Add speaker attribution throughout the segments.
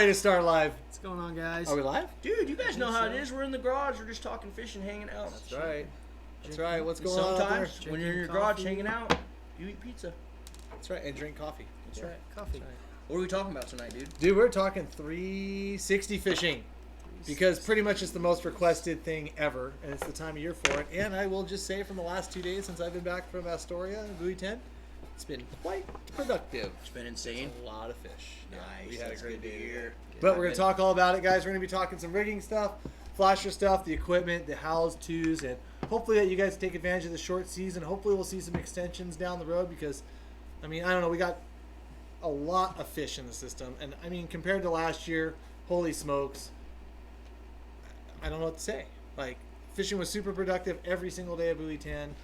Speaker 1: way to start live.
Speaker 2: What's going on, guys?
Speaker 1: Are we live?
Speaker 3: Dude, you guys know how it is. We're in the garage. We're just talking fish and hanging out.
Speaker 1: That's right. That's right. What's going on out there?
Speaker 3: Sometimes when you're in your garage hanging out, you eat pizza.
Speaker 1: That's right. And drink coffee.
Speaker 3: That's right.
Speaker 2: Coffee.
Speaker 1: That's right.
Speaker 3: What are we talking about tonight, dude?
Speaker 1: Dude, we're talking 360 fishing. Because pretty much it's the most requested thing ever, and it's the time of year for it. And I will just say from the last 2 days since I've been back from Astoria and Buoy 10, it's been quite productive.
Speaker 3: It's been insane.
Speaker 1: A lot of fish.
Speaker 3: Nice.
Speaker 1: Yeah, we had
Speaker 3: That's
Speaker 1: a great
Speaker 3: good to
Speaker 1: day.
Speaker 3: hear.
Speaker 1: But we're going to talk all about it, guys. We're going to be talking some rigging stuff, flasher stuff, the equipment, the hows, twos, and hopefully that you guys take advantage of the short season. Hopefully we'll see some extensions down the road because, I mean, I don't know, we got a lot of fish in the system. And, I mean, compared to last year, holy smokes, I don't know what to say. Like, fishing was super productive every single day of Buoy 10.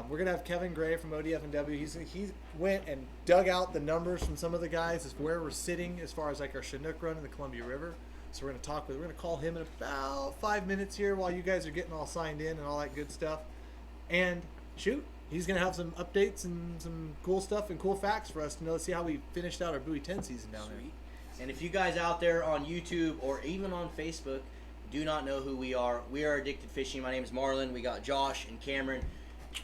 Speaker 1: We're going to have Kevin Gray from ODF&W. He went and dug out the numbers from some of the guys as where we're sitting as far as like our Chinook run in the Columbia River. So we're going to call him in about 5 minutes here while you guys are getting all signed in and all that good stuff. And shoot, he's going to have some updates and some cool stuff and cool facts for us to know, see how we finished out our Buoy 10 season down there.
Speaker 3: And if you guys out there on YouTube or even on Facebook do not know who we are Addicted Fishing. My name is Marlon. We got Josh and Cameron.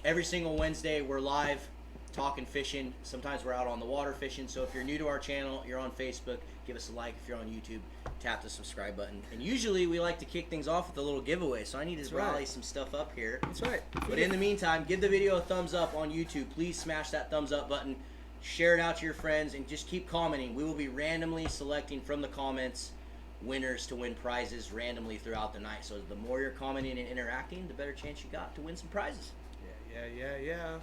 Speaker 3: Every single Wednesday we're live talking fishing. Sometimes we're out on the water fishing. So if you're new to our channel, you're on Facebook, give us a like. If you're on YouTube, tap the subscribe button. And usually we like to kick things off with a little giveaway. So I need to rally some stuff up here.
Speaker 1: That's right.
Speaker 3: But in the meantime, give the video a thumbs up on YouTube. Please smash that thumbs up button. Share it out to your friends and just keep commenting. We will be randomly selecting from the comments winners to win prizes randomly throughout the night. So the more you're commenting and interacting, the better chance you got to win some prizes.
Speaker 1: Yeah.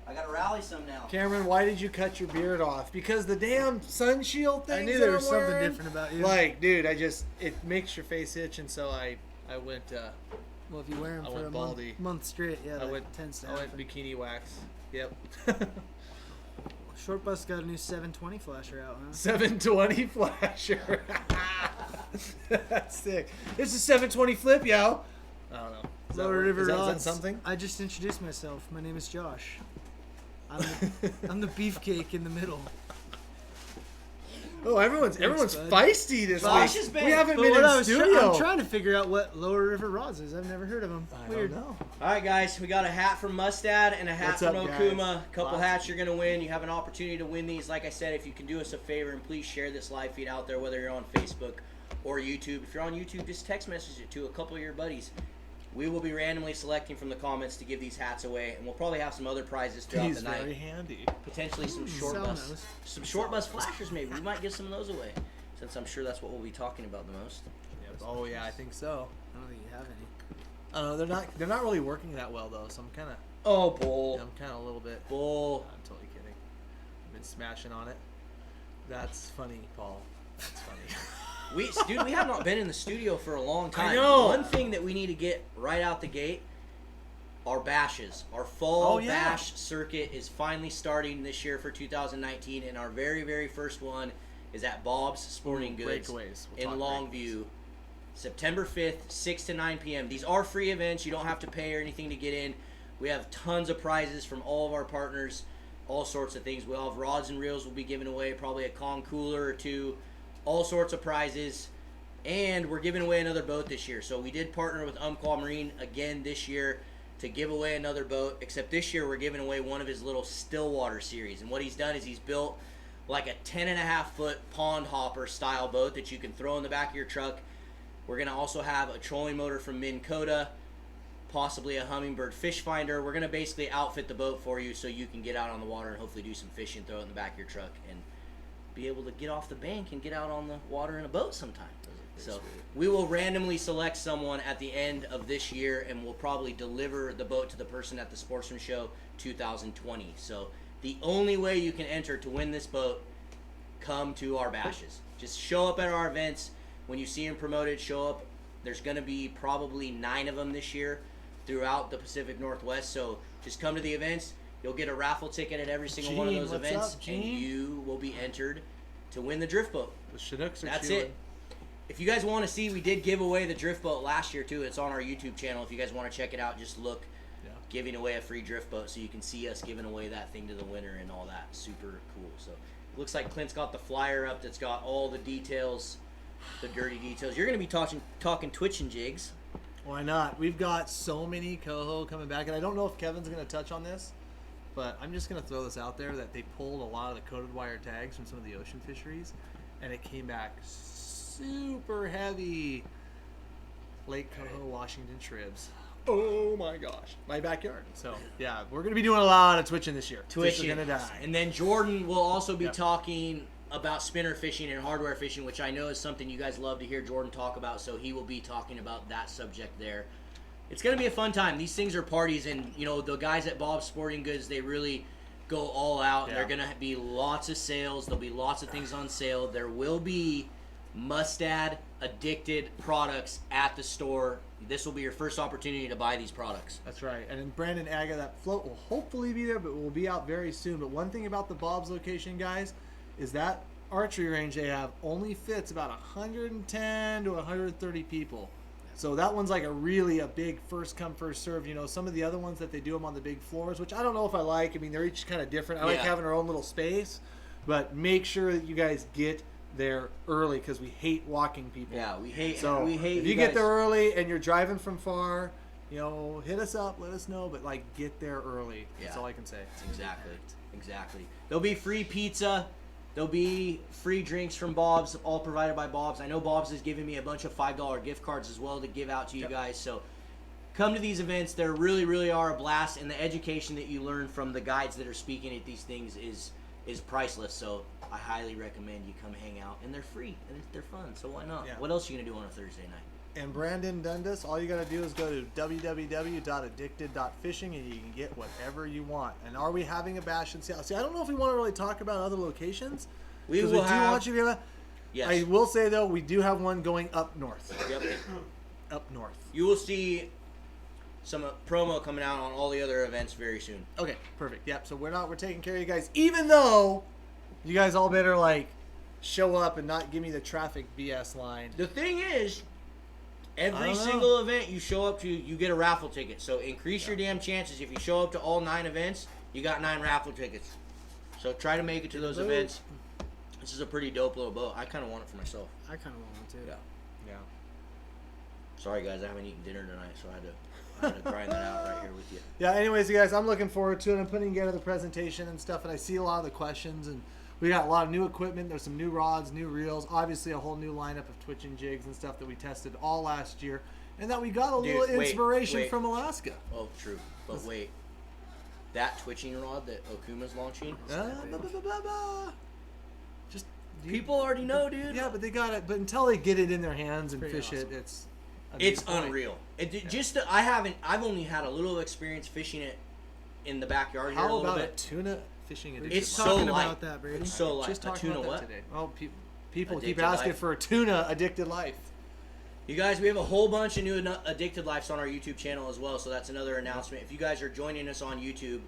Speaker 3: I gotta rally some now.
Speaker 1: Cameron, why did you cut your beard off? Because the damn sun shield thing.
Speaker 2: I knew there was something different about you.
Speaker 1: Like, dude, it makes your face itch, and so I went.
Speaker 2: Well, if you wear them
Speaker 1: I
Speaker 2: for
Speaker 1: went
Speaker 2: a
Speaker 1: baldy.
Speaker 2: month straight, yeah,
Speaker 1: I
Speaker 2: that
Speaker 1: went
Speaker 2: tends to
Speaker 1: I
Speaker 2: happen.
Speaker 1: went bikini wax. Yep.
Speaker 2: Short Bus got a new 720 flasher out, huh?
Speaker 1: 720 flasher. That's sick. It's a 720 flip, yo. I don't know.
Speaker 2: Lower River
Speaker 1: is that
Speaker 2: Rods.
Speaker 1: something?
Speaker 2: I just introduced myself. My name is Josh. I'm the beefcake in the middle.
Speaker 1: Oh, everyone's
Speaker 2: bud.
Speaker 1: feisty this
Speaker 3: Josh
Speaker 1: week.
Speaker 3: has been-
Speaker 1: We haven't
Speaker 2: But
Speaker 1: been
Speaker 2: what
Speaker 1: in
Speaker 2: I was
Speaker 1: studio.
Speaker 2: I'm trying to figure out what Lower River Rods is. I've never heard of them.
Speaker 1: I
Speaker 2: Weird.
Speaker 1: don't know.
Speaker 3: All right, guys, we got a hat from Mustad and a hat
Speaker 1: What's
Speaker 3: from
Speaker 1: up, guys?
Speaker 3: Okuma. A couple
Speaker 1: Lots.
Speaker 3: hats you're going to win. You have an opportunity to win these. Like I said, if you can do us a favor and please share this live feed out there, whether you're on Facebook or YouTube. If you're on YouTube, just text message it to a couple of your buddies. We will be randomly selecting from the comments to give these hats away, and we'll probably have some other prizes throughout
Speaker 1: He's
Speaker 3: the night.
Speaker 1: very handy.
Speaker 3: Potentially some short
Speaker 2: Salmon.
Speaker 3: bus flashers maybe. We might give some of those away, since I'm sure that's what we'll be talking about the most.
Speaker 1: Yep. Oh yeah, I think so.
Speaker 2: I don't think you have any.
Speaker 1: They're not really working that well though. So I'm kind of
Speaker 3: Oh, bull.
Speaker 1: a little bit.
Speaker 3: Bull.
Speaker 1: I'm totally kidding. I've been smashing on it. That's funny, Paul. That's funny.
Speaker 3: Dude, we have not been in the studio for a long time.
Speaker 1: I know.
Speaker 3: One thing that we need to get right out the gate are bashes. Our fall bash circuit is finally starting this year for 2019, and our very, very first one is at Bob's Sporting Goods
Speaker 1: Breakaways.
Speaker 3: in Longview, September 5th, 6 to 9 p.m. These are free events. You don't have to pay or anything to get in. We have tons of prizes from all of our partners, all sorts of things. We'll have rods and reels we'll be giving away, probably a Kong cooler or two, all sorts of prizes. And we're giving away another boat this year. So we did partner with Umpqua Marine again this year to give away another boat, except this year we're giving away one of his little Stillwater series. And what he's done is he's built like a 10.5-foot pond hopper style boat that you can throw in the back of your truck. We're going to also have a trolling motor from Minn Kota, possibly a Humminbird fish finder. We're going to basically outfit the boat for you so you can get out on the water and hopefully do some fishing, throw it in the back of your truck, and be able to get off the bank and get out on the water in a boat sometime. So we will randomly select someone at the end of this year, and we'll probably deliver the boat to the person at the Sportsman Show 2020. So the only way you can enter to win this boat, come to our bashes. Just show up at our events. When you see them promoted, show up. There's going to be probably 9 of them this year throughout the Pacific Northwest. So just come to the events. You'll get a raffle ticket at every single one of those
Speaker 1: what's
Speaker 3: events,
Speaker 1: up,
Speaker 3: and
Speaker 1: Gene?
Speaker 3: you will be entered to win the drift boat.
Speaker 1: The Chinooks are
Speaker 3: That's
Speaker 1: chewing.
Speaker 3: it. If you guys want to see, we did give away the drift boat last year too. It's on our YouTube channel. If you guys want to check it out, just look.
Speaker 1: Yeah.
Speaker 3: Giving away a free drift boat, so you can see us giving away that thing to the winner and all that. Super cool. So Looks like Clint's got the flyer up that's got all the details, the dirty details. You're going to be talking twitching jigs.
Speaker 1: Why not? We've got so many coho coming back, and I don't know if Kevin's going to touch on this, but I'm just going to throw this out there that they pulled a lot of the coated wire tags from some of the ocean fisheries, and it came back super heavy. Lake Coho, Washington shribs. Oh my gosh, my backyard. So yeah, we're going to be doing a lot of twitching this year.
Speaker 3: Twitching.
Speaker 1: Fish are going to die.
Speaker 3: And then Jordan will also be talking about spinner fishing and hardware fishing, which I know is something you guys love to hear Jordan talk about, so he will be talking about that subject there. It's going to be a fun time. These things are parties, and you know the guys at Bob's Sporting Goods, they really go all out.
Speaker 1: Yeah.
Speaker 3: They're going to be lots of sales. There'll be lots of things on sale. There will be Mustad addicted products at the store. This will be your first opportunity to buy these products.
Speaker 1: That's right. And in Brandon Aga, that float will hopefully be there, but will be out very soon. But one thing about the Bob's location, guys, is that archery range they have only fits about 110 to 130 people. So that one's like a big first come first serve. You know, some of the other ones that they do them on the big floors, which I don't know if I like. I mean, they're each kind of different. I like having our own little space, but make sure that you guys get there early because we hate walking people.
Speaker 3: Yeah, we hate.
Speaker 1: If you get there early and you're driving from far, you know, hit us up, let us know, but like get there early. That's all I can say.
Speaker 3: Exactly. There'll be free pizza. There'll be free drinks from Bob's, all provided by Bob's. I know Bob's is giving me a bunch of $5 gift cards as well to give out to you guys. So come to these events. They really, really are a blast, and the education that you learn from the guides that are speaking at these things is priceless. So I highly recommend you come hang out, and they're free and they're fun. So why not?
Speaker 1: Yeah.
Speaker 3: What else are you gonna do on a Thursday night?
Speaker 1: And Brandon Dundas, all you got to do is go to www.addicted.fishing and you can get whatever you want. And are we having a bash in Seattle? See, I don't know if we want to really talk about other locations.
Speaker 3: We
Speaker 1: do want you to have
Speaker 3: Yes.
Speaker 1: I will say, though, we do have one going up north.
Speaker 3: Yep.
Speaker 1: Up north.
Speaker 3: You will see some promo coming out on all the other events very soon.
Speaker 1: Okay, perfect. Yep, so we're taking care of you guys, even though you guys all better, like, show up and not give me the traffic BS line.
Speaker 3: The thing is, every single event you show up to, you get a raffle ticket. So increase your damn chances. If you show up to all 9 events, you got 9 raffle tickets. So try to make it to those events. This is a pretty dope little boat. I kind of want it for myself.
Speaker 2: I kind of want one too.
Speaker 1: Yeah.
Speaker 3: Sorry, guys. I haven't eaten dinner tonight, so I had to grind that out right here with you.
Speaker 1: Yeah, anyways, you guys, I'm looking forward to it. I'm putting together the presentation and stuff, and I see a lot of the questions, and we got a lot of new equipment. There's some new rods, new reels, obviously a whole new lineup of twitching jigs and stuff that we tested all last year, and that we got a little inspiration from Alaska.
Speaker 3: Oh, true. But wait. That twitching rod that Okuma's launching?
Speaker 1: Just
Speaker 3: people already know, dude.
Speaker 1: Yeah, but they got it. But until they get it in their hands and fish
Speaker 2: awesome.
Speaker 1: it,
Speaker 3: it's unreal. I've only had a little experience fishing it in the backyard here a little bit.
Speaker 1: How about a tuna fishing edition?
Speaker 3: It's so
Speaker 2: talking
Speaker 3: light.
Speaker 2: about that, Brady.
Speaker 3: It's so light.
Speaker 1: Just
Speaker 3: A
Speaker 1: talking
Speaker 3: tuna
Speaker 1: about
Speaker 3: what?
Speaker 1: that today. Well, people keep
Speaker 3: Addicted
Speaker 1: asking
Speaker 3: life.
Speaker 1: for a tuna addicted life.
Speaker 3: You guys, we have a whole bunch of new Addicted Lives on our YouTube channel as well, so that's another announcement. If you guys are joining us on YouTube,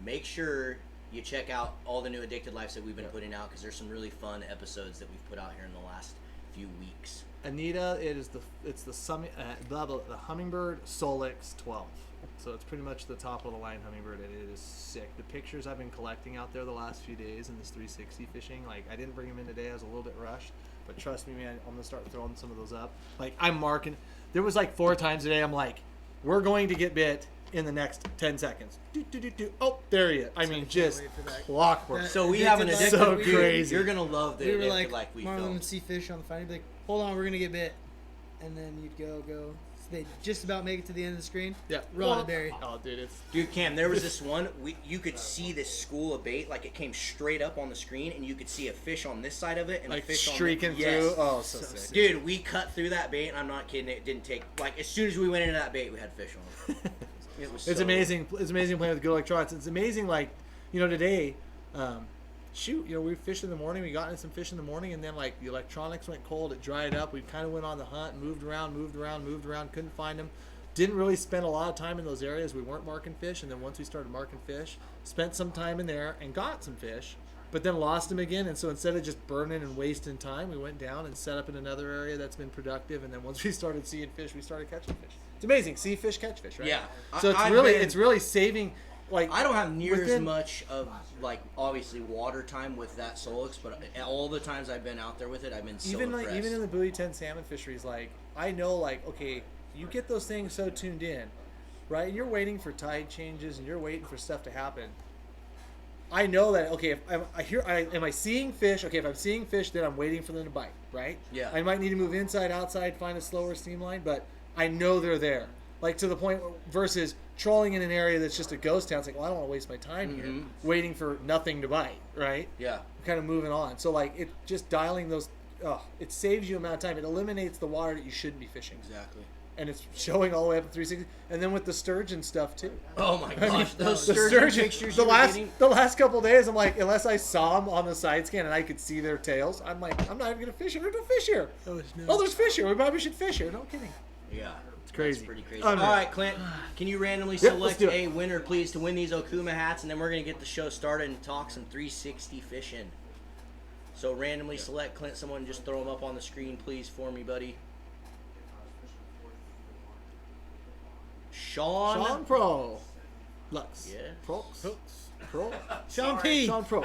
Speaker 3: make sure you check out all the new Addicted Lives that we've been putting out, because there's some really fun episodes that we've put out here in the last few weeks.
Speaker 1: Anita, it's the Humminbird Solix 12. So it's pretty much the top of the line Humminbird, and it is sick. The pictures I've been collecting out there the last few days in this 360 fishing, like I didn't bring them in today. I was a little bit rushed, but trust me, man, I'm gonna start throwing some of those up. Like I'm marking. There was like 4 times today. I'm like, we're going to get bit in the next 10 seconds. Oh, there he is. I mean, just clockwork.
Speaker 3: So we have an
Speaker 2: Addicted
Speaker 3: Addicted
Speaker 1: so
Speaker 3: Life.
Speaker 1: crazy.
Speaker 3: You're gonna love the
Speaker 2: We were
Speaker 3: Addicted
Speaker 2: like,
Speaker 3: Life we
Speaker 2: Marlon
Speaker 3: filmed.
Speaker 2: would see fish on the fine. He'd be like, hold on, we're going to get bit. And then you'd go. So they just about make it to the end of the screen.
Speaker 1: Yeah.
Speaker 2: Rod and berry.
Speaker 1: Oh, dude, it's
Speaker 3: Dude, Cam, there was this one, you could see this school of bait, like it came straight up on the screen, and you could see a fish on this side of it, and
Speaker 1: like
Speaker 3: a fish
Speaker 1: streaking
Speaker 3: on the Yes.
Speaker 1: through. Oh, so sick.
Speaker 3: Dude, we cut through that bait, and I'm not kidding, it didn't take, like, as soon as we went into that bait, we had fish on it. It was
Speaker 1: It's
Speaker 3: so-
Speaker 1: amazing. It's amazing playing with good electronics. It's amazing, like, you know, today, we fished in the morning. We got in some fish in the morning, and then, like, the electronics went cold. It dried up. We kind of went on the hunt, moved around, couldn't find them. Didn't really spend a lot of time in those areas. We weren't marking fish, and then once we started marking fish, spent some time in there and got some fish, but then lost them again. And so instead of just burning and wasting time, we went down and set up in another area that's been productive. And then once we started seeing fish, we started catching fish. It's amazing. See fish, catch fish, right?
Speaker 3: Yeah.
Speaker 1: So it's really saving. like
Speaker 3: I don't have near as
Speaker 1: within-
Speaker 3: much of like obviously water time with that Solix, but all the times I've been out there with it, I've been so
Speaker 1: even
Speaker 3: impressed.
Speaker 1: even in the buoy 10 salmon fisheries, like I know, like okay, you get those things so tuned in, right? And you're waiting for tide changes and you're waiting for stuff to happen. I know that okay, if am I seeing fish? Okay, if I'm seeing fish, then I'm waiting for them to bite, right?
Speaker 3: Yeah.
Speaker 1: I might need to move inside, outside, find a slower steam line, but I know they're there. Like to the point versus trolling in an area that's just a ghost town. It's like, well, I don't want to waste my time here waiting for nothing to bite, right?
Speaker 3: Yeah.
Speaker 1: Kind of moving on. So like it just dialing those, it saves you amount of time. It eliminates the water that you shouldn't be fishing.
Speaker 3: Exactly.
Speaker 1: And it's showing all the way up to 360. And then with the sturgeon stuff too.
Speaker 3: Oh my
Speaker 1: I mean,
Speaker 3: gosh, those
Speaker 1: the
Speaker 3: sturgeon pictures you were getting.
Speaker 1: the last couple of days, I'm like, unless I saw them on the side scan and I could see their tails, I'm like, I'm not even gonna fish here. There's no fish here. Oh, there's fish here. We probably should fish here. No kidding.
Speaker 3: Yeah.
Speaker 1: It's crazy.
Speaker 3: That's pretty crazy.
Speaker 1: Unreal.
Speaker 3: All right, Clint, can you randomly
Speaker 1: Yep, let's
Speaker 3: select
Speaker 1: do it.
Speaker 3: a winner, please, to win these Okuma hats, and then we're gonna get the show started and talk some 360 fishing. So randomly select Clint, someone just throw them up on the screen, please, for me, buddy.
Speaker 1: Sean Pro. Lux.
Speaker 3: Yeah.
Speaker 1: Pro.
Speaker 2: Sean P.
Speaker 1: Sean Pro.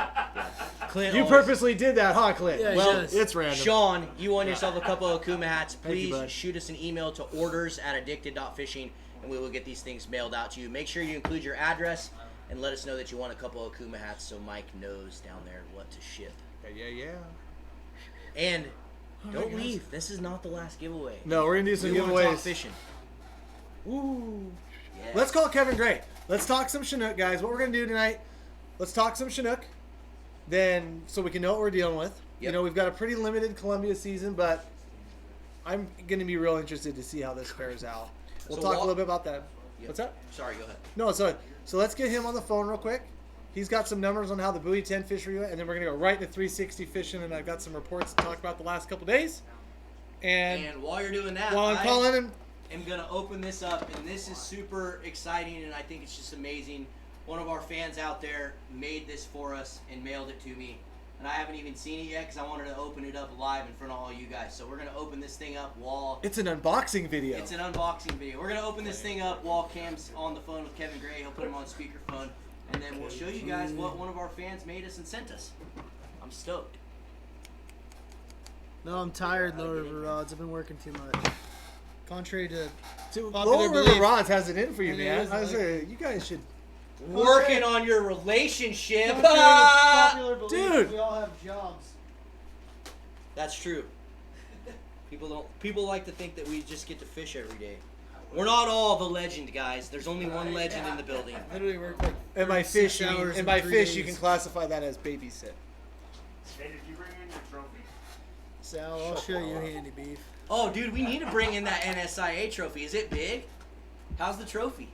Speaker 3: Clint,
Speaker 1: You
Speaker 3: always-
Speaker 1: purposely did that, huh, Clint?
Speaker 2: Yeah,
Speaker 3: Well,
Speaker 2: yes.
Speaker 1: It's random.
Speaker 3: Sean, you won yourself a couple of Okuma hats.
Speaker 1: Thank you,
Speaker 3: Please
Speaker 1: bud.
Speaker 3: shoot us an email to orders@addicted.fishing, and we will get these things mailed out to you. Make sure you include your address and let us know that you want a couple of Okuma hats so Mike knows down there what to ship.
Speaker 1: Yeah.
Speaker 3: And don't
Speaker 1: guys.
Speaker 3: leave. This is not the last giveaway.
Speaker 1: No, we're gonna do some
Speaker 3: We want to talk
Speaker 1: giveaways.
Speaker 3: fishing.
Speaker 1: Ooh.
Speaker 3: Yes.
Speaker 1: Let's call Kevin Gray. Let's talk some Chinook, guys. What we're gonna do tonight? Let's talk some Chinook. Then, so we can know what we're dealing with. You
Speaker 3: Yep.
Speaker 1: know, we've got a pretty limited Columbia season, but I'm gonna be real interested to see how this pairs out. We'll
Speaker 3: So
Speaker 1: talk a
Speaker 3: Walt-
Speaker 1: little bit about that.
Speaker 3: Yep.
Speaker 1: What's that?
Speaker 3: Sorry, go ahead.
Speaker 1: No, so let's get him on the phone real quick. He's got some numbers on how the buoy 10 fishery went, and then we're gonna go right into 360 fishing, and I've got some reports to talk about the last couple days. And
Speaker 3: while you're doing that,
Speaker 1: while I'm calling him,
Speaker 3: I'm going to open this up, and this is super exciting, and I think it's just amazing. One of our fans out there made this for us and mailed it to me, and I haven't even seen it yet because I wanted to open it up live in front of all you guys. So we're going to open this thing up while...
Speaker 1: it's an unboxing video.
Speaker 3: It's an unboxing video. We're going to open this thing up while Cam's on the phone with Kevin Gray. He'll put him on speakerphone, and then we'll show you guys what one of our fans made us and sent us. I'm stoked.
Speaker 2: No, I'm tired, Lower River Rods. I've been working too much. Contrary to
Speaker 1: Dude,
Speaker 2: popular
Speaker 1: Lower River
Speaker 2: belief.
Speaker 1: Rods has it in for you,
Speaker 2: And it
Speaker 1: man.
Speaker 2: is
Speaker 1: I was
Speaker 2: like-
Speaker 1: saying, you guys should.
Speaker 3: Working on your relationship.
Speaker 2: Contrary to
Speaker 3: Ah!
Speaker 2: popular belief,
Speaker 1: Dude.
Speaker 2: we all have jobs.
Speaker 3: That's true. People like to think that we just get to fish every day. We're not all the legend, guys. There's only one legend in the building.
Speaker 2: Literally work like
Speaker 1: And by
Speaker 2: 36
Speaker 1: fish,
Speaker 2: hours
Speaker 1: and
Speaker 2: in
Speaker 1: by
Speaker 2: 3
Speaker 1: fish, you
Speaker 2: days.
Speaker 1: can classify that as babysit.
Speaker 4: Hey, did you bring in your trophy?
Speaker 2: Sal, I'll show you handy beef.
Speaker 3: Oh, dude, we need to bring in that NSIA trophy. Is it big? How's the trophy?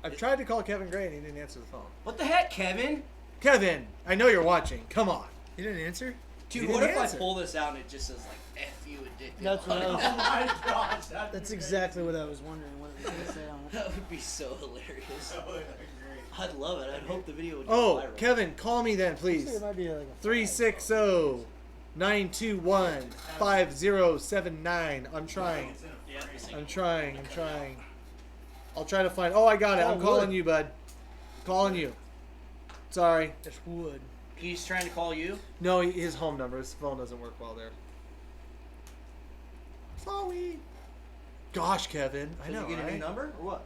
Speaker 1: I've tried to call Kevin Gray and he didn't answer the phone.
Speaker 3: What the heck, Kevin?
Speaker 1: Kevin, I know you're watching. Come on.
Speaker 2: You didn't answer?
Speaker 3: Dude,
Speaker 1: He
Speaker 3: what
Speaker 1: didn't
Speaker 3: if
Speaker 1: answer.
Speaker 3: I pull this out and it just says like F you and dick?
Speaker 2: That's what I was.
Speaker 4: Oh my gosh,
Speaker 2: That's exactly what I was wondering. What it was gonna say on it.
Speaker 3: That would be so hilarious.
Speaker 4: great.
Speaker 3: I'd love it. I'd hope the video would go
Speaker 1: Oh,
Speaker 3: viral.
Speaker 1: Kevin, call me then, please.
Speaker 2: It might be like a
Speaker 1: 360-921-5079. I'm trying. I'm trying. I'll try to find. Oh, I got it. I'm
Speaker 2: Oh,
Speaker 1: calling
Speaker 2: wood.
Speaker 1: you, bud. Calling you. Sorry.
Speaker 2: There's wood.
Speaker 3: He's trying to call you.
Speaker 1: No, his home number. His phone doesn't work well there. Sorry. Gosh, Kevin. I
Speaker 3: Did
Speaker 1: know,
Speaker 3: you get a new
Speaker 1: right?
Speaker 3: number or what?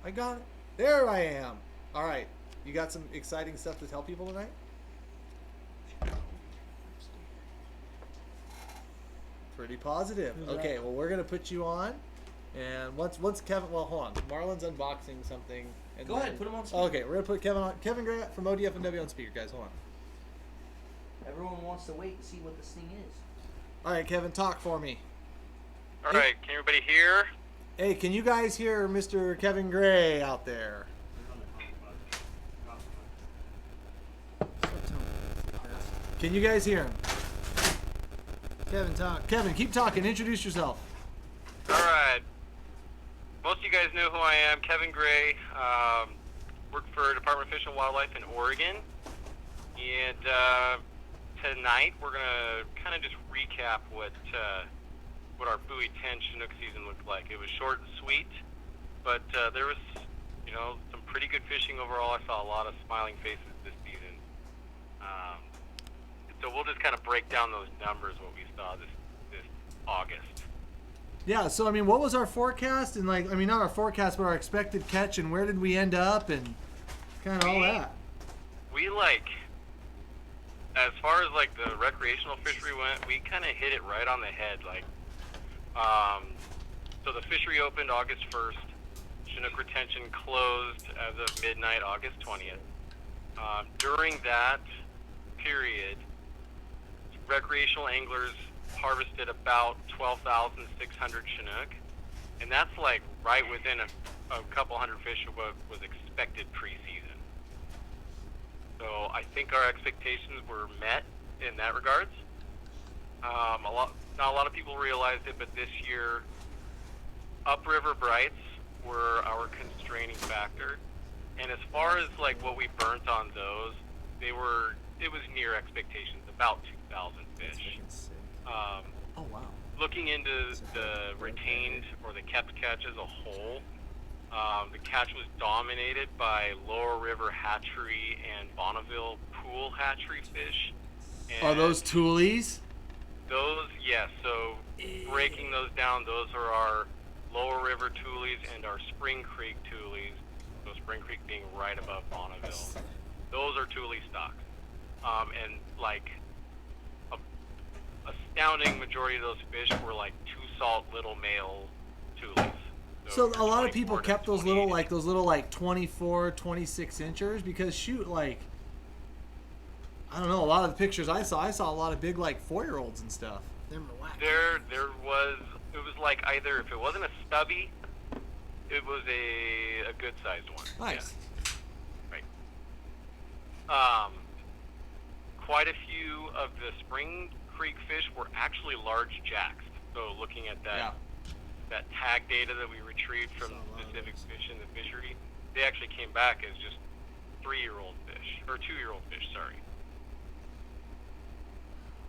Speaker 1: I got it. There I am. All right. You got some exciting stuff to tell people tonight? Pretty positive.
Speaker 2: Who's
Speaker 1: Okay,
Speaker 2: that?
Speaker 1: well, we're going to put you on. And once Kevin, well, hold on. Marlon's unboxing something. And
Speaker 3: Go ahead, put him on speaker.
Speaker 1: Okay, we're going to put Kevin on. Kevin Gray from ODF and W on speaker, guys. Hold on.
Speaker 3: Everyone wants to wait and see what this thing is.
Speaker 1: All right, Kevin, talk for me.
Speaker 4: All right, can everybody hear?
Speaker 1: Hey, can you guys hear Mr. Kevin Gray out there? Can you guys hear him?
Speaker 2: Kevin, talk.
Speaker 1: Kevin, keep talking. Introduce yourself.
Speaker 4: All right. Most of you guys know who I am. Kevin Gray. Work for Department of Fish and Wildlife in Oregon. And tonight we're going to kind of just recap what our buoy 10 Chinook season looked like. It was short and sweet, but there was some pretty good fishing overall. I saw a lot of smiling faces this season. So we'll just kind of break down those numbers, what we saw this August.
Speaker 1: Yeah, so I mean, what was our forecast? And like, I mean, not our forecast, but our expected catch, and where did we end up, and kind of all that.
Speaker 4: We as far as like the recreational fishery went, we kind of hit it right on the head. Like, so the fishery opened August 1st. Chinook retention closed as of midnight, August 20th. During that period, recreational anglers harvested about 12,600 Chinook, and that's like right within a couple hundred fish of what was expected preseason. So I think our expectations were met in that regards. Not a lot of people realized it, but this year, upriver brights were our constraining factor. And as far as like what we burnt on those, it was near expectations, about 2,000 fish.
Speaker 1: Oh wow.
Speaker 4: Looking into the retained or the kept catch as a whole, the catch was dominated by Lower River hatchery and Bonneville pool hatchery fish. And
Speaker 1: Are those toolies?
Speaker 4: those? Yes. So breaking those down, those are our Lower River toolies and our Spring Creek toolies. So Spring Creek being right above Bonneville. Those are toolie stocks. And like astounding majority of those fish were like 2-salt little male toolies.
Speaker 1: So a lot of
Speaker 4: 24
Speaker 1: people
Speaker 4: to
Speaker 1: kept those
Speaker 4: 28.
Speaker 1: little 24, 26 inchers because shoot, like, I don't know, a lot of the pictures I saw a lot of big like 4-year-olds and stuff.
Speaker 2: They're whack.
Speaker 4: It was like either if it wasn't a stubby, it was a good sized one.
Speaker 1: Nice.
Speaker 4: Yeah. Right. Quite a few of the Spring Creek fish were actually large jacks. So looking at that that tag data that we retrieved from specific fish in the fishery, they actually came back as just 3-year-old fish or 2-year-old fish. Sorry.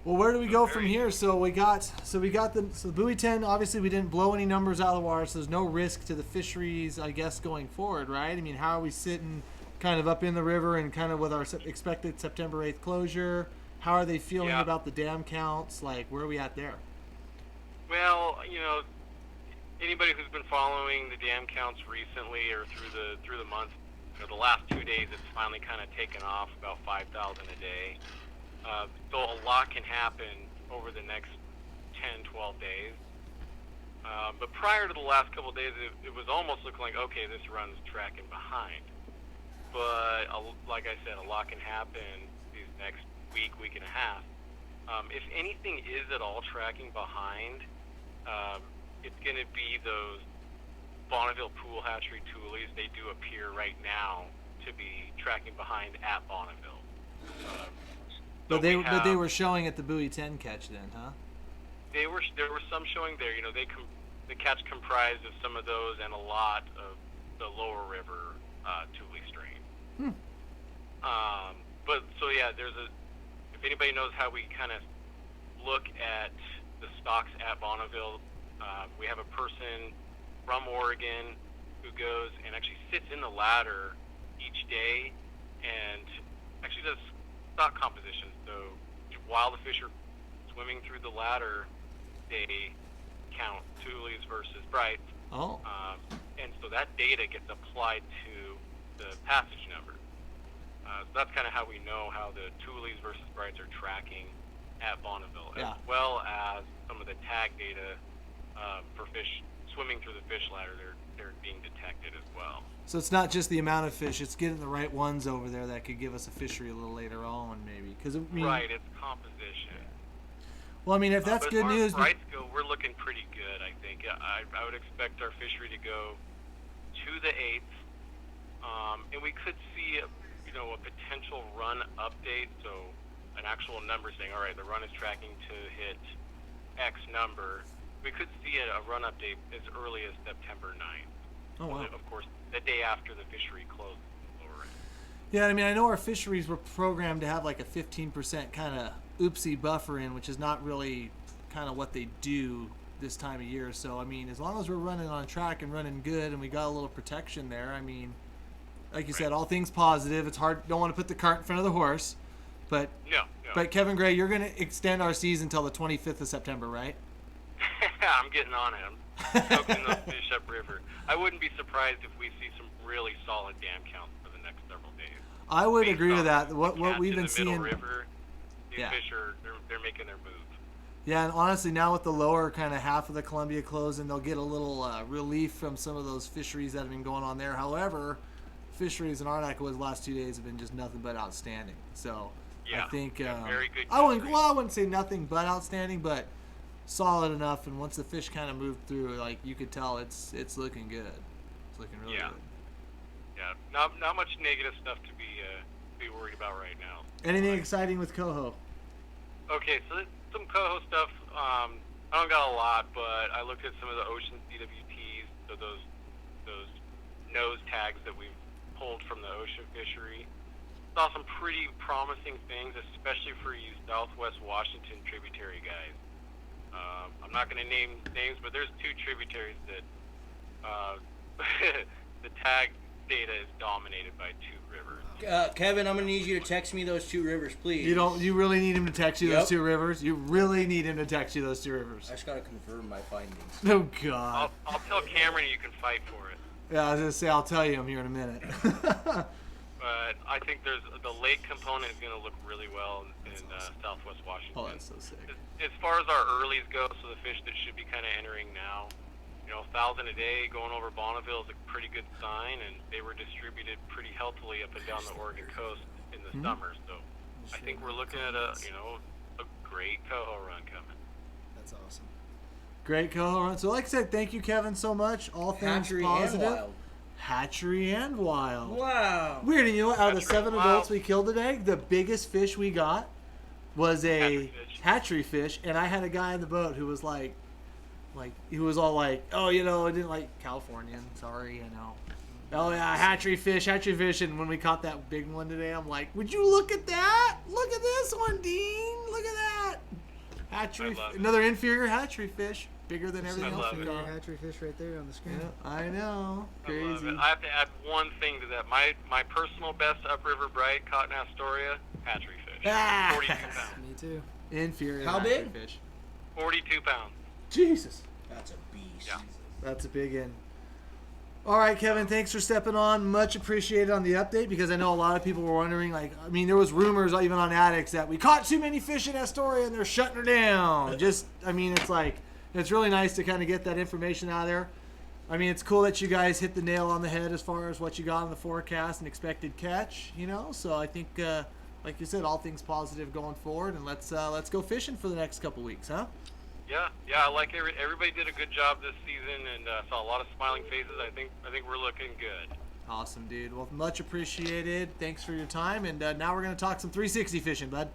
Speaker 1: Well, where do we go from here? So we got the buoy 10. Obviously, we didn't blow any numbers out of the water, so there's no risk to the fisheries, I guess, going forward, right? I mean, how are we sitting, kind of up in the river and kind of with our expected September 8th closure? How are they feeling about the dam counts? Like, where are we at there?
Speaker 4: Well, anybody who's been following the dam counts recently or through the month, the last 2 days it's finally kind of taken off, about 5,000 a day. So a lot can happen over the next 10, 12 days. But prior to the last couple of days, it was almost looking like, okay, this run's tracking behind. But like I said, a lot can happen these next week and a half. If anything is at all tracking behind, it's going to be those Bonneville pool hatchery toolies. They do appear right now to be tracking behind at Bonneville.
Speaker 1: But they were showing at the buoy 10 catch then, huh?
Speaker 4: There were some showing there. The catch comprised of some of those and a lot of the Lower River toolie strain. But so yeah, if anybody knows how we kind of look at the stocks at Bonneville, we have a person from Oregon who goes and actually sits in the ladder each day and actually does stock composition. So while the fish are swimming through the ladder, they count toolies versus brights.
Speaker 1: Oh.
Speaker 4: And so that data gets applied to the passage number. So that's kind of how we know how the toolies versus brights are tracking at Bonneville, as well as some of the tag data for fish swimming through the fish ladder. They're being detected as well.
Speaker 1: So it's not just the amount of fish; it's getting the right ones over there that could give us a fishery a little later on, maybe.
Speaker 4: Right, it's composition.
Speaker 1: Well, I mean, if that's good news.
Speaker 4: As far as brights go, we're looking pretty good. I think I would expect our fishery to go to the 8th, and we could see a potential run update. So an actual number saying, all right, the run is tracking to hit X number. We could see a run update as early as September 9th.
Speaker 1: Oh wow!
Speaker 4: Of course, the day after the fishery closes.
Speaker 1: Yeah, I mean, I know our fisheries were programmed to have like a 15% kind of oopsie buffer in, which is not really kind of what they do this time of year. So, I mean, as long as we're running on track and running good and we got a little protection there, I mean, like you said, all things positive. It's hard. Don't want to put the cart in front of the horse, but
Speaker 4: No.
Speaker 1: but Kevin Gray, you're going to extend our season until the 25th of September, right?
Speaker 4: I'm getting on it. I'm soaking those fish upriver. I wouldn't be surprised if we see some really solid dam counts for the next several days.
Speaker 1: I would
Speaker 4: Based
Speaker 1: agree with
Speaker 4: on
Speaker 1: that.
Speaker 4: the
Speaker 1: What
Speaker 4: cats
Speaker 1: we've
Speaker 4: in
Speaker 1: been
Speaker 4: the
Speaker 1: seeing.
Speaker 4: Middle River, these
Speaker 1: Yeah.
Speaker 4: fish are they're making their move.
Speaker 1: Yeah, and honestly, now with the lower kind of half of the Columbia closing, they'll get a little relief from some of those fisheries that have been going on there. However, fisheries in our neck of the last 2 days have been just nothing but outstanding. So
Speaker 4: Yeah,
Speaker 1: I think
Speaker 4: yeah, very good
Speaker 1: I wouldn't.
Speaker 4: fisheries.
Speaker 1: Well, I wouldn't say nothing but outstanding, but solid enough. And once the fish kind of moved through, like you could tell, it's looking good. It's looking really
Speaker 4: Yeah.
Speaker 1: good.
Speaker 4: Yeah, not much negative stuff to be worried about right now.
Speaker 1: Anything exciting with coho?
Speaker 4: Okay, so some coho stuff. I don't got a lot, but I looked at some of the ocean CWTs, so those nose tags that we've pulled from the ocean fishery. Saw some pretty promising things, especially for you Southwest Washington tributary guys. I'm not going to name names, but there's 2 tributaries that the tag data is dominated by 2 rivers.
Speaker 3: Kevin, I'm gonna need you to text me those 2 rivers, please.
Speaker 1: You don't. You really need him to text you those
Speaker 3: Yep.
Speaker 1: 2 rivers. You really need him to text you those 2 rivers.
Speaker 3: I just gotta confirm my findings.
Speaker 1: Oh God.
Speaker 4: I'll tell Cameron you can fight for it.
Speaker 1: Yeah, I was gonna say I'll tell you I'm here in a minute.
Speaker 4: But I think there's the lake component is going to look really well in Southwest Washington.
Speaker 1: Oh, that's so sick.
Speaker 4: As far as our earlies go, so the fish that should be kind of entering now, 1,000 a day going over Bonneville is a pretty good sign, and they were distributed pretty healthily up and down the Oregon coast in the summer. So I think we're looking at a great coho run coming.
Speaker 2: That's awesome.
Speaker 1: Great coho run. So like I said, thank you, Kevin, so much. All things
Speaker 3: Hatchery
Speaker 1: positive.
Speaker 3: and wild.
Speaker 1: Hatchery and wild.
Speaker 3: Wow.
Speaker 1: Weird, and you know what? Out of the
Speaker 4: Hatchery
Speaker 1: 7
Speaker 4: and wild.
Speaker 1: adults we killed today, the biggest fish we got was a hatchery fish, and I had a guy in the boat who was like he was all like, oh, I didn't like Californian. Sorry, Oh yeah, hatchery fish, and when we caught that big one today, I'm like, would you look at that? Look at this one, Dean. Look at that. Hatchery,
Speaker 4: I love it.
Speaker 1: another inferior hatchery fish, bigger than everything
Speaker 4: I
Speaker 1: else
Speaker 4: love
Speaker 1: we
Speaker 4: it.
Speaker 1: caught.
Speaker 2: Hatchery fish right there on the screen.
Speaker 1: Yeah, I know.
Speaker 4: I love
Speaker 1: Crazy.
Speaker 4: it. I have to add one thing to that. My personal best upriver bright caught in Astoria, hatchery fish.
Speaker 1: Ah.
Speaker 4: 42 pounds.
Speaker 2: Me too.
Speaker 1: Inferior
Speaker 3: How
Speaker 1: hatchery
Speaker 3: big?
Speaker 1: fish.
Speaker 4: 42 pounds.
Speaker 1: Jesus.
Speaker 3: That's a beast.
Speaker 4: Yeah.
Speaker 1: That's a big in. All right, Kevin, thanks for stepping on. Much appreciated on the update, because I know a lot of people were wondering, there was rumors even on Addicts that we caught too many fish in Astoria and they're shutting her down. It's really nice to kind of get that information out of there. It's cool that you guys hit the nail on the head as far as what you got in the forecast and expected catch, So I think, like you said, all things positive going forward, and let's go fishing for the next couple weeks, huh?
Speaker 4: Yeah. I like everybody did a good job this season, and saw a lot of smiling faces. I think we're looking good.
Speaker 1: Awesome, dude. Well, much appreciated. Thanks for your time, and now we're going to talk some 360 fishing, bud.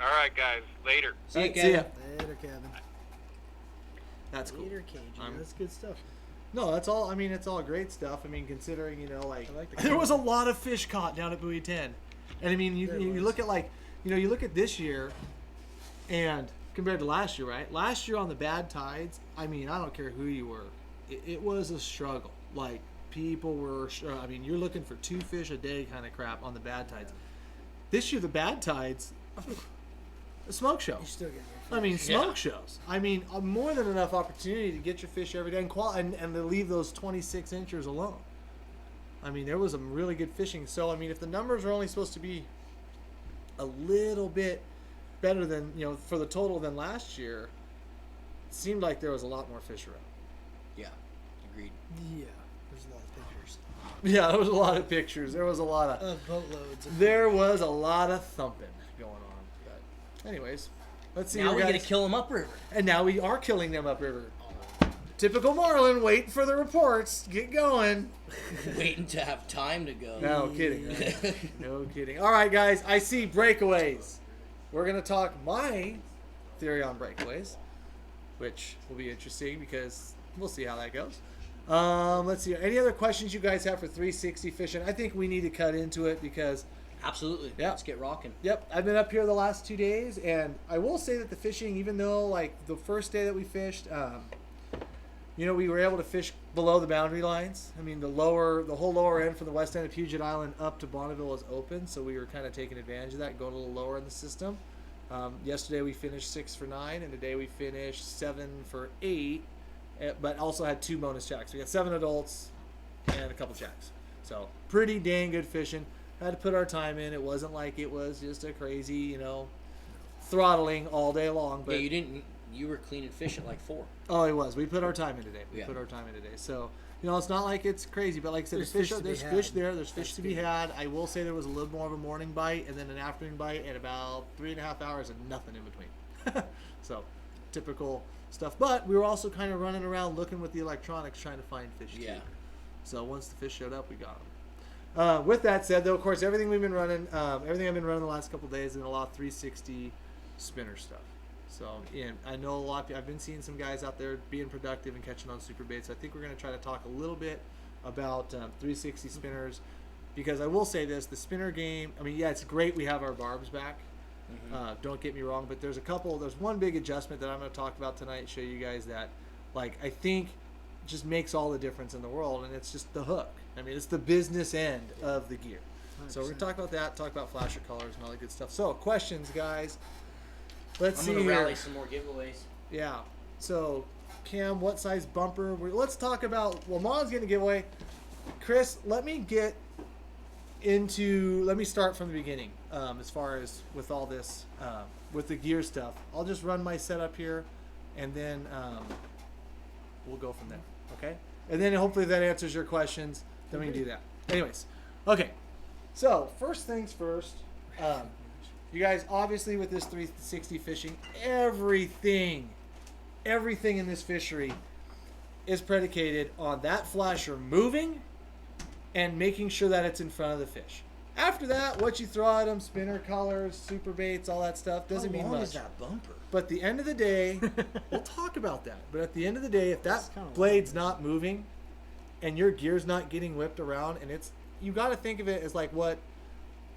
Speaker 4: All right, guys. Later.
Speaker 3: See you,
Speaker 1: See
Speaker 3: Kevin.
Speaker 1: ya.
Speaker 2: Later, Kevin.
Speaker 1: That's cool.
Speaker 2: Later, Cajun. That's good stuff.
Speaker 1: No, that's all. It's all great stuff. Considering
Speaker 2: I like the
Speaker 1: there was a
Speaker 2: comment.
Speaker 1: lot of fish caught down at Buoy 10, and you
Speaker 2: There
Speaker 1: you
Speaker 2: was.
Speaker 1: look at you look at this year, and compared to last year, right? Last year on the bad tides, I don't care who you were, it was a struggle. People were, you're looking for 2 fish a day kind of crap on the bad tides. This year, the bad tides, a smoke show.
Speaker 2: You still get your fish.
Speaker 1: Smoke shows. More than enough opportunity to get your fish every day and to leave those 26 inchers alone. There was some really good fishing. So, if the numbers are only supposed to be a little bit better than, for the total than last year, it seemed like there was a lot more fish around.
Speaker 3: Yeah. Agreed.
Speaker 2: Yeah. There's a lot of pictures.
Speaker 1: Yeah, there was a lot of pictures. There was a lot of
Speaker 2: Boatloads.
Speaker 1: there was a lot of thumping going on. But anyways, let's see.
Speaker 3: Now
Speaker 1: here,
Speaker 3: we
Speaker 1: guys.
Speaker 3: gotta kill them upriver.
Speaker 1: And now we are killing them upriver. Typical Marlin, waiting for the reports. Get going.
Speaker 3: Waiting to have time to go.
Speaker 1: No kidding. Right? No kidding. All right, guys. I see breakaways. We're going to talk my theory on breakaways, which will be interesting because we'll see how that goes. Let's see. Any other questions you guys have for 360 fishing? I think we need to cut into it because,
Speaker 3: Absolutely.
Speaker 1: Yeah.
Speaker 3: Let's get rocking.
Speaker 1: yep, I've been up here the last 2 days, and I will say that the fishing, even though the first day that we fished, You know, we were able to fish below the boundary lines. I mean, the whole lower end from the west end of Puget Island up to Bonneville is open, so we were kind of taking advantage of that, going a little lower in the system. Yesterday we finished 6 for 9, and today we finished 7 for 8, but also had 2 bonus jacks. We got 7 adults and a couple jacks. So pretty dang good fishing. Had to put our time in. It wasn't like it was just a crazy, you know, throttling all day long. But
Speaker 3: Yeah, you were cleaning fish at like 4.
Speaker 1: Oh, it was. We put our time in today.
Speaker 3: Yeah.
Speaker 1: So, you know, it's not like it's crazy, but like I said,
Speaker 2: There's
Speaker 1: there's
Speaker 2: fish to be
Speaker 1: there's
Speaker 2: had.
Speaker 1: fish there. There's fish
Speaker 2: That's
Speaker 1: to be
Speaker 2: good.
Speaker 1: had. I will say there was a little more of a morning bite and then an afternoon bite and about 3.5 hours and nothing in between. So, typical stuff. But we were also kind of running around looking with the electronics trying to find fish too.
Speaker 3: Yeah.
Speaker 1: So once the fish showed up, we got them. With that said, though, of course, everything we've been running, everything I've been running the last couple of days, has been a lot of 360 spinner stuff. So, and I know a lot. I've been seeing some guys out there being productive and catching on super baits. So I think we're going to try to talk a little bit about 360 spinners, because I will say this: the spinner game. I mean, yeah, it's great we have our barbs back. Don't get me wrong, but there's one big adjustment that I'm going to talk about tonight and show you guys that, like, I think just makes all the difference in the world, and it's just the hook. I mean, it's the business end of the gear. So we're going to talk about that, talk about flasher colors and all that good stuff. So, questions, guys. Let's
Speaker 3: I'm
Speaker 1: see
Speaker 3: going to
Speaker 1: here.
Speaker 3: rally some more giveaways.
Speaker 1: Yeah. So, Cam, what size bumper? Let's talk about. Well, Mom's getting a giveaway. Chris, let me start from the beginning. As far as with all this, with the gear stuff, I'll just run my setup here, and then we'll go from there. Okay. And then hopefully that answers your questions. Then we can do that. Anyways, okay. So first things first. You guys, obviously with this 360 fishing, everything in this fishery is predicated on that flasher moving and making sure that it's in front of the fish. After that, what you throw at them, spinner colors, super baits, all that stuff, doesn't mean
Speaker 3: How long
Speaker 1: much.
Speaker 3: is that bumper?
Speaker 1: But at the end of the day, we'll talk about that. But at the end of the day, if that
Speaker 2: That's kinda
Speaker 1: blade's not moving and your gear's not getting whipped around, and you got to think of it as like what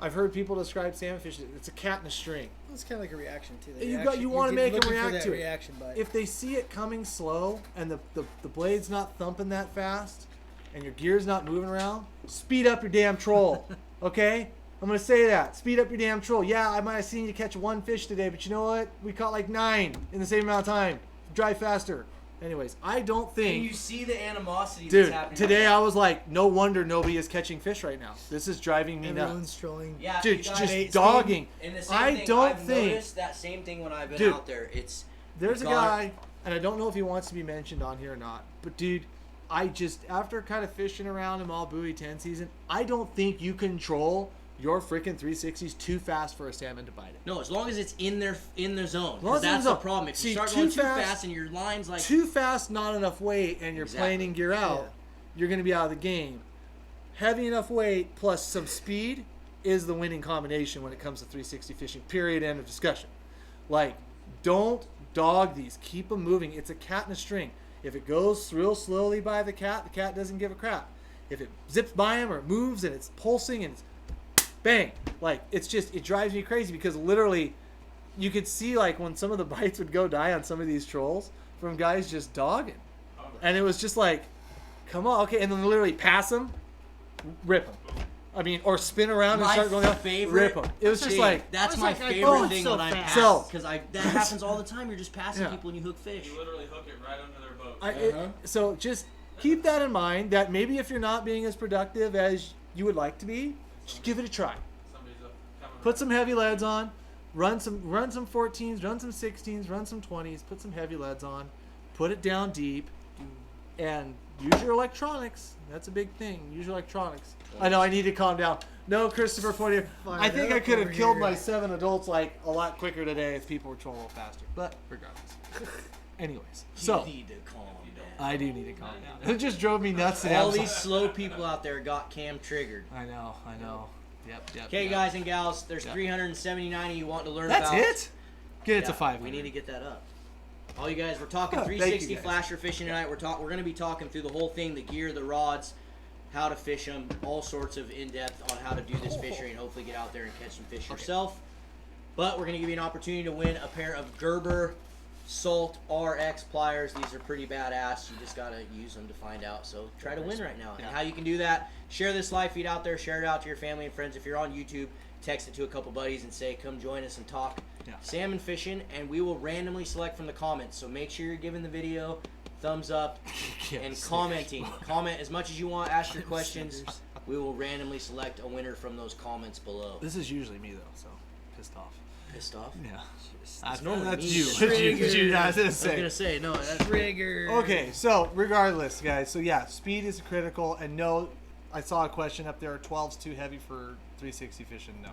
Speaker 1: I've heard people describe salmon fishing. It's a cat in a string.
Speaker 2: It's kind of like a reaction to that.
Speaker 1: You want to make them react to it.
Speaker 2: reaction bite.
Speaker 1: If they see it coming slow and the blade's not thumping that fast and your gear's not moving around, speed up your damn troll. Okay? I'm going to say that. Speed up your damn troll. Yeah, I might have seen you catch 1 fish today, but you know what? We caught like 9 in the same amount of time. Drive faster. Anyways, I don't think...
Speaker 3: And you see the animosity
Speaker 1: Dude,
Speaker 3: that's happening.
Speaker 1: today I was like, no wonder nobody is catching fish right now. This is driving me
Speaker 2: Everyone's
Speaker 1: nuts.
Speaker 2: trolling.
Speaker 3: Yeah,
Speaker 1: Dude,
Speaker 3: you guys-
Speaker 1: just dogging.
Speaker 3: And the same
Speaker 1: I
Speaker 3: thing,
Speaker 1: don't
Speaker 3: I've
Speaker 1: think...
Speaker 3: noticed that same thing when I've been
Speaker 1: Dude,
Speaker 3: out there. It's
Speaker 1: There's a
Speaker 3: God.
Speaker 1: guy, and I don't know if he wants to be mentioned on here or not, but dude, after kind of fishing around him all buoy 10 season, I don't think you control your freaking 360s too fast for a salmon to bite it.
Speaker 3: No, as long as it's in the zone.
Speaker 1: As long as it's in
Speaker 3: Because
Speaker 1: the
Speaker 3: that's the
Speaker 1: zone.
Speaker 3: problem. If
Speaker 1: See,
Speaker 3: you start
Speaker 1: too
Speaker 3: going too
Speaker 1: fast-
Speaker 3: fast and your line's like
Speaker 1: Too fast, not enough weight, and you're
Speaker 3: Exactly.
Speaker 1: planing gear out,
Speaker 2: Yeah.
Speaker 1: you're going to be out of the game. Heavy enough weight plus some speed is the winning combination when it comes to 360 fishing. Period. End of discussion. Like, don't dog these. Keep them moving. It's a cat in a string. If it goes real slowly by the cat doesn't give a crap. If it zips by him or it moves and it's pulsing and it's bang, like it drives me crazy, because literally you could see like when some of the bites would go die on some of these trolls from guys just dogging. And it was just like, come on, okay, and then literally pass them, rip them. I mean, or spin around and
Speaker 3: my
Speaker 1: start going down,
Speaker 3: favorite.
Speaker 1: rip them. It was just
Speaker 3: Dude,
Speaker 1: like,
Speaker 3: that's
Speaker 2: It's
Speaker 3: my
Speaker 2: like,
Speaker 3: favorite
Speaker 2: oh,
Speaker 3: thing
Speaker 2: so
Speaker 3: when I
Speaker 2: fast.
Speaker 3: pass.
Speaker 1: So-
Speaker 3: Because that happens all the time. You're just passing
Speaker 1: Yeah.
Speaker 3: people and you hook fish.
Speaker 5: You literally hook it right under their boat.
Speaker 1: so just keep that in mind, that maybe if you're not being as productive as you would like to be, just give it a try.
Speaker 5: Somebody's up, coming
Speaker 1: Put some heavy leads on, run some 14s, run some 16s, run some 20s, put some heavy leads on, put it down deep, and use your electronics. That's a big thing. Use your electronics. I know I need to calm down. No, Christopher Poitier. I think I could have killed my 7 adults like a lot quicker today if people were trolling a little faster. But regardless. Anyways, so
Speaker 3: You need to calm down.
Speaker 1: I do need to calm down. It just drove me nuts today.
Speaker 3: All
Speaker 1: I'm
Speaker 3: these
Speaker 1: so-
Speaker 3: slow people out there got Cam triggered.
Speaker 1: I know. Yep.
Speaker 3: Okay,
Speaker 1: yep.
Speaker 3: guys and gals, there's
Speaker 1: Yeah.
Speaker 3: 379 of you want to learn
Speaker 1: That's
Speaker 3: about.
Speaker 1: it? Get it to
Speaker 3: Yeah,
Speaker 1: 5.
Speaker 3: We need to get that up. All you guys, we're talking
Speaker 1: Thank you,
Speaker 3: 360
Speaker 1: guys.
Speaker 3: flasher fishing tonight. We're going to be talking through the whole thing, the gear, the rods, how to fish them, all sorts of in-depth on how to do this fishery and hopefully get out there and catch some fish yourself. But we're going to give you an opportunity to win a pair of Gerber Salt RX pliers. These are pretty badass. You just gotta use them to find out. So try to win right now. And how you can do that, share this live feed out there, share it out to your family and friends. If you're on YouTube, text it to a couple buddies and say, come join us and talk salmon fishing, and we will randomly select from the comments. So make sure you're giving the video thumbs up and commenting. Comment as much as you want, ask your questions. We will randomly select a winner from those comments below.
Speaker 1: This is usually me, though, so pissed off.
Speaker 3: Pissed off?
Speaker 1: Yeah.
Speaker 3: That's normally
Speaker 1: that's
Speaker 3: me.
Speaker 1: you. That's you guys.
Speaker 3: I was going to say, no, that's
Speaker 2: Trigger.
Speaker 1: Okay, so regardless, guys. So, yeah, speed is critical. And no, I saw a question up there. Are 12s too heavy for 360 fishing? No.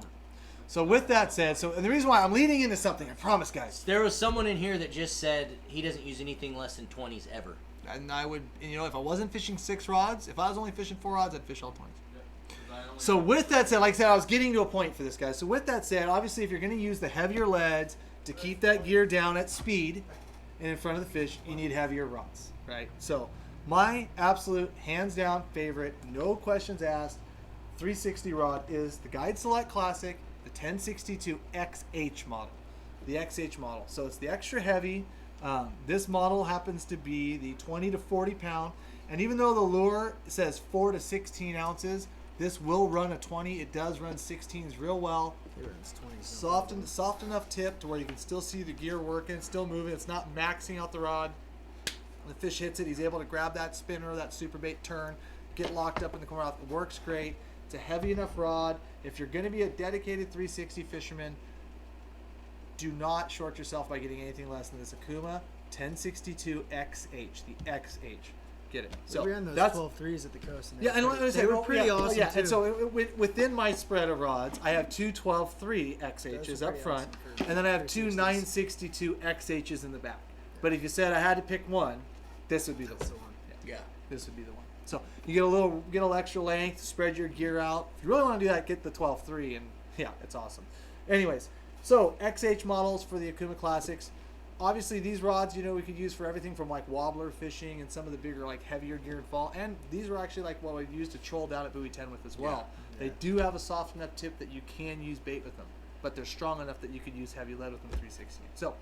Speaker 1: So, with that said, and the reason why I'm leading into something, I promise, guys.
Speaker 3: There was someone in here that just said he doesn't use anything less than 20s ever.
Speaker 1: And I would, if I wasn't fishing 6 rods, if I was only fishing 4 rods, I'd fish all 20s. So with that said, like I said, I was getting to a point for this, guys. So with that said, obviously if you're going to use the heavier leads to keep that gear down at speed and in front of the fish, you need heavier rods, right? So my absolute hands down favorite, no questions asked, 360 rod is the Guide Select Classic, the 1062 XH model. The XH model. So it's the extra heavy. This model happens to be the 20 to 40 pound. And even though the lure says 4 to 16 ounces, this will run a 20. It does run 16s real well.
Speaker 2: It runs 20.
Speaker 1: Soft enough tip to where you can still see the gear working, still moving. It's not maxing out the rod. When the fish hits it, he's able to grab that spinner, that super bait turn, get locked up in the corner. It works great. It's a heavy enough rod. If you're going to be a dedicated 360 fisherman, do not short yourself by getting anything less than this Akuma 1062 XH, the XH. Get it.
Speaker 2: So we ran those 12-3s at the coast. And
Speaker 1: they
Speaker 2: were pretty awesome too.
Speaker 1: And so within my spread of rods, I have two 12-3 XHs up front,
Speaker 2: awesome
Speaker 1: and then I have two 962 XHs in the back. But if you said I had to pick one, this would be the one.
Speaker 3: Yeah.
Speaker 1: This would be the one. So you get a little extra length, spread your gear out. If you really want to do that, get the 12-3, and yeah, it's awesome. Anyways, so XH models for the Akuma Classics. Obviously, these rods, we could use for everything from like wobbler fishing and some of the bigger, like heavier gear and fall. And these are actually like what we use to troll down at buoy 10 with as well. Yeah. They do have a soft enough tip that you can use bait with them, but they're strong enough that you could use heavy lead with them 360. So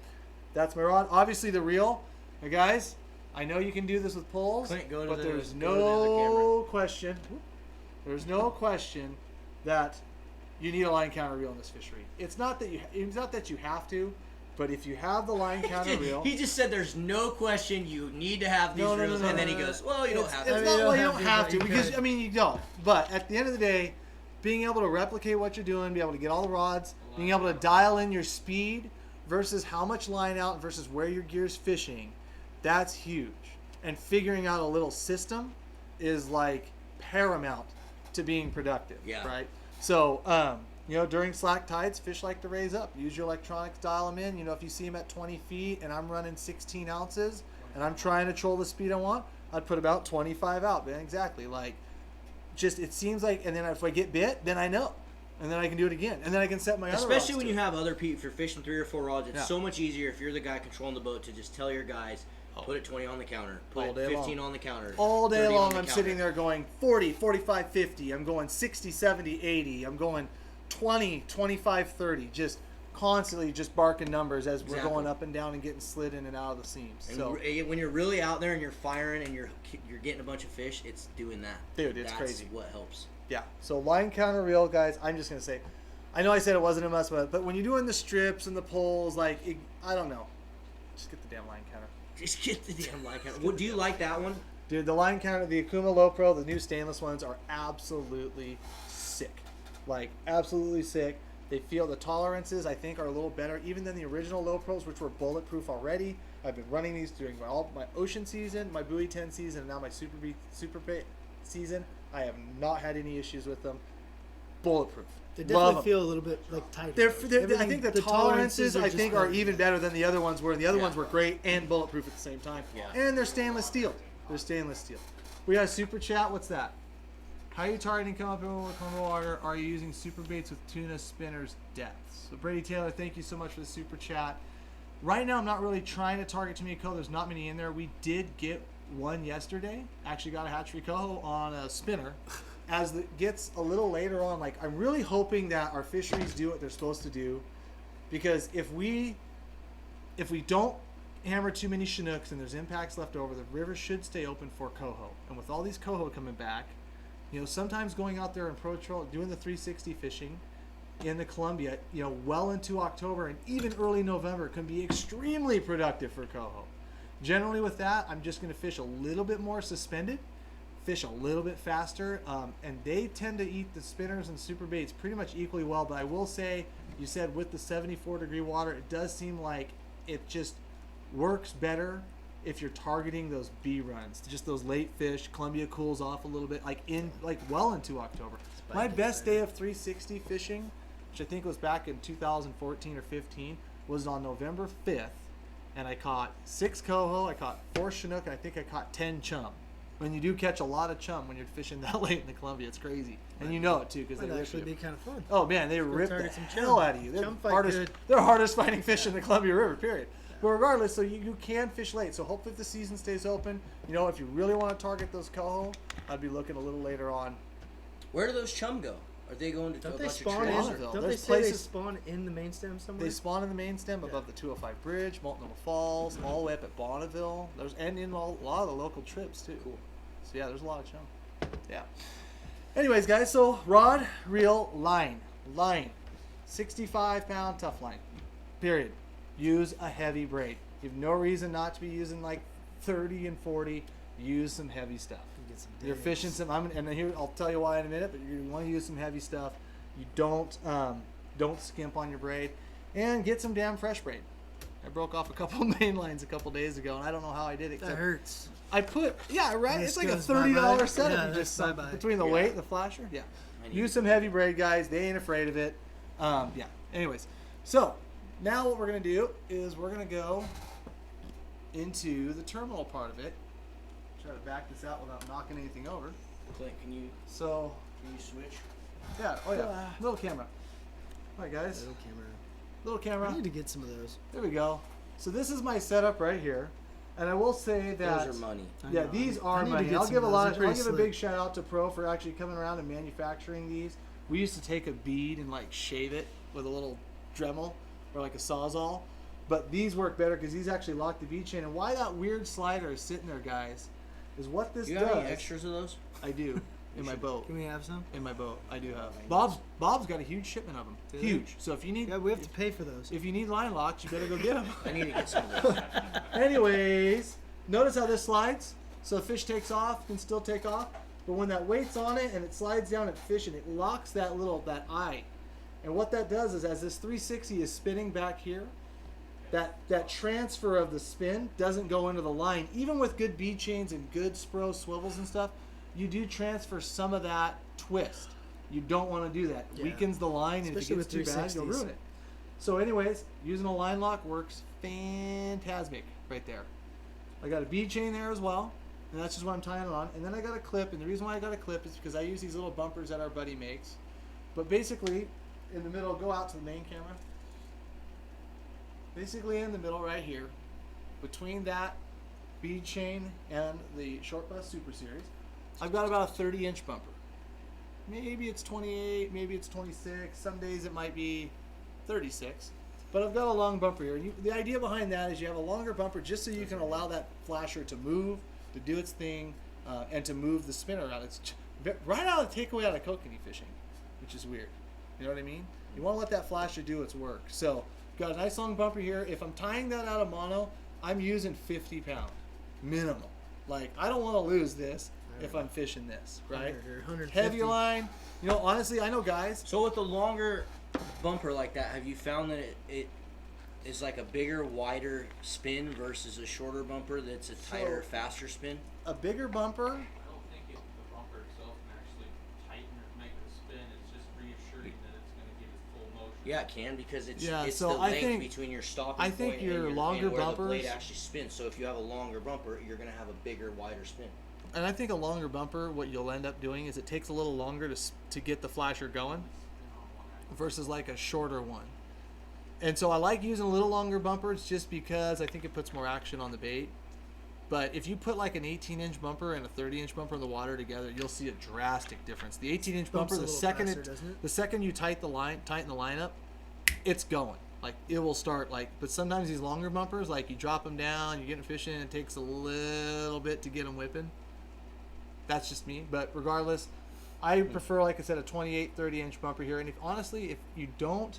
Speaker 1: that's my rod. Obviously, the reel. Now, guys, I know you can do this with poles, but there's no question. There's no question that you need a line counter reel in this fishery. It's not that you have to. But if you have the line counter reel...
Speaker 3: He just said there's no question you need to have these reels, and then he goes, well, you don't have to.
Speaker 1: It's not well, you don't have to, because, you don't. But at the end of the day, being able to replicate what you're doing, be able to get all the rods, being able to dial in your speed versus how much line out versus where your gear's fishing, that's huge. And figuring out a little system is, like, paramount to being productive, right? So, during slack tides, fish like to raise up. Use your electronics, dial them in. If you see them at 20 feet and I'm running 16 ounces and I'm trying to troll the speed I want, I'd put about 25 out. Man, exactly. It seems like, and then if I get bit, then I know. And then I can do it again. And then I can set my other rods.
Speaker 3: Especially when you have other people, if you're fishing 3 or 4 rods, it's so much easier if you're the guy controlling the boat to just tell your guys, put it 20 on the counter, put 15 on the counter.
Speaker 1: All day long I'm sitting there going 40, 45, 50. I'm going 60, 70, 80. I'm going 20, 25, 30, just constantly just barking numbers as we're going up and down and getting slid in and out of the seams.
Speaker 3: And
Speaker 1: so
Speaker 3: when you're really out there and you're firing and you're getting a bunch of fish, it's doing that.
Speaker 1: Dude, it's crazy.
Speaker 3: That's what helps.
Speaker 1: Yeah. So line counter reel, guys, I'm just going to say, I know I said it wasn't a must, but when you're doing the strips and the poles, I don't know. Just get the damn line counter.
Speaker 3: Just get the damn line counter. Do you like that one?
Speaker 1: Dude, the line counter, the Akuma Low Pro, the new stainless ones are absolutely sick. Absolutely sick. They feel the tolerances, I think, are a little better even than the original Low Pros, which were bulletproof already. I've been running these during my ocean season, my buoy 10 season, and now my super bait season. I have not had any issues with them. Bulletproof.
Speaker 2: They definitely feel a little bit tighter.
Speaker 1: I think the tolerances I think are even better than the other ones were. The other ones were great and bulletproof at the same time.
Speaker 3: Yeah.
Speaker 1: And they're stainless steel. We got a super chat. What's that? How are you targeting come up in water? Are you using super baits with tuna spinners depths? So Brady Taylor, thank you so much for the super chat. Right now, I'm not really trying to target too many coho. There's not many in there. We did get one yesterday. Actually got a hatchery coho on a spinner. As it gets a little later on, I'm really hoping that our fisheries do what they're supposed to do, because if we don't hammer too many Chinooks and there's impacts left over, the river should stay open for coho. And with all these coho coming back, sometimes going out there in pro troll, doing the 360 fishing in the Columbia, well into October and even early November can be extremely productive for coho. Generally with that, I'm just going to fish a little bit more suspended, fish a little bit faster, and they tend to eat the spinners and super baits pretty much equally well. But I will say, you said with the 74-degree water, it does seem like it just works better if you're targeting those B runs, just those late fish. Columbia cools off a little bit, well into October. My best day of 360 fishing, which I think was back in 2014 or 15, was on November 5th, and I caught 6 coho, I caught 4 Chinook, and I think I caught 10 chum. When you do catch a lot of chum when you're fishing that late in the Columbia, it's crazy, and you know it too because they
Speaker 2: That'd
Speaker 1: rip
Speaker 2: actually
Speaker 1: you.
Speaker 2: be kind of fun.
Speaker 1: Oh man, they rip the
Speaker 2: target some
Speaker 1: hell
Speaker 2: chum.
Speaker 1: out of you. They're
Speaker 2: Chum fight
Speaker 1: hardest.
Speaker 2: good.
Speaker 1: They're hardest fighting fish in the Columbia River. Period. But regardless, so you can fish late. So hopefully if the season stays open, if you really want to target those coho, I'd be looking a little later on.
Speaker 3: Where do those chum go? Are they going to
Speaker 2: Don't
Speaker 3: a
Speaker 2: they
Speaker 3: bunch
Speaker 2: spawn
Speaker 3: of
Speaker 2: in?
Speaker 3: trees? or-
Speaker 1: Bonneville.
Speaker 2: Don't
Speaker 1: There's
Speaker 2: they say they
Speaker 1: places-
Speaker 2: spawn in the main stem somewhere?
Speaker 1: They spawn in the main stem above the 205 bridge, Molten Little Falls, all the way up at Bonneville. And in a lot of the local trips too.
Speaker 3: Cool.
Speaker 1: So yeah, there's a lot of chum. Yeah. Anyways, guys, so rod, reel, line, 65-pound tough line. Period. Use a heavy braid. You have no reason not to be using like 30 and 40. Use some heavy stuff.
Speaker 2: Get some
Speaker 1: You're
Speaker 2: days.
Speaker 1: fishing some. And here I'll tell you why in a minute. But you want to use some heavy stuff. You don't skimp on your braid, and get some damn fresh braid. I broke off a couple main lines a couple days ago, and I don't know how I did it.
Speaker 2: That hurts.
Speaker 1: I put right.
Speaker 2: This
Speaker 1: It's like a
Speaker 2: goes
Speaker 1: $30
Speaker 2: bye-bye.
Speaker 1: setup.
Speaker 2: Yeah,
Speaker 1: You just
Speaker 2: that's bye-bye.
Speaker 1: between the weight, the flasher. Yeah.
Speaker 3: I need
Speaker 1: Use
Speaker 3: to-
Speaker 1: some heavy braid, guys. They ain't afraid of it. Yeah. Anyways, so now what we're gonna do is we're gonna go into the terminal part of it. Try to back this out without knocking anything over.
Speaker 3: Clint, can you
Speaker 1: So
Speaker 3: switch?
Speaker 1: yeah. Oh yeah. Little camera. All right, guys.
Speaker 2: Little camera.
Speaker 1: Little camera.
Speaker 2: I need to get some of those.
Speaker 1: There we go. So this is my setup right here, and I will say that
Speaker 3: Those are money.
Speaker 2: I
Speaker 1: yeah,
Speaker 2: know.
Speaker 1: these
Speaker 2: I
Speaker 1: are
Speaker 2: need to
Speaker 1: money.
Speaker 2: get
Speaker 1: I'll
Speaker 2: some
Speaker 1: give
Speaker 2: of
Speaker 1: a
Speaker 2: those.
Speaker 1: lot.
Speaker 2: They're
Speaker 1: I'll
Speaker 2: pretty
Speaker 1: give a
Speaker 2: slick.
Speaker 1: big shout out to Pro for actually coming around and manufacturing these. We used to take a bead and like shave it with a little Dremel or like a Sawzall, but these work better because these actually lock the bead chain. And why that weird slider is sitting there, guys, is what this
Speaker 3: Do you
Speaker 1: does.
Speaker 3: have any extras of those?
Speaker 1: I do in my boat.
Speaker 2: Can we have some?
Speaker 1: In my boat, I do have.
Speaker 3: Nice.
Speaker 1: Bob's got a huge shipment of them.
Speaker 2: Do they?
Speaker 1: Huge. So if you need,
Speaker 2: Yeah, we have to pay for those.
Speaker 1: if you need line locks, you better go get them.
Speaker 3: I need to get some of those.
Speaker 1: Anyways, notice how this slides. So the fish takes off, can still take off, but when that weight's on it and it slides down at fish and it locks that eye. And what that does is as this 360 is spinning back here, that transfer of the spin doesn't go into the line. Even with good bead chains and good Spro swivels and stuff, you do transfer some of that twist. You don't want to do that. It
Speaker 2: Yeah.
Speaker 1: weakens the line, and if
Speaker 2: Especially
Speaker 1: it gets
Speaker 2: with
Speaker 1: too bad, you'll
Speaker 2: 360s.
Speaker 1: ruin it. So anyways, using a line lock works fantastic right there. I got a bead chain there as well, and that's just what I'm tying it on. And then I got a clip, and the reason why I got a clip is because I use these little bumpers that our buddy makes. But basically, in the middle, go out to the main camera. Basically in the middle right here, between that bead chain and the Short Bus Super Series, I've got about a 30-inch bumper. Maybe it's 28, maybe it's 26. Some days it might be 36. But I've got a long bumper here. The idea behind that is you have a longer bumper just so you can allow that flasher to move, to do its thing, and to move the spinner around. It's right out of the takeaway out of kokanee fishing, which is weird. You know what I mean? You want to let that flasher do its work. So, got a nice long bumper here. If I'm tying that out of mono, I'm using 50 pound minimal. Like, I don't want to lose this if I'm fishing this, right?
Speaker 2: 100 or 150.
Speaker 1: Heavy line. You know, honestly, I know guys.
Speaker 3: So with the longer bumper like that, have you found that it is like a bigger, wider spin versus a shorter bumper that's a tighter, faster spin?
Speaker 1: A bigger bumper.
Speaker 5: I don't think the bumper itself can actually tighten or make it spin. It's just reassuring that it's going to give it full motion.
Speaker 3: Yeah, it can because it's
Speaker 1: Yeah,
Speaker 3: it's
Speaker 1: so
Speaker 3: the
Speaker 1: I
Speaker 3: length
Speaker 1: think-
Speaker 3: between your stopping
Speaker 1: I think
Speaker 3: point
Speaker 1: your
Speaker 3: and
Speaker 1: longer
Speaker 3: and where the blade
Speaker 1: bumpers-
Speaker 3: actually spins. So if you have a longer bumper, you're going to have a bigger, wider spin.
Speaker 1: And I think a longer bumper, what you'll end up doing is it takes a little longer to get the flasher going versus like a shorter one. And so I like using a little longer bumpers just because I think it puts more action on the bait. But if you put like an 18-inch bumper and a 30-inch bumper in the water together, you'll see a drastic difference. The 18-inch
Speaker 2: Bumps
Speaker 1: bumper,
Speaker 2: a
Speaker 1: the
Speaker 2: little
Speaker 1: second
Speaker 2: faster, doesn't it?
Speaker 1: the second you tighten the line up, it's going. Like it will start like, but sometimes these longer bumpers, like you drop them down, you're getting fish in, it takes a little bit to get them whipping. That's just me, but regardless, I prefer, like I said, a 28, 30-inch bumper here. And honestly, if you don't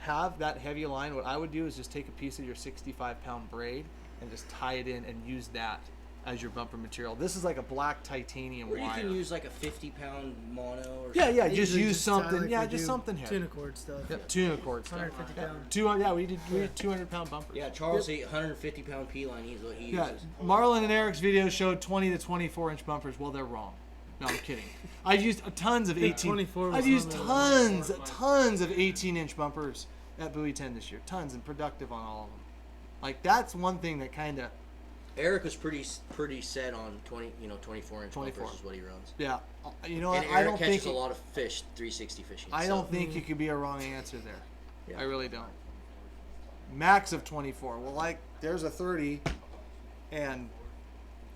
Speaker 1: have that heavy line, what I would do is just take a piece of your 65-pound braid and just tie it in and use that as your bumper material. This is like a black titanium
Speaker 3: Or you
Speaker 1: wire.
Speaker 3: can use like a 50-pound mono or
Speaker 1: Yeah,
Speaker 3: something.
Speaker 1: yeah, just
Speaker 2: Usually
Speaker 1: use
Speaker 2: tie
Speaker 1: something.
Speaker 2: like
Speaker 1: Yeah,
Speaker 2: we
Speaker 1: just
Speaker 2: do
Speaker 1: something heavy.
Speaker 2: Tuna cord stuff.
Speaker 1: Yep, tuna cord stuff.
Speaker 2: 150
Speaker 1: Yeah,
Speaker 2: pound.
Speaker 1: 200. Yeah, we did 200-pound bumpers.
Speaker 3: Yeah, Charles, 150-pound P line. He's what he
Speaker 1: Yeah,
Speaker 3: uses.
Speaker 1: Marlon and Eric's video showed 20 to 24-inch bumpers. Well, they're wrong. No, I'm kidding. I've used tons of 18.
Speaker 2: 24 was
Speaker 1: I've used
Speaker 2: on the-
Speaker 1: tons of 18-inch bumpers at Buoy 10 this year. Tons, and productive on all of them. Like that's one thing that kind of.
Speaker 3: Eric was pretty set on 24-inch
Speaker 1: 24.
Speaker 3: bumpers is what he runs.
Speaker 1: Yeah, you know
Speaker 3: And
Speaker 1: what?
Speaker 3: Eric
Speaker 1: I don't
Speaker 3: catches
Speaker 1: think
Speaker 3: a lot of fish, 360 fishing.
Speaker 1: I
Speaker 3: so-
Speaker 1: don't think you could be a wrong answer there.
Speaker 3: Yeah.
Speaker 1: I really don't. Max of 24. Well, like there's a 30, and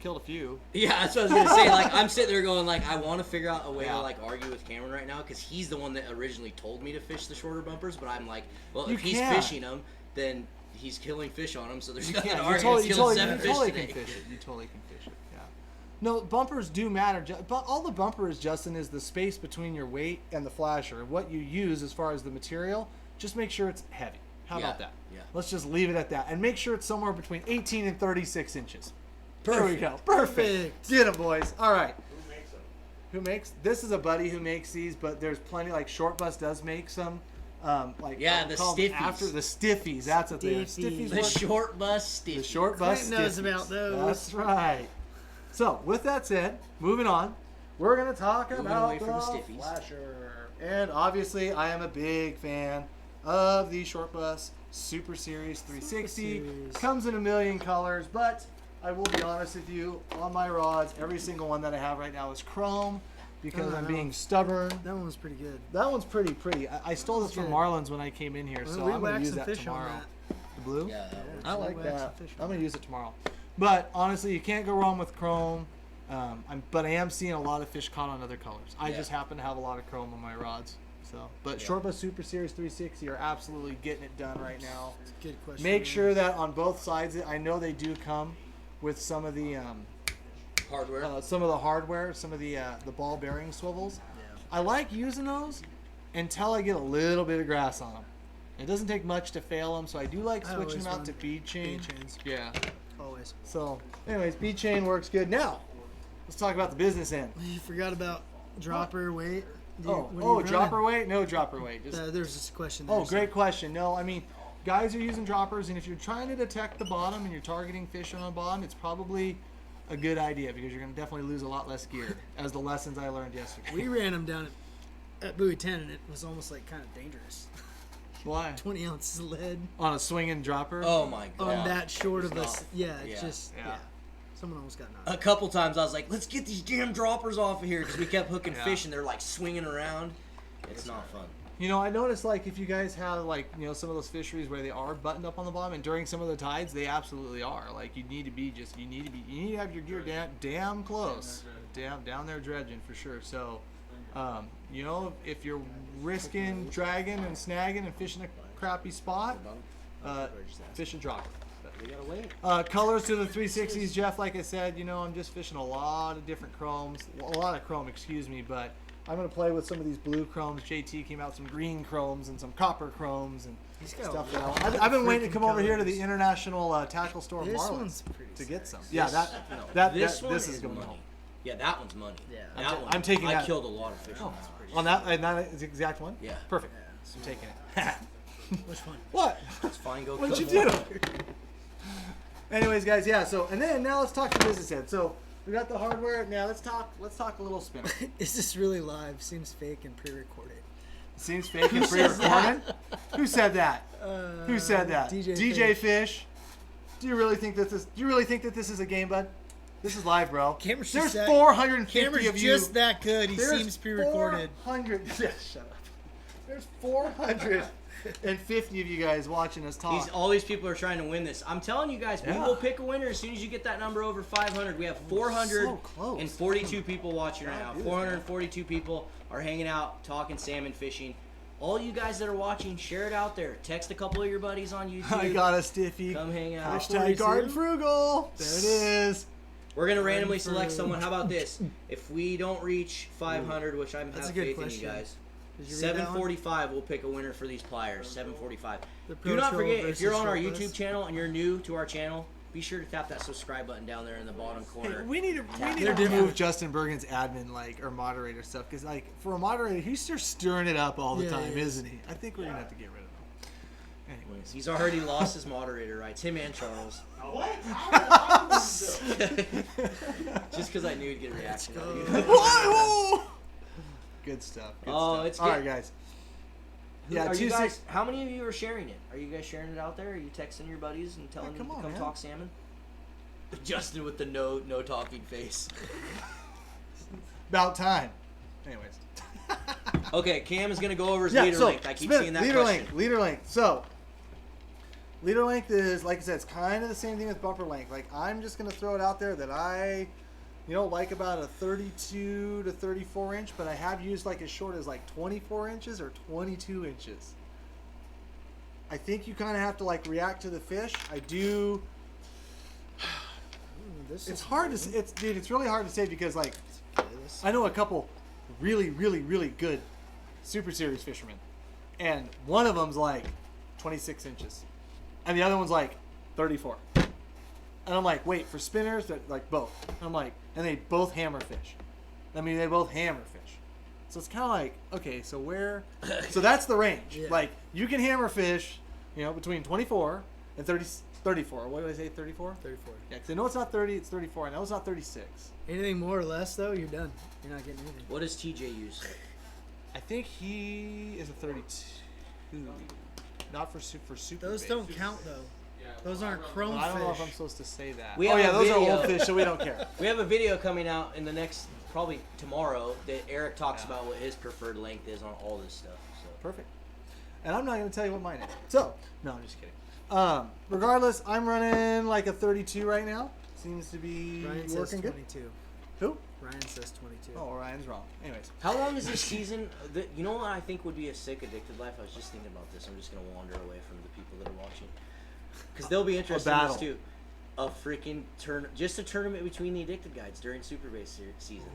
Speaker 1: killed a few.
Speaker 3: Yeah, that's what I was gonna say. Like, I'm sitting there going, like, I want to figure out a way
Speaker 1: Yeah.
Speaker 3: to like argue with Cameron right now because he's the one that originally told me to fish the shorter bumpers. But I'm like, well,
Speaker 1: You
Speaker 3: if he's
Speaker 1: can't.
Speaker 3: fishing them, then he's killing fish on them. So there's
Speaker 1: You
Speaker 3: nothing
Speaker 1: can't.
Speaker 3: to
Speaker 1: You
Speaker 3: argue.
Speaker 1: totally,
Speaker 3: He's
Speaker 1: you
Speaker 3: killing
Speaker 1: totally,
Speaker 3: 7
Speaker 1: you
Speaker 3: fish
Speaker 1: totally
Speaker 3: today.
Speaker 1: can fish it. You totally can fish it. Yeah. No, bumpers do matter. But all the bumper is, Justin, is the space between your weight and the flasher. What you use as far as the material, just make sure it's heavy. How about
Speaker 3: Yeah,
Speaker 1: that?
Speaker 3: yeah.
Speaker 1: Let's just leave it at that, and make sure it's somewhere between 18 and 36 inches. There we
Speaker 3: Perfect.
Speaker 1: go. Perfect.
Speaker 2: Perfect.
Speaker 1: Get 'em, boys. All right. Who makes? This is a buddy who makes these, but there's plenty. Like Short Bus does make some. Like
Speaker 3: Yeah,
Speaker 1: we
Speaker 3: the
Speaker 1: call them
Speaker 3: stiffies.
Speaker 1: After the stiffies, that's what they are.
Speaker 2: Stiffies.
Speaker 1: Stiffies.
Speaker 3: The
Speaker 1: work.
Speaker 3: short bus stiff.
Speaker 1: The Short Bus
Speaker 2: Clint knows
Speaker 1: stiffies.
Speaker 2: about those.
Speaker 1: That's right. So with that said, moving on, we're gonna talk
Speaker 3: Moving
Speaker 1: about
Speaker 3: away
Speaker 1: the
Speaker 3: from the stiffies.
Speaker 1: flasher, and obviously I am a big fan of the Short Bus Super Series 360.
Speaker 2: Series.
Speaker 1: Comes in a million colors, but I will be honest with you, on my rods, every single one that I have right now is chrome because
Speaker 2: Oh,
Speaker 1: I'm
Speaker 2: that
Speaker 1: being
Speaker 2: one's-
Speaker 1: stubborn.
Speaker 2: That one was pretty good.
Speaker 1: That one's pretty pretty. I stole this from
Speaker 2: Good.
Speaker 1: Marlon's when I came in here, so
Speaker 2: we
Speaker 1: I'm gonna
Speaker 2: waxed
Speaker 1: use
Speaker 2: some
Speaker 1: that
Speaker 2: fish
Speaker 1: tomorrow.
Speaker 2: on
Speaker 1: The blue?
Speaker 3: Yeah, that works.
Speaker 1: I like
Speaker 2: We waxed
Speaker 1: that.
Speaker 2: some fish
Speaker 1: I'm
Speaker 2: on
Speaker 1: gonna use it tomorrow. But honestly, you can't go wrong with chrome. But I am seeing a lot of fish caught on other colors. I
Speaker 3: Yeah.
Speaker 1: just happen to have a lot of chrome on my rods. So, but
Speaker 3: Yeah.
Speaker 1: Short Bus Super Series 360 are absolutely getting it done right now.
Speaker 2: Good question.
Speaker 1: Make sure that on both sides, I know they do come with some of the
Speaker 3: Hardware.
Speaker 1: hardware, some of the ball bearing swivels.
Speaker 2: Yeah.
Speaker 1: I like using those until I get a little bit of grass on them. It doesn't take much to fail them, so I do like
Speaker 2: I
Speaker 1: switching
Speaker 2: always
Speaker 1: them out
Speaker 2: run
Speaker 1: to bead chain.
Speaker 2: bead chains.
Speaker 1: Yeah.
Speaker 2: Always.
Speaker 1: So, anyways, bead chain works good. Now, let's talk about the business end.
Speaker 2: You forgot about dropper weight. Do you-
Speaker 1: Oh,
Speaker 2: what are you
Speaker 1: dropper
Speaker 2: running?
Speaker 1: weight? No dropper weight. Just,
Speaker 2: There's this question. There,
Speaker 1: oh, great question. No, I mean, guys are using droppers, and if you're trying to detect the bottom and you're targeting fish on the bottom, it's probably a good idea because you're going to definitely lose a lot less gear, as the lessons I learned yesterday.
Speaker 2: We ran them down at Buoy 10, and it was almost like kind of dangerous.
Speaker 1: Why?
Speaker 2: 20 ounces of lead
Speaker 1: On a swinging dropper?
Speaker 3: Oh my god.
Speaker 2: on that short
Speaker 3: It's
Speaker 2: of us.
Speaker 3: not-
Speaker 2: Yeah, it's
Speaker 3: yeah.
Speaker 2: just
Speaker 1: Yeah.
Speaker 2: yeah. Someone almost got
Speaker 3: A
Speaker 2: knocked.
Speaker 3: couple times I was like, let's get these damn droppers off of here because we kept hooking
Speaker 1: Yeah.
Speaker 3: fish and they're like swinging around. It's not fun.
Speaker 1: You know, I noticed like if you guys have like, you know, some of those fisheries where they are buttoned up on the bottom, and during some of the tides they absolutely are. Like you need to have your gear damn close. Down there dredging for sure. So you know, if you're risking dragging and snagging and fishing a crappy spot, fish a dropper.
Speaker 3: We gotta wait.
Speaker 1: Colors to the 360s, Jeff. Like I said, you know, I'm just fishing a lot of different chromes, a lot of chrome, excuse me, but I'm gonna play with some of these blue chromes. JT came out with some green chromes and some copper chromes and
Speaker 2: He's got
Speaker 1: stuff.
Speaker 2: a
Speaker 1: That
Speaker 2: lot
Speaker 1: I've been
Speaker 2: of
Speaker 1: waiting to come over here to the
Speaker 2: colors.
Speaker 1: International Tackle Store of
Speaker 2: This
Speaker 1: Marlins
Speaker 2: one's pretty
Speaker 1: to get some.
Speaker 2: sick.
Speaker 1: Yeah,
Speaker 3: This one
Speaker 1: this is going
Speaker 3: money.
Speaker 1: home.
Speaker 3: Yeah, that one's money.
Speaker 2: Yeah.
Speaker 3: That one.
Speaker 1: I'm taking
Speaker 3: I
Speaker 1: that.
Speaker 3: killed a lot of fish on that.
Speaker 1: On that exact one.
Speaker 3: Yeah.
Speaker 1: Perfect.
Speaker 2: Yeah.
Speaker 1: I'm taking it.
Speaker 2: Which one?
Speaker 1: What?
Speaker 3: It's fine. Go.
Speaker 1: What'd
Speaker 3: kill
Speaker 1: you
Speaker 3: more.
Speaker 1: do? Anyways, guys, yeah. So and then now let's talk the business end. So we got the hardware. Now let's talk a little spinner.
Speaker 2: Is this really live? Seems fake and pre-recorded.
Speaker 1: Seems fake and pre-recorded. Who said that? Who said that?
Speaker 2: DJ
Speaker 1: Fish. Do you really think that this is a game, bud? This is live, bro.
Speaker 2: Camera's
Speaker 1: There's
Speaker 2: just that-
Speaker 1: 450
Speaker 2: Camera's
Speaker 1: of you.
Speaker 2: just that good. He
Speaker 1: There's
Speaker 2: seems pre-recorded.
Speaker 1: 400. Yeah, shut up. There's 450 of you guys watching us talk.
Speaker 3: All these people are trying to win this. I'm telling you guys, we
Speaker 1: Yeah.
Speaker 3: will pick a winner as soon as you get that number over 500. We have
Speaker 1: So close.
Speaker 3: 442 people watching right now.
Speaker 1: God, dude.
Speaker 3: 442 people are hanging out, talking salmon fishing. All you guys that are watching, share it out there. Text a couple of your buddies on YouTube.
Speaker 1: I got a stiffy.
Speaker 3: Come hang out.
Speaker 1: Hashtag Garden Frugal. There it is.
Speaker 3: We're gonna randomly select someone. How about this? If we don't reach 500, which I'm
Speaker 2: That's
Speaker 3: have
Speaker 2: a good
Speaker 3: faith in you
Speaker 2: question.
Speaker 3: guys,
Speaker 2: Did you read that one?
Speaker 3: 7:45 we'll pick a winner for these pliers. 7:45.
Speaker 2: The Pro
Speaker 3: Do not
Speaker 2: Troll
Speaker 3: forget, if
Speaker 2: versus
Speaker 3: you're on our
Speaker 2: Shortlist.
Speaker 3: YouTube channel and you're new to our channel, be sure to tap that subscribe button down there in the bottom corner.
Speaker 1: We need
Speaker 3: They're
Speaker 1: to move Justin Bergen's admin or moderator stuff because for a moderator he's just stirring it up all the
Speaker 2: Yeah,
Speaker 1: time,
Speaker 2: he is.
Speaker 1: isn't he? I think we're gonna have to get rid of him. Anyways,
Speaker 3: He's already lost his moderator rights. Him and Charles.
Speaker 5: What?
Speaker 3: Just because I knew he'd get a reaction out of you.
Speaker 1: Whoa! Good stuff. Good
Speaker 3: Oh,
Speaker 1: stuff.
Speaker 3: it's
Speaker 1: all
Speaker 3: good.
Speaker 1: right, guys.
Speaker 3: Are you
Speaker 1: 2-6
Speaker 3: guys? How many of you are sharing it? Are you guys sharing it out there? Are you texting your buddies and telling
Speaker 1: Yeah,
Speaker 3: them
Speaker 1: come
Speaker 3: to
Speaker 1: on,
Speaker 3: come
Speaker 1: man.
Speaker 3: talk salmon? Justin with the no talking face.
Speaker 1: About time. Anyways.
Speaker 3: Okay, Cam is gonna go over his
Speaker 1: Yeah,
Speaker 3: leader
Speaker 1: so
Speaker 3: length. I keep
Speaker 1: Smith,
Speaker 3: seeing that
Speaker 1: leader
Speaker 3: question.
Speaker 1: length. Leader length. So leader length is, like I said, it's kind of the same thing with bumper length. Like I'm just gonna throw it out there that I like about a 32 to 34 inch, but I have used like as short as like 24 inches or 22 inches. I think you kind of have to like react to the fish. I do. It's hard to. It's really hard to say because like I know a couple really, really, really good super series fishermen, and one of them's like 26 inches, and the other one's like 34. And I'm like, wait, for spinners, they're like both. I'm like, and they both hammer fish. I mean, they both hammer fish. So it's kind of like, okay, so where? So that's the range.
Speaker 2: Yeah.
Speaker 1: Like you can hammer fish, between 24 and 34. What did I say? 34?
Speaker 2: 34.
Speaker 1: Yeah, because I know it's not 30, it's 34. I know it's not 36.
Speaker 2: Anything more or less, though, you're done. You're not getting anything.
Speaker 3: What does TJ use?
Speaker 1: I think he is a 32. Not for super
Speaker 2: Those
Speaker 1: bait.
Speaker 2: don't count, though.
Speaker 5: Yeah,
Speaker 2: Those
Speaker 5: well, I
Speaker 2: aren't
Speaker 5: run-
Speaker 2: chrome
Speaker 1: Well, I don't know if I'm
Speaker 2: fish.
Speaker 1: supposed to say that.
Speaker 3: We
Speaker 1: Oh
Speaker 3: have
Speaker 1: yeah,
Speaker 3: a
Speaker 1: those are
Speaker 3: video.
Speaker 1: old fish, so we don't care.
Speaker 3: We have a video coming out in the next, probably tomorrow, that Eric talks
Speaker 1: Yeah.
Speaker 3: about what his preferred length is on all this stuff. So.
Speaker 1: Perfect. And I'm not going to tell you what mine is. So, no, I'm just kidding. Regardless, I'm running like a 32 right now. Seems to be
Speaker 2: Ryan says
Speaker 1: working good.
Speaker 2: 22.
Speaker 1: Who?
Speaker 2: Ryan says 22.
Speaker 1: Oh, Ryan's wrong. Anyways.
Speaker 3: How long is this season? You know what I think would be a sick addicted life? I was just thinking about this. I'm just going to wander away from the people that are watching. Because they'll be interested in this
Speaker 1: battle.
Speaker 3: too. A freaking just a tournament between the addicted guides during Super Base season.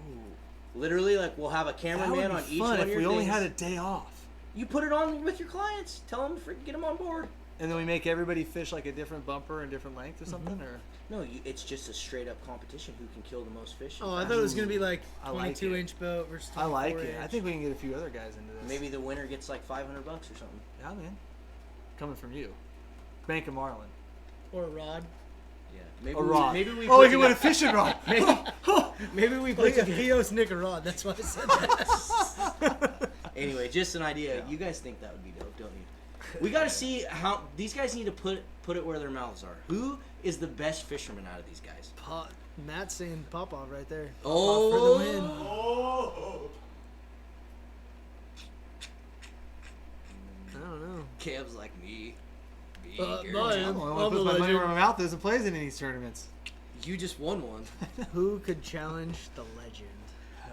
Speaker 3: Literally, like we'll have a
Speaker 1: That
Speaker 3: cameraman
Speaker 1: would
Speaker 3: on
Speaker 1: be
Speaker 3: each
Speaker 1: fun
Speaker 3: one of
Speaker 1: if
Speaker 3: your
Speaker 1: we only
Speaker 3: things.
Speaker 1: had a day off.
Speaker 3: You put it on with your clients. Tell them to freaking get them on board.
Speaker 1: And then we make everybody fish like a different bumper and different length or something? Or
Speaker 3: No, it's just a straight up competition. Who can kill the most fish?
Speaker 2: Oh, I thought it was going to be like
Speaker 1: I like
Speaker 2: 22
Speaker 1: it.
Speaker 2: inch boat versus
Speaker 1: I
Speaker 2: 24
Speaker 1: like it.
Speaker 2: inch.
Speaker 1: I think we can get a few other guys into this.
Speaker 3: Maybe the winner gets like $500 or something.
Speaker 1: Yeah, man. Coming from you. Bank of Marlin.
Speaker 2: Or a rod.
Speaker 3: Yeah, maybe
Speaker 1: A rod.
Speaker 3: Maybe we.
Speaker 1: Oh,
Speaker 3: put
Speaker 1: we can win a
Speaker 3: together-
Speaker 1: fishing rod.
Speaker 3: Maybe we put
Speaker 2: Like
Speaker 3: together.
Speaker 2: he owes Nick a rod. That's why I said that.
Speaker 3: Anyway, just an idea.
Speaker 1: Yeah.
Speaker 3: You guys think that would be dope, don't you? We got to see how these guys need to put it where their mouths are. Who is the best fisherman out of these guys?
Speaker 2: Matt's saying pop off right there. Pop
Speaker 3: Oh.
Speaker 2: off for the win.
Speaker 5: Oh.
Speaker 2: I don't know.
Speaker 3: Cam's like me.
Speaker 2: Bye.
Speaker 1: I don't want to
Speaker 2: I'm
Speaker 1: put
Speaker 2: a
Speaker 1: my money
Speaker 2: legend.
Speaker 1: where my mouth is and plays in these tournaments.
Speaker 3: You just won one.
Speaker 2: Who could challenge the legend?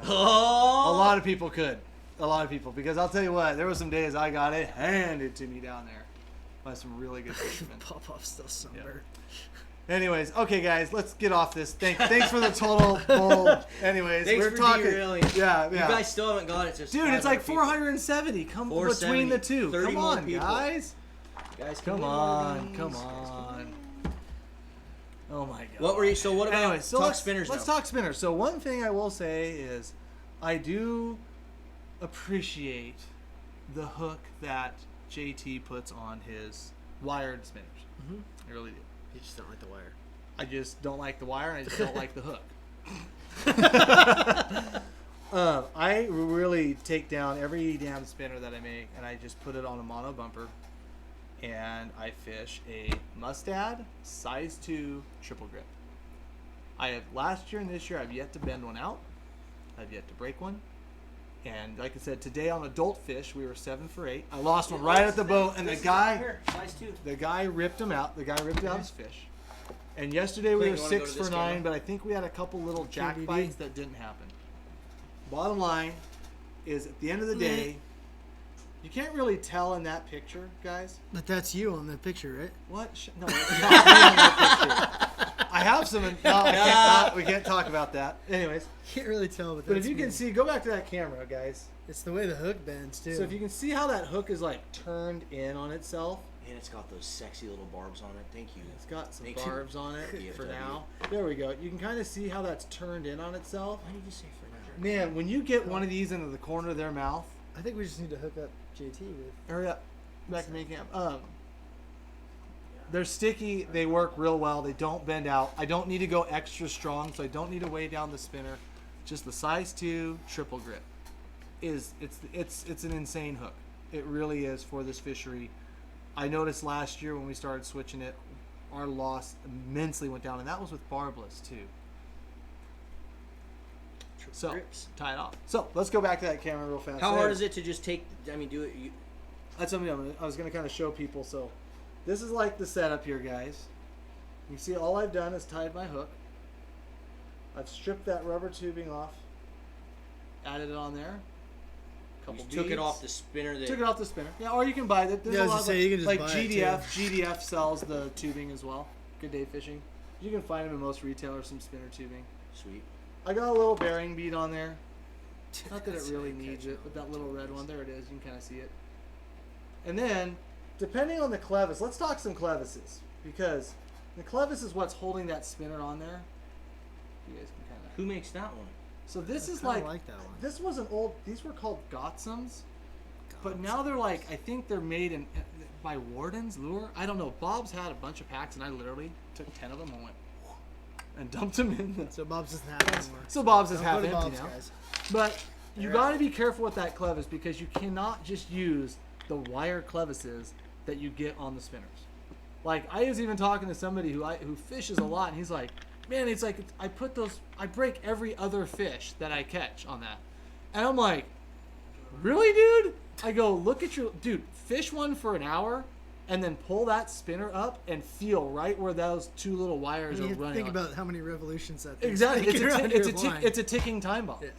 Speaker 3: Oh,
Speaker 1: A lot of people could. A lot of people. Because I'll tell you what, there were some days I got it handed to me down there by some really good fishermen.
Speaker 2: Pop off still sunburned.
Speaker 1: Anyways, okay, guys, let's get off this. Thanks for the total bull. Anyways,
Speaker 3: Thanks
Speaker 1: we're
Speaker 3: for
Speaker 1: talking.
Speaker 3: derailing.
Speaker 1: Yeah,
Speaker 3: You
Speaker 1: yeah.
Speaker 3: guys still haven't got it.
Speaker 1: Dude, it's like
Speaker 3: 400
Speaker 1: 470. Come
Speaker 3: 470,
Speaker 1: between the two.
Speaker 3: 30
Speaker 1: Come
Speaker 3: more
Speaker 1: on,
Speaker 3: people.
Speaker 1: guys.
Speaker 3: Guys,
Speaker 1: Come
Speaker 3: can we
Speaker 1: on,
Speaker 3: order
Speaker 1: come
Speaker 3: these? Guys, can
Speaker 1: on. Oh my god.
Speaker 3: What were you? So what about
Speaker 1: Anyway, so
Speaker 3: talk
Speaker 1: let's,
Speaker 3: spinners?
Speaker 1: Let's
Speaker 3: now.
Speaker 1: talk spinners. So one thing I will say is, I do appreciate the hook that JT puts on his wired spinners.
Speaker 2: Mhm.
Speaker 1: I really do.
Speaker 2: You just don't like the wire.
Speaker 1: I just don't like the wire, and I just don't like the hook. I really take down every damn spinner that I make, and I just put it on a mono bumper, and I fish a Mustad size 2 triple grip. I have last year and this year I've yet to bend one out. I've yet to break one. And like I said, today on adult fish we were 7 for 8. I lost one right at the boat, and the
Speaker 3: This is
Speaker 1: guy
Speaker 3: here, size 2.
Speaker 1: the guy ripped him out. The guy ripped out his fish. And yesterday we
Speaker 3: Clint,
Speaker 1: were
Speaker 3: you wanna go
Speaker 1: 6
Speaker 3: to
Speaker 1: for
Speaker 3: this
Speaker 1: 9,
Speaker 3: camera?
Speaker 1: but I think we had a couple little jack
Speaker 2: QDD.
Speaker 1: bites that didn't happen. Bottom line is, at the end of the day, You can't really tell in that picture, guys.
Speaker 2: But that's you on the picture, right?
Speaker 1: What? No, it's not me on that picture. I have some. No, I can't, we can't talk about that. Anyways,
Speaker 2: Can't really tell, but
Speaker 1: but
Speaker 2: that's
Speaker 1: if you
Speaker 2: me.
Speaker 1: can see, go back to that camera, guys.
Speaker 2: It's the way the hook bends, too.
Speaker 1: So if you can see how that hook is like turned in on itself,
Speaker 3: And it's got those sexy little barbs on it. Thank you.
Speaker 1: it's got some
Speaker 3: Thank you.
Speaker 1: barbs on it for
Speaker 3: DFW.
Speaker 1: now. There we go. You can kind of see how that's turned in on itself.
Speaker 3: Why did you say for now?
Speaker 1: Man, when you get one of these into the corner of their mouth,
Speaker 2: I think we just need to hook up JT with...
Speaker 1: hurry up, back to main camp. They're sticky. They work real well. They don't bend out. I don't need to go extra strong, so I don't need to weigh down the spinner. Just the size 2 triple grip. It's an insane hook. It really is for this fishery. I noticed last year when we started switching it, our loss immensely went down, and that was with barbless too. So tie it off. So let's go back to that camera real fast.
Speaker 3: How hard is it to just take? I mean, do it.
Speaker 1: That's something I was going to kind of show people. So this is like the setup here, guys. You see all I've done is tied my hook. I've stripped that rubber tubing off, added it on there.
Speaker 3: You took it off the spinner.
Speaker 1: Took it off the spinner. Yeah, or you can buy that. There's
Speaker 2: Yeah, I
Speaker 1: a
Speaker 2: was
Speaker 1: lot
Speaker 2: gonna say, you can just
Speaker 1: like
Speaker 2: buy it,
Speaker 1: GDF sells the tubing as well. Good Day Fishing. You can find them in most retailers, some spinner tubing.
Speaker 3: Sweet.
Speaker 1: I got a little bearing bead on there. Not that it really needs it, but that little red one, there it is. You can kind of see it. And then, depending on the clevis, let's talk some clevises. Because the clevis is what's holding that spinner on there. You guys can kind of...
Speaker 3: Who makes that one?
Speaker 1: So this
Speaker 2: I
Speaker 1: is
Speaker 2: kinda
Speaker 1: like
Speaker 2: that one.
Speaker 1: this was an old. These were called Gotsums, but now they're like I think they're made in by Warden's Lure. I don't know. Bob's had a bunch of packs, and I literally took 10 of them and went and dumped them in.
Speaker 2: So Bob's doesn't have it anymore.
Speaker 1: So Bob's is
Speaker 2: Don't
Speaker 1: half
Speaker 2: go to
Speaker 1: empty
Speaker 2: Bob's,
Speaker 1: now.
Speaker 2: guys.
Speaker 1: But you got to be careful with that clevis because you cannot just use the wire clevises that you get on the spinners. Like I was even talking to somebody who fishes a lot, and he's like, man, it's like I break every other fish that I catch on that. And I'm like, really, dude? I go, look at your, dude, fish one for an hour and then pull that spinner up and feel right where those 2 little wires
Speaker 2: You
Speaker 1: are
Speaker 2: have to
Speaker 1: running
Speaker 2: think
Speaker 1: on.
Speaker 2: about how many revolutions that thing's
Speaker 1: Exactly.
Speaker 2: making around your line.
Speaker 1: It's a ticking time bomb.
Speaker 2: Yeah.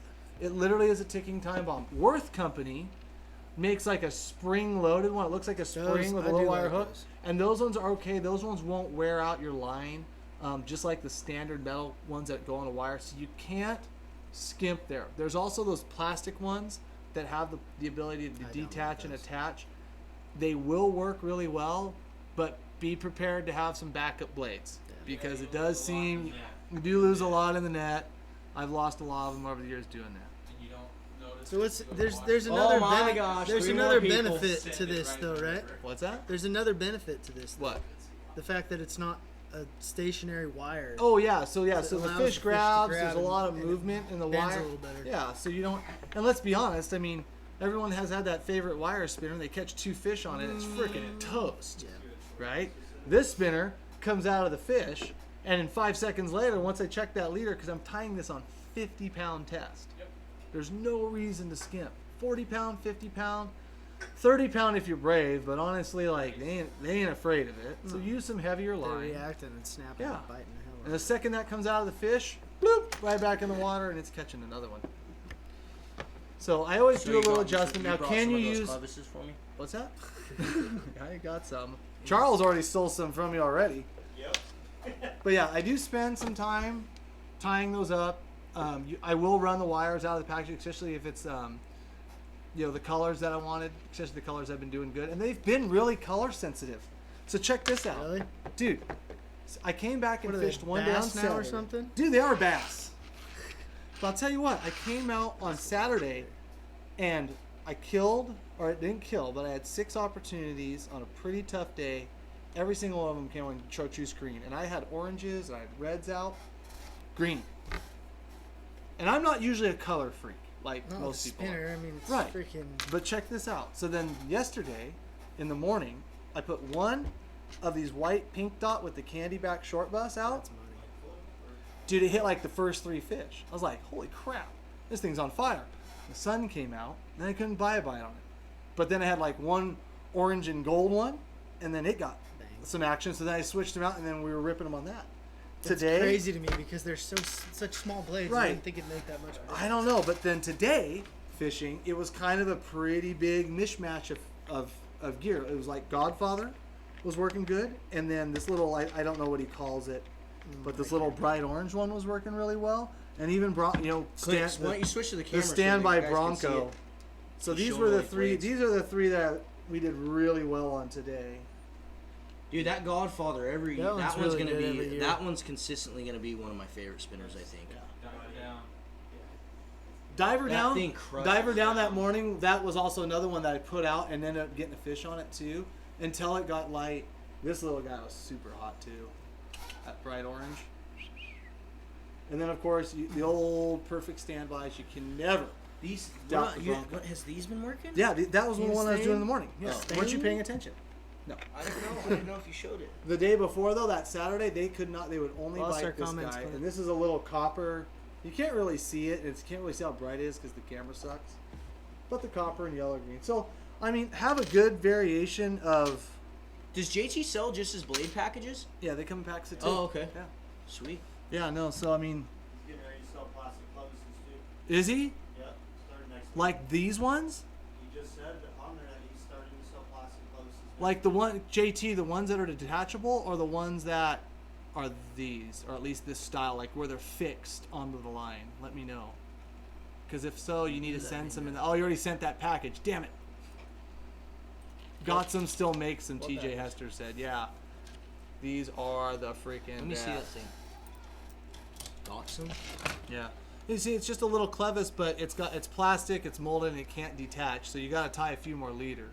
Speaker 1: It literally is a ticking time bomb. Worth Company makes like a spring-loaded one. It looks like a spring with a
Speaker 2: I
Speaker 1: low
Speaker 2: do
Speaker 1: wire
Speaker 2: like
Speaker 1: hook.
Speaker 2: those.
Speaker 1: And those ones are okay. Those ones won't wear out your line, just like the standard metal ones that go on a wire. So you can't skimp there. There's also those plastic ones that have the ability to
Speaker 2: don't
Speaker 1: detach
Speaker 2: like
Speaker 1: and
Speaker 2: those.
Speaker 1: attach. They will work really well, but be prepared to have some backup blades because it does seem you do lose a lot in the net. I've lost a lot of them over the years doing that.
Speaker 5: And you don't notice.
Speaker 2: So what's
Speaker 5: the
Speaker 2: there's
Speaker 5: water.
Speaker 2: another
Speaker 3: my gosh,
Speaker 2: there's
Speaker 3: 3 more
Speaker 2: another
Speaker 3: people
Speaker 2: benefit
Speaker 5: Send
Speaker 2: to
Speaker 5: it
Speaker 2: this
Speaker 5: right
Speaker 2: though,
Speaker 5: in the
Speaker 2: right?
Speaker 5: river.
Speaker 1: What's that?
Speaker 2: There's another benefit to this. Though.
Speaker 1: What?
Speaker 2: The fact that it's not a stationary wire.
Speaker 1: Oh yeah, so
Speaker 2: So
Speaker 1: the
Speaker 2: it allows
Speaker 1: fish
Speaker 2: the fish to
Speaker 1: grabs.
Speaker 2: grab
Speaker 1: There's a
Speaker 2: and-
Speaker 1: lot of
Speaker 2: and it
Speaker 1: movement in the
Speaker 2: bends a
Speaker 1: wire.
Speaker 2: little better.
Speaker 1: Yeah, so you don't. And let's be honest. I mean, everyone has had that favorite wire spinner. They catch 2 fish on it. It's freaking toast, right? This spinner comes out of the fish, and in 5 seconds later, once I check that leader, because I'm tying this on 50-pound test. There's no reason to skimp. 40-pound, 50-pound, 30-pound if you're brave. But honestly, like they ain't afraid of it. So use some heavier
Speaker 2: They're
Speaker 1: line.
Speaker 2: reacting and snapping
Speaker 1: Yeah.
Speaker 2: and biting the hell out
Speaker 1: And the
Speaker 2: of it.
Speaker 1: second that comes out of the fish, bloop, right back in the water, and it's catching another one. So I always do a little adjustment. Now, can you use...
Speaker 3: clevises for me?
Speaker 1: What's that? I got some. Charles already stole some from me already.
Speaker 6: Yep.
Speaker 1: But yeah, I do spend some time tying those up. I will run the wires out of the package, especially if it's the colors that I wanted, especially the colors I've been doing good. And they've been really color sensitive. So check this out.
Speaker 2: Really?
Speaker 1: Dude, I came back and
Speaker 2: What are they,
Speaker 1: fished one day on
Speaker 2: bass now or
Speaker 1: Saturday.
Speaker 2: something?
Speaker 1: Dude, they are bass. But I'll tell you what, I came out on Saturday and I killed, or I didn't kill, but I had 6 opportunities on a pretty tough day. Every single one of them came on chartreuse green. And I had oranges, and I had reds out, green. And I'm not usually a color freak like
Speaker 2: No,
Speaker 1: most
Speaker 2: the
Speaker 1: people are.
Speaker 2: spinner. I mean, it's
Speaker 1: Right.
Speaker 2: freaking.
Speaker 1: But check this out. So then yesterday, in the morning, I put one of these white pink dot with the candy back short bus out.
Speaker 2: That's money.
Speaker 1: Dude, it hit like the first 3 fish. I was like, holy crap, this thing's on fire. The sun came out, and I couldn't buy a bite on it. But then I had like one orange and gold one, and then it got
Speaker 2: Bang.
Speaker 1: some action. So then I switched them out, and then we were ripping them on that.
Speaker 2: It's
Speaker 1: Today,
Speaker 2: crazy to me because they're such small blades.
Speaker 1: Right.
Speaker 2: I didn't think it'd make that much.
Speaker 1: I don't know, but then today, fishing, it was kind of a pretty big mishmash of gear. It was like Godfather was working good, and then this little, I don't know what he calls it, but this little bright orange one was working really well. And even,
Speaker 3: Clips, why don't you switch to the camera?
Speaker 1: the standby
Speaker 3: so that you guys can see
Speaker 1: Bronco.
Speaker 3: it?
Speaker 1: So
Speaker 3: He's
Speaker 1: these
Speaker 3: showing
Speaker 1: were the
Speaker 3: like
Speaker 1: three.
Speaker 3: blades.
Speaker 1: These are the three that we did really well on today.
Speaker 3: Dude, that Godfather
Speaker 2: That one's
Speaker 3: one's
Speaker 2: really
Speaker 3: gonna
Speaker 2: good every
Speaker 3: be
Speaker 2: year.
Speaker 3: that one's consistently gonna be one of my favorite spinners. I think.
Speaker 5: Down.
Speaker 1: Diver
Speaker 3: That
Speaker 1: down,
Speaker 3: thing crushes.
Speaker 1: diver down that morning. That was also another one that I put out and ended up getting a fish on it too. Until it got light. This little guy was super hot too. That bright orange. And then of course the old perfect standbys. You can never.
Speaker 3: These
Speaker 1: Doubt the Bronco.
Speaker 3: what has these been working?
Speaker 1: Yeah, that was the
Speaker 2: You
Speaker 1: one I was doing in the
Speaker 2: staying?
Speaker 1: morning. Yeah.
Speaker 3: Oh.
Speaker 1: Weren't you paying attention? No.
Speaker 3: I don't know. I didn't know if you showed it.
Speaker 1: The day before though, that Saturday, they could not. They would only
Speaker 2: Lost our
Speaker 1: bite this
Speaker 2: comments,
Speaker 1: guy.
Speaker 2: Clint.
Speaker 1: And this is a little copper. You can't really see it. You can't really see how bright it is because the camera sucks. But the copper and yellow green. So I mean, have a good variation of.
Speaker 3: Does JT sell just his blade packages?
Speaker 1: Yeah, they come in packs of two.
Speaker 3: Oh, okay.
Speaker 1: Yeah.
Speaker 3: Sweet.
Speaker 1: Yeah. No. So I mean,
Speaker 6: Getting ready to sell plastic closes too.
Speaker 1: is he
Speaker 6: Yeah, starting next week.
Speaker 1: like these ones?
Speaker 6: He just said on there that he's starting to sell plastic closes.
Speaker 1: Like the one JT, the ones that are detachable, or the ones that are these, or at least this style, like where they're fixed onto the line. Let me know. Because if so, you need to send some in. Oh, you already sent that package. Damn it. Got some still makes them.
Speaker 3: What
Speaker 1: TJ
Speaker 3: package?
Speaker 1: Hester said, yeah. These are the freaking.
Speaker 3: Let me see that
Speaker 1: best.
Speaker 3: thing. Got some.
Speaker 1: Yeah. You see, it's just a little clevis, but it's plastic, it's molded, and it can't detach. So you got to tie a few more leaders.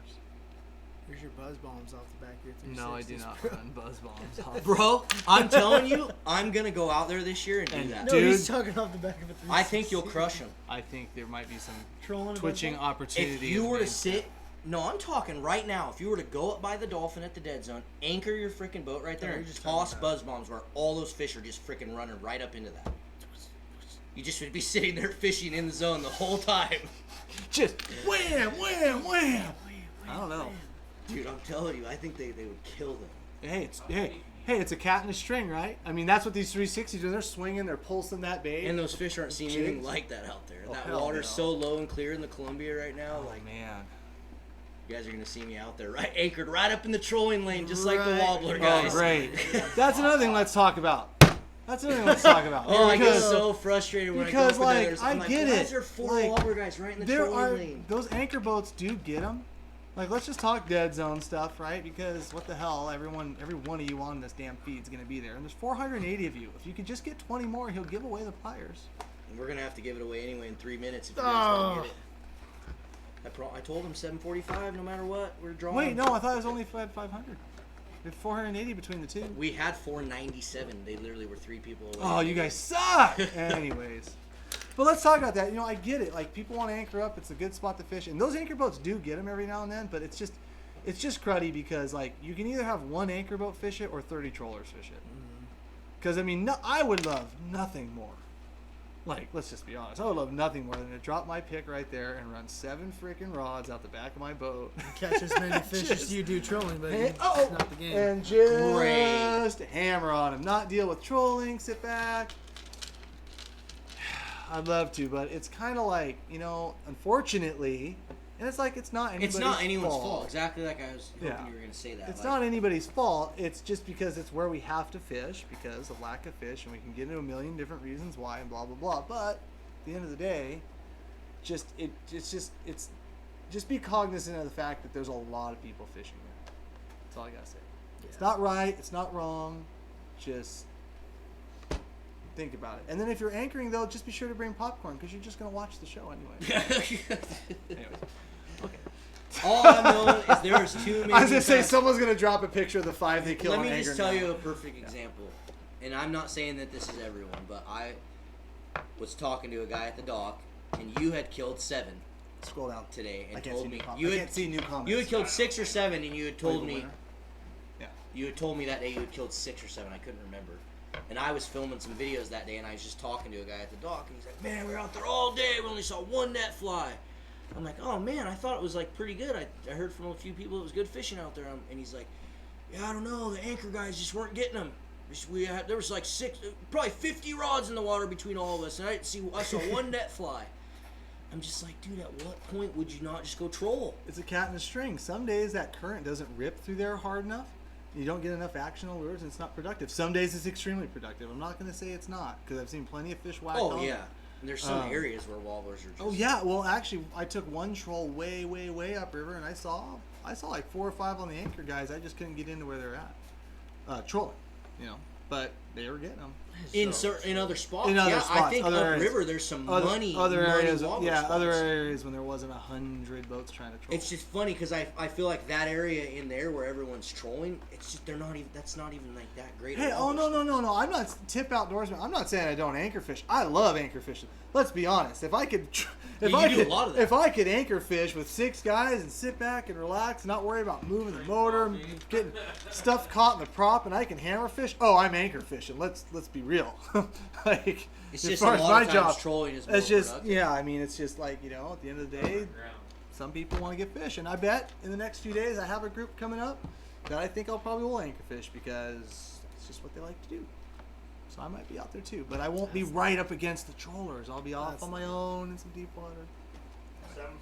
Speaker 2: Here's your buzz bombs off the back of your 360s.
Speaker 1: No, I do not run buzz bombs. off.
Speaker 3: Bro, I'm telling you, I'm gonna go out there this year and do
Speaker 1: And
Speaker 3: that.
Speaker 2: No,
Speaker 1: Dude.
Speaker 2: he's talking off the back of a 360.
Speaker 3: I think you'll crush them.
Speaker 1: I think there might be some
Speaker 2: Trolling a
Speaker 1: twitching
Speaker 2: buzz bomb?
Speaker 1: opportunity.
Speaker 3: If you
Speaker 1: in
Speaker 3: were to
Speaker 1: main
Speaker 3: sit, no, I'm talking right now. If you were to go up by the dolphin at the dead zone, anchor your freaking boat right there,
Speaker 2: Oh,
Speaker 3: and
Speaker 2: you're just
Speaker 3: toss
Speaker 2: talking
Speaker 3: buzz bombs where all those fish are just freaking running right up into that. You just would be sitting there fishing in the zone the whole time.
Speaker 1: Just wham, wham, wham. I don't know.
Speaker 3: Dude, I'm telling you, I think they would kill them.
Speaker 1: Hey, it's a cat in a string, right? I mean, that's what these 360s do. They're swinging, they're pulsing that bait.
Speaker 3: And those fish aren't seeing anything
Speaker 1: Jigs.
Speaker 3: like that out there.
Speaker 1: Oh,
Speaker 3: That
Speaker 1: hell
Speaker 3: water's
Speaker 1: no.
Speaker 3: so low and clear in the Columbia right now.
Speaker 1: Oh
Speaker 3: Like,
Speaker 1: man.
Speaker 3: you guys are gonna see me out there, right, anchored right up in the trolling lane, just like the
Speaker 2: Right.
Speaker 3: wobbler guys.
Speaker 1: Oh, great. That's another thing let's talk about. That's another thing let's talk about.
Speaker 3: Oh, I get
Speaker 1: Because
Speaker 3: so frustrated when
Speaker 1: because,
Speaker 3: I go up
Speaker 1: like,
Speaker 3: in there.
Speaker 1: I
Speaker 3: I'm like,
Speaker 1: get
Speaker 3: why
Speaker 1: it.
Speaker 3: is there four
Speaker 1: Like,
Speaker 3: wobbler guys right in the
Speaker 1: there
Speaker 3: trolling
Speaker 1: are
Speaker 3: lane?
Speaker 1: those anchor boats do get them. Like, let's just talk dead zone stuff, right? Because what the hell, every one of you on this damn feed's gonna be there, and there's 480 of you. If you could just get 20 more, he'll give away the pliers.
Speaker 3: And we're gonna have to give it away anyway in 3 minutes if you guys don't get it. I told him 7:45, no matter what. We're drawing.
Speaker 1: Wait, no, I thought it was only 500. We had 480 between the two.
Speaker 3: We had 497. They literally were 3 people away.
Speaker 1: Oh, you guys suck. Anyways. But let's talk about that. You know, I get it. Like, people want to anchor up. It's a good spot to fish. And those anchor boats do get them every now and then, but it's just cruddy because, like, you can either have one anchor boat fish it or 30 trollers fish it. Because, I mean, no, I would love nothing more. Like, let's just be honest. I would love nothing more than to drop my pick right there and run 7 freaking rods out the back of my boat.
Speaker 2: Catch as many fish as
Speaker 1: Just-
Speaker 2: you do trolling, but
Speaker 1: And,
Speaker 2: it's not the game.
Speaker 1: and just
Speaker 3: Great.
Speaker 1: hammer on them. Not deal with trolling, sit back. I'd love to, but it's kind of like, you know, unfortunately, and it's like it's not anybody's
Speaker 3: It's not anyone's fault. Exactly like I was hoping
Speaker 1: Yeah.
Speaker 3: you were gonna say that.
Speaker 1: It's
Speaker 3: Like,
Speaker 1: not anybody's fault. It's just because it's where we have to fish because of lack of fish, and we can get into a million different reasons why and blah blah blah. But at the end of the day, just be cognizant of the fact that there's a lot of people fishing there. That's all I gotta say. It's not right. It's not wrong. Just think about it. And then if you're anchoring though, just be sure to bring popcorn because you're just gonna watch the show anyway. Anyways, okay.
Speaker 3: All I know is there's too many.
Speaker 1: I was gonna say
Speaker 3: times-
Speaker 1: someone's gonna drop a picture of the 5 they killed
Speaker 3: Let
Speaker 1: on
Speaker 3: me
Speaker 1: anchor
Speaker 3: just tell
Speaker 1: now.
Speaker 3: you a perfect example, and I'm not saying that this is everyone, but I was talking to a guy at the dock, and you had killed 7
Speaker 1: Scroll down
Speaker 3: today,
Speaker 1: I
Speaker 3: and
Speaker 1: can't
Speaker 3: told
Speaker 1: see
Speaker 3: me
Speaker 1: new comments.
Speaker 3: you
Speaker 1: I
Speaker 3: had
Speaker 1: can't see new comments.
Speaker 3: you had killed 6 or 7, and you had told me
Speaker 1: Yeah.
Speaker 3: you had told me that day you had killed 6 or 7. I couldn't remember. And I was filming some videos that day, and I was just talking to a guy at the dock, and he's like, "Man, we were out there all day. We only saw 1 net fly." I'm like, "Oh man, I thought it was like pretty good. I heard from a few people it was good fishing out there." And he's like, "Yeah, I don't know. The anchor guys just weren't getting them. There was like probably 50 rods in the water between all of us, and I saw 1 net fly." I'm just like, dude, at what point would you not just go troll?
Speaker 1: It's a cat in a string. Some days that current doesn't rip through there hard enough. You don't get enough action on lures, and it's not productive. Some days it's extremely productive. I'm not going to say it's not, because I've seen plenty of fish whacked on.
Speaker 3: Oh, yeah. And there's some areas where wobblers are just...
Speaker 1: Oh, yeah. Well, actually, I took one troll way, way, way upriver, and I saw like 4 or 5 on the anchor guys. I just couldn't get into where they're at. Trolling, but they were getting them.
Speaker 3: In other spots. I think upriver there's some money.
Speaker 1: Other areas,
Speaker 3: wobbler
Speaker 1: yeah,
Speaker 3: spots.
Speaker 1: other areas when there wasn't 100 boats trying to troll.
Speaker 3: It's just funny because I feel like that area in there where everyone's trolling, it's just that's not even like that great.
Speaker 1: Hey, no. I'm not tip outdoorsman. I'm not saying I don't anchor fish. I love anchor fishing. Let's be honest. If I could,
Speaker 3: do a lot of that.
Speaker 1: If I could anchor fish with 6 guys and sit back and relax, not worry about moving the motor, getting stuff caught in the prop, and I can hammer fish. Oh, I'm anchor fishing. Let's be real. Like,
Speaker 3: It's
Speaker 1: as
Speaker 3: just
Speaker 1: far
Speaker 3: a
Speaker 1: as
Speaker 3: lot
Speaker 1: my
Speaker 3: of times
Speaker 1: job,
Speaker 3: trolling is more
Speaker 1: it's just
Speaker 3: productive.
Speaker 1: I mean, it's just like at the end of the day, some people want to get fish, and I bet in the next few days I have a group coming up that I think I'll probably will anchor fish because it's just what they like to do. So I might be out there too, but I won't be right up against the trollers. I'll be off on my own in some deep water.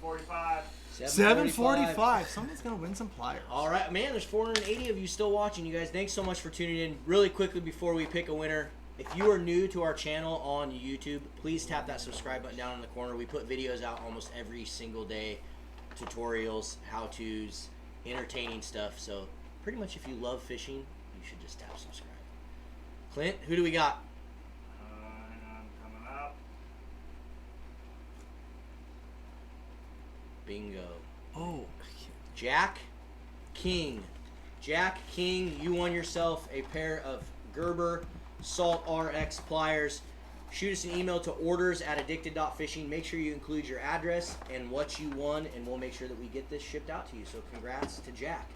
Speaker 6: 7:45.
Speaker 1: 7:45. Someone's gonna win some pliers.
Speaker 3: All right, man. There's 480 of you still watching. You guys, thanks so much for tuning in. Really quickly before we pick a winner, if you are new to our channel on YouTube, please tap that subscribe button down in the corner. We put videos out almost every single day, tutorials, how-tos, entertaining stuff. So pretty much if you love fishing, you should just tap subscribe. Clint, who do we got?
Speaker 6: I'm coming up.
Speaker 3: Bingo.
Speaker 1: Oh,
Speaker 3: Jack King. Jack King, you won yourself a pair of Gerber Salt RX pliers. Shoot us an email to orders@addicted.fishing. Make sure you include your address and what you won, and we'll make sure that we get this shipped out to you. So congrats to Jack.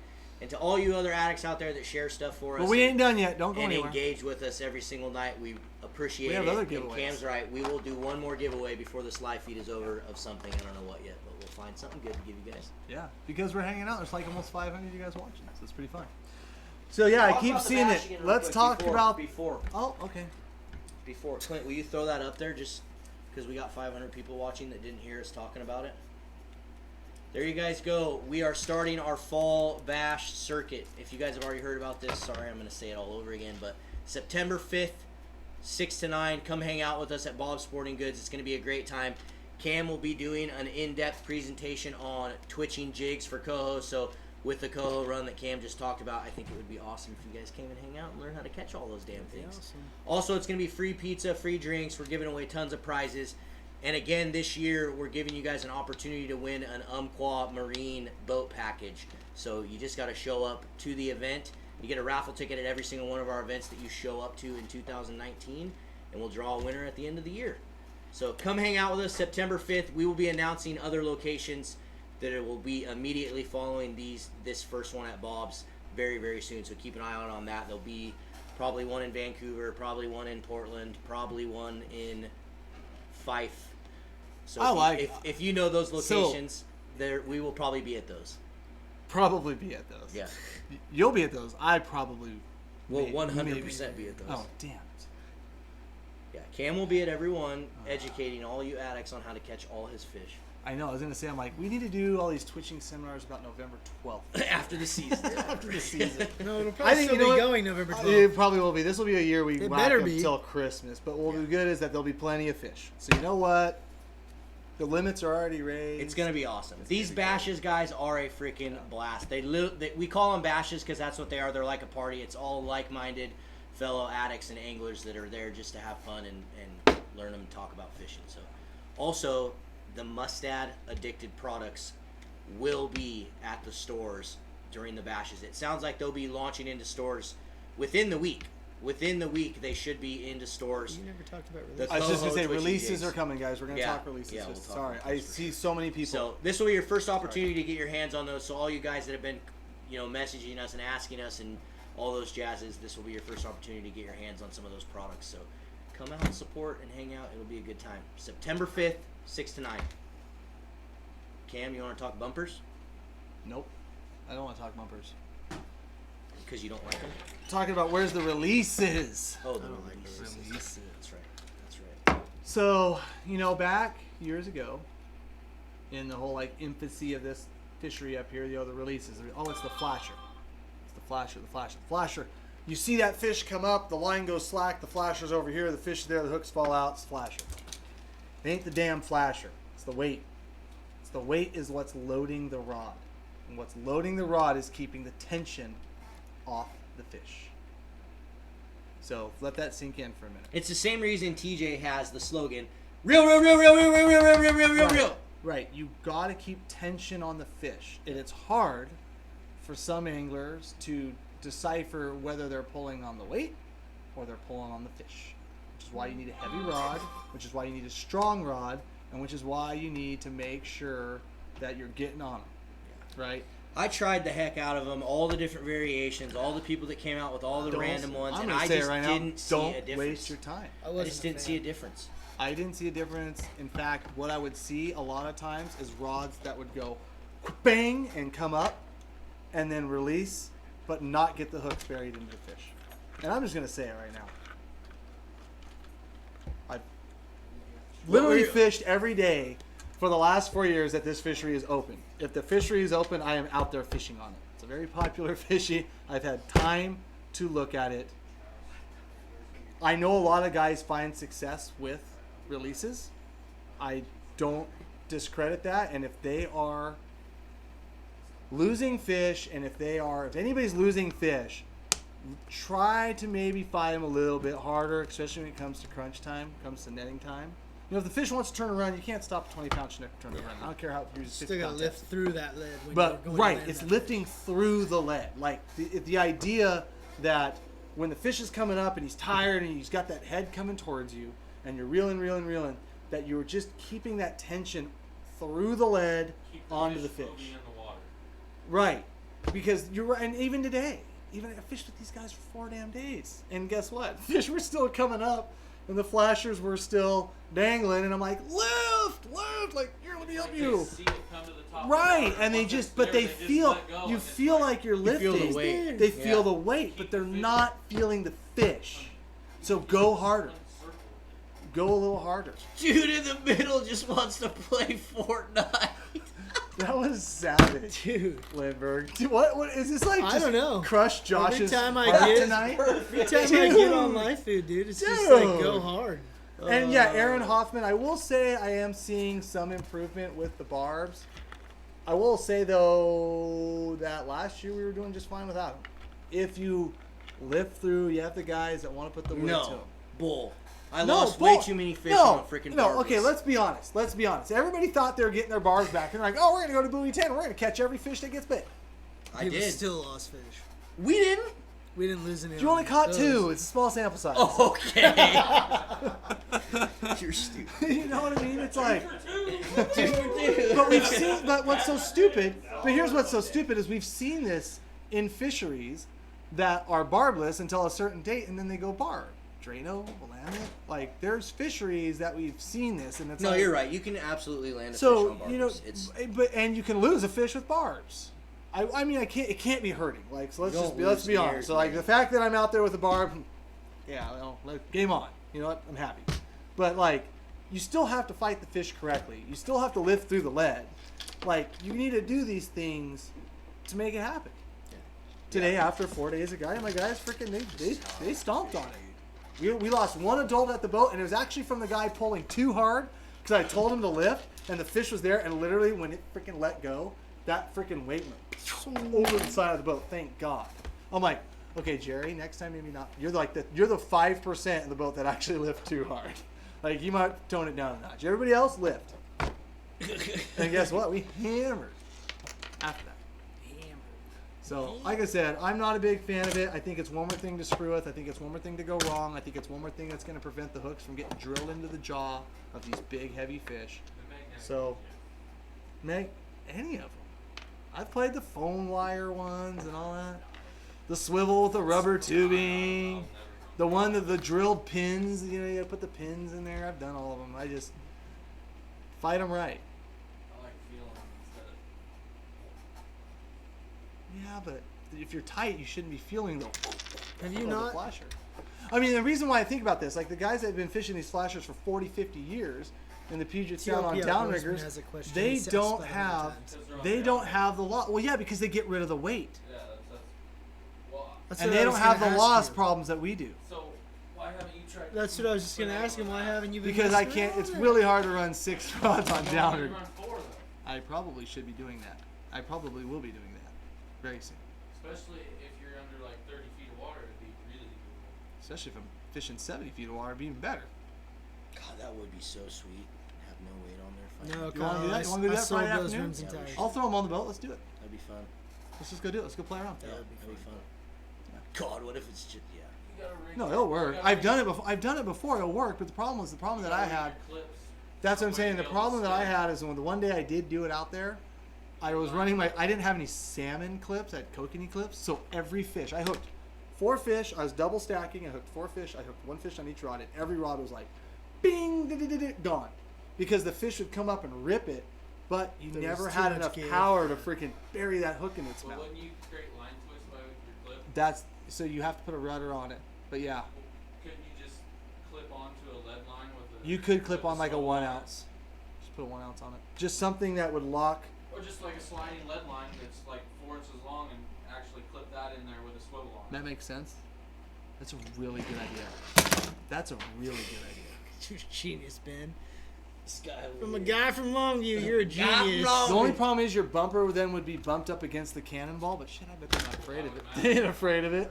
Speaker 3: And to all you other addicts out there that share stuff for us.
Speaker 1: but we ain't done yet. Don't go
Speaker 3: and
Speaker 1: anywhere.
Speaker 3: engage with us every single night. We appreciate
Speaker 1: We have
Speaker 3: it.
Speaker 1: other
Speaker 3: And
Speaker 1: giveaways.
Speaker 3: Cam's right. We will do one more giveaway before this live feed is over of something. I don't know what yet, but we'll find something good to give you guys.
Speaker 1: Yeah, because we're hanging out. There's like almost 500 of you guys watching, so it's pretty fun. So yeah, I keep seeing it. Let's talk about.
Speaker 3: before.
Speaker 1: Oh, okay.
Speaker 3: Before Clint, will you throw that up there just because we got 500 people watching that didn't hear us talking about it? There you guys go. We are starting our fall bash circuit. If you guys have already heard about this, sorry, I'm going to say it all over again, but September 5th, 6 to 9, come hang out with us at Bob's Sporting Goods. It's going to be a great time. Cam will be doing an in-depth presentation on twitching jigs for coho. So with the coho run that Cam just talked about, I think it would be awesome if you guys came and hang out and learn how to catch all those damn things.
Speaker 1: Awesome.
Speaker 3: Also, it's going to be free pizza, free drinks. We're giving away tons of prizes. And again, this year, we're giving you guys an opportunity to win an Umpqua Marine boat package. So you just got to show up to the event. You get a raffle ticket at every single one of our events that you show up to in 2019. And we'll draw a winner at the end of the year. So come hang out with us September 5th. We will be announcing other locations that it will be immediately following this first one at Bob's very, very soon. So keep an eye out on that. There'll be probably one in Vancouver, probably one in Portland, probably one in Fife. So if you know those locations, we will probably be at those.
Speaker 1: Probably be at those.
Speaker 3: Yeah.
Speaker 1: You'll be at those. I probably
Speaker 3: We'll
Speaker 1: may-
Speaker 3: 100% be at those.
Speaker 1: Oh, damn it.
Speaker 3: Yeah, Cam will be at every one, educating all you addicts on how to catch all his fish.
Speaker 1: I know. I was going to say, I'm like, we need to do all these twitching seminars about November 12th.
Speaker 3: After the season.
Speaker 1: After the season.
Speaker 2: No, it'll
Speaker 1: I
Speaker 2: probably
Speaker 1: think,
Speaker 2: still
Speaker 1: you know
Speaker 2: be
Speaker 1: what?
Speaker 2: going November 12th.
Speaker 1: It probably will be. This will be a year we
Speaker 2: It
Speaker 1: whack
Speaker 2: better
Speaker 1: them
Speaker 2: be.
Speaker 1: till Christmas. But what will be good is that there'll be plenty of fish. So you know what? The limits are already raised.
Speaker 3: It's gonna be awesome. These bashes, guys, are a freaking blast. We call them bashes because that's what they are. They're like a party. It's all like-minded fellow addicts and anglers that are there just to have fun and learn and talk about fishing. So, also, the Mustad Addicted products will be at the stores during the bashes. It sounds like they'll be launching into stores within the week. Within the week, they should be into stores.
Speaker 2: You never talked about
Speaker 3: The
Speaker 2: release.
Speaker 1: I was just going to say,
Speaker 3: Twitchy
Speaker 1: releases
Speaker 3: jigs.
Speaker 1: are coming, guys. We're going to
Speaker 3: Yeah,
Speaker 1: talk releases.
Speaker 3: yeah, we'll talk
Speaker 1: Sorry.
Speaker 3: about
Speaker 1: I
Speaker 3: those
Speaker 1: see so many people.
Speaker 3: So this will be your first opportunity to get your hands on those. So all you guys that have been, messaging us and asking us and all those jazzes, this will be your first opportunity to get your hands on some of those products. So come out and support and hang out. It'll be a good time. September 5th, 6 to 9. Cam, you want to talk bumpers?
Speaker 1: Nope. I don't want to talk bumpers.
Speaker 3: Because you don't like them?
Speaker 1: Talking about where's the releases.
Speaker 3: Oh, the
Speaker 2: I don't like
Speaker 3: releases.
Speaker 1: Releases.
Speaker 3: That's right. That's right.
Speaker 1: So, back years ago, in the whole like infancy of this fishery up here. The releases. Oh, it's the flasher. It's the flasher. The flasher. The flasher. You see that fish come up, the line goes slack, the flasher's over here, the fish is there, the hooks fall out. It's the flasher. It ain't the damn flasher. It's the weight. It's the weight is what's loading the rod, and what's loading the rod is keeping the tension off the fish. So let that sink in for a minute.
Speaker 3: It's the same reason TJ has the slogan, reel, reel, reel, reel, reel, reel, reel, reel, reel, reel, reel, reel.
Speaker 1: Right. You got to keep tension on the fish. And it's hard for some anglers to decipher whether they're pulling on the weight or they're pulling on the fish. Which is why you need a heavy rod, which is why you need a strong rod, and which is why you need to make sure that you're getting on them. Right?
Speaker 3: I tried the heck out of them, all the different variations, all the people that came out with all the random ones, and I just didn't see a difference.
Speaker 1: Don't waste your time.
Speaker 3: I just didn't see a difference.
Speaker 1: I didn't see a difference. In fact, what I would see a lot of times is rods that would go bang and come up and then release, but not get the hooks buried into the fish. And I'm just going to say it right now. I've literally fished every day for the last 4 years that this fishery is open. If the fishery is open, I am out there fishing on it. It's a very popular fishery. I've had time to look at it. I know a lot of guys find success with releases. I don't discredit that. And if they are losing fish, and if anybody's losing fish, try to maybe fight them a little bit harder, especially when it comes to crunch time, comes to netting time. You know, if the fish wants to turn around, you can't stop a 20-pound chinook from turning around. I don't care how huge.
Speaker 2: Still gotta lift through that lead. When
Speaker 1: But
Speaker 2: you're going
Speaker 1: right,
Speaker 2: to land
Speaker 1: it's
Speaker 2: that
Speaker 1: lifting through the lead. Like the idea that when the fish is coming up and he's tired and he's got that head coming towards you, and you're reeling, that you're just keeping that tension through the lead onto the fish.
Speaker 5: In the water.
Speaker 1: Right, because you're right. And even today, I fished with these guys for 4 damn days, and guess what? Fish were still coming up, and the flashers were still dangling, and I'm like, lift, like, here, let me help you.
Speaker 5: They see it come to the top
Speaker 1: Right,
Speaker 5: of the
Speaker 1: and
Speaker 5: water,
Speaker 1: they
Speaker 5: once
Speaker 1: just,
Speaker 5: it's
Speaker 1: but
Speaker 5: there,
Speaker 1: they
Speaker 5: just
Speaker 1: feel,
Speaker 5: let go,
Speaker 1: you
Speaker 5: and it's
Speaker 1: feel like you're
Speaker 3: You
Speaker 1: lifting.
Speaker 3: feel the weight.
Speaker 1: They feel
Speaker 3: Yeah.
Speaker 1: the weight, but they're
Speaker 5: fishing.
Speaker 1: not feeling the fish. So go harder. Go a little harder.
Speaker 3: Dude in the middle just wants to play Fortnite.
Speaker 1: That was savage,
Speaker 2: Dude,
Speaker 1: Lindbergh. Dude, what is this like?
Speaker 2: I
Speaker 1: Just
Speaker 2: don't know.
Speaker 1: Crush Josh's
Speaker 2: time I
Speaker 1: heart
Speaker 2: get-
Speaker 1: tonight.
Speaker 2: every time I
Speaker 1: Dude.
Speaker 2: get on my food, dude, it's just like go
Speaker 1: Dude.
Speaker 2: hard.
Speaker 1: And yeah, Aaron Hoffman, I will say I am seeing some improvement with the barbs. I will say, though, that last year we were doing just fine without them. If you lift through, you have the guys that want to put the weight to them.
Speaker 3: No, bull. I
Speaker 1: No,
Speaker 3: lost
Speaker 1: bull.
Speaker 3: way too many fish on freaking
Speaker 1: No,
Speaker 3: barbers.
Speaker 1: okay, let's be honest. Everybody thought they were getting their barbs back. And they're like, oh, we're going to go to buoy 10. We're going to catch every fish that gets bit.
Speaker 3: I
Speaker 2: People
Speaker 3: did.
Speaker 2: still lost fish.
Speaker 3: We didn't.
Speaker 2: We didn't lose any.
Speaker 1: You only caught 2. It's a small sample size.
Speaker 3: Okay. You're stupid.
Speaker 1: You know what I mean? It's like...
Speaker 3: Dude.
Speaker 1: But we've seen. But what's so stupid? But here's what's so stupid is we've seen this in fisheries that are barbless until a certain date, and then they go barb. Drano, Willamette. Like there's fisheries that we've seen this, and it's
Speaker 3: No,
Speaker 1: like,
Speaker 3: you're right. You can absolutely land a fish
Speaker 1: So
Speaker 3: on barbers.
Speaker 1: you know,
Speaker 3: It's
Speaker 1: and you can lose a fish with barbs. I mean, it can't be hurting. Like, so let's
Speaker 3: Don't
Speaker 1: let's
Speaker 3: lose
Speaker 1: be honest.
Speaker 3: ears,
Speaker 1: So like
Speaker 3: man.
Speaker 1: the fact that I'm out there with a barb, yeah, well, game on. You know what? I'm happy. But like, you still have to fight the fish correctly. You still have to lift through the lead. Like, you need to do these things to make it happen. Today, after 4 days of guiding, my guys freaking they stomped on it. We lost one adult at the boat, and it was actually from the guy pulling too hard because I told him to lift, and the fish was there, and literally when it freaking let go, that freaking weight went over the side of the boat. Thank God. I'm like, okay, Jerry, next time maybe not. You're the 5% of the boat that actually lift too hard. Like, you might tone it down a notch. Everybody else lift. And guess what? We hammered after that. So, like I said, I'm not a big fan of it. I think it's one more thing to screw with. I think it's one more thing to go wrong. I think it's one more thing that's going to prevent the hooks from getting drilled into the jaw of these big, heavy fish. So, any of them. I've played the phone wire ones and all that. The swivel with the rubber tubing. The one of the drilled pins. You know, you got to put the pins in there. I've done all of them. I just fight them right.
Speaker 5: I like feeling instead of
Speaker 1: Yeah, but if you're tight, you shouldn't be feeling the
Speaker 2: Have you
Speaker 1: the
Speaker 2: not?
Speaker 1: flasher. I mean, the reason why I think about this, like the guys that have been fishing these flashers for 40, 50 years in the Puget Sound on
Speaker 2: TLP
Speaker 1: downriggers,
Speaker 2: has a question.
Speaker 1: they
Speaker 2: He's
Speaker 1: don't
Speaker 2: asked
Speaker 1: have
Speaker 2: about
Speaker 5: Because they're on
Speaker 1: the law. Well, yeah, because they get rid of the weight,
Speaker 5: Yeah, that's well.
Speaker 2: That's
Speaker 1: and
Speaker 2: what
Speaker 1: they
Speaker 2: I
Speaker 1: don't
Speaker 2: was
Speaker 1: have the
Speaker 2: gonna ask
Speaker 1: loss
Speaker 2: you.
Speaker 1: problems that we do.
Speaker 5: So why haven't you tried?
Speaker 2: That's what I was just gonna ask him. Why haven't you been?
Speaker 1: Because I
Speaker 2: messing
Speaker 1: can't.
Speaker 2: around
Speaker 1: It's
Speaker 2: with it?
Speaker 1: really hard to run 6 rods on
Speaker 5: You
Speaker 1: downriggers.
Speaker 5: run 4 though,
Speaker 1: I probably should be doing that. I probably will be doing that very soon.
Speaker 5: especially if you're under like 30 feet of water. It'd be really doable.
Speaker 1: Especially if I'm fishing 70 feet of water, it'd be even better.
Speaker 3: God, that would be so sweet. Have no weight on there.
Speaker 2: No,
Speaker 1: You wanna do
Speaker 2: Kyle,
Speaker 1: that? You wanna do
Speaker 2: I
Speaker 1: that
Speaker 2: sold
Speaker 1: Friday
Speaker 2: those
Speaker 1: afternoon?
Speaker 2: rims and
Speaker 3: Yeah, we
Speaker 2: tires.
Speaker 3: should.
Speaker 1: I'll throw them on the boat. Let's do it.
Speaker 3: That'd be fun.
Speaker 1: Let's just go do it. Let's go play around.
Speaker 3: Yeah, that'd be fun. God, what if it's just
Speaker 5: You gotta rig
Speaker 1: No,
Speaker 5: it.
Speaker 1: it'll
Speaker 5: You
Speaker 1: work.
Speaker 5: gotta
Speaker 1: I've
Speaker 5: rig
Speaker 1: done
Speaker 5: it.
Speaker 1: it before. I've done it before. It'll work. But the problem
Speaker 5: You
Speaker 1: that
Speaker 5: gotta
Speaker 1: I
Speaker 5: rig
Speaker 1: had.
Speaker 5: your clips
Speaker 1: That's what I'm
Speaker 5: some way
Speaker 1: saying.
Speaker 5: to
Speaker 1: The
Speaker 5: be able to
Speaker 1: problem that I
Speaker 5: stay.
Speaker 1: had is when the one day I did do it out there, I was running I didn't have any salmon clips. I had kokanee clips. So every fish, I hooked 4 fish. I was double stacking. I hooked 4 fish. I hooked 1 fish on each rod, and every rod was like, bing, gone, because the fish would come up and rip it, but you
Speaker 2: There
Speaker 1: never
Speaker 2: was too
Speaker 1: had
Speaker 2: much
Speaker 1: enough
Speaker 2: give.
Speaker 1: power to freaking bury that hook in its
Speaker 5: But
Speaker 1: mouth.
Speaker 5: wouldn't you create line twist by your clip?
Speaker 1: That's so you have to put a rudder on it. But yeah,
Speaker 5: Couldn't you just clip onto a lead line with a?
Speaker 1: you could clip
Speaker 5: with
Speaker 1: on like a
Speaker 5: slow
Speaker 1: 1
Speaker 5: line?
Speaker 1: ounce. Just put a 1 ounce on it. Just something that would lock.
Speaker 5: Or just like a sliding lead line that's like 4 inches long and actually clip that in there with a swivel on.
Speaker 1: That makes sense. That's a really good idea. That's a really good idea.
Speaker 2: You're a genius, Ben.
Speaker 3: This guy
Speaker 2: From a guy from Longview, you're a
Speaker 3: Guy from
Speaker 2: genius.
Speaker 3: Longview.
Speaker 1: The only problem is your bumper then would be bumped up against the cannonball, but shit, I bet they're not afraid of it. They ain't afraid of it.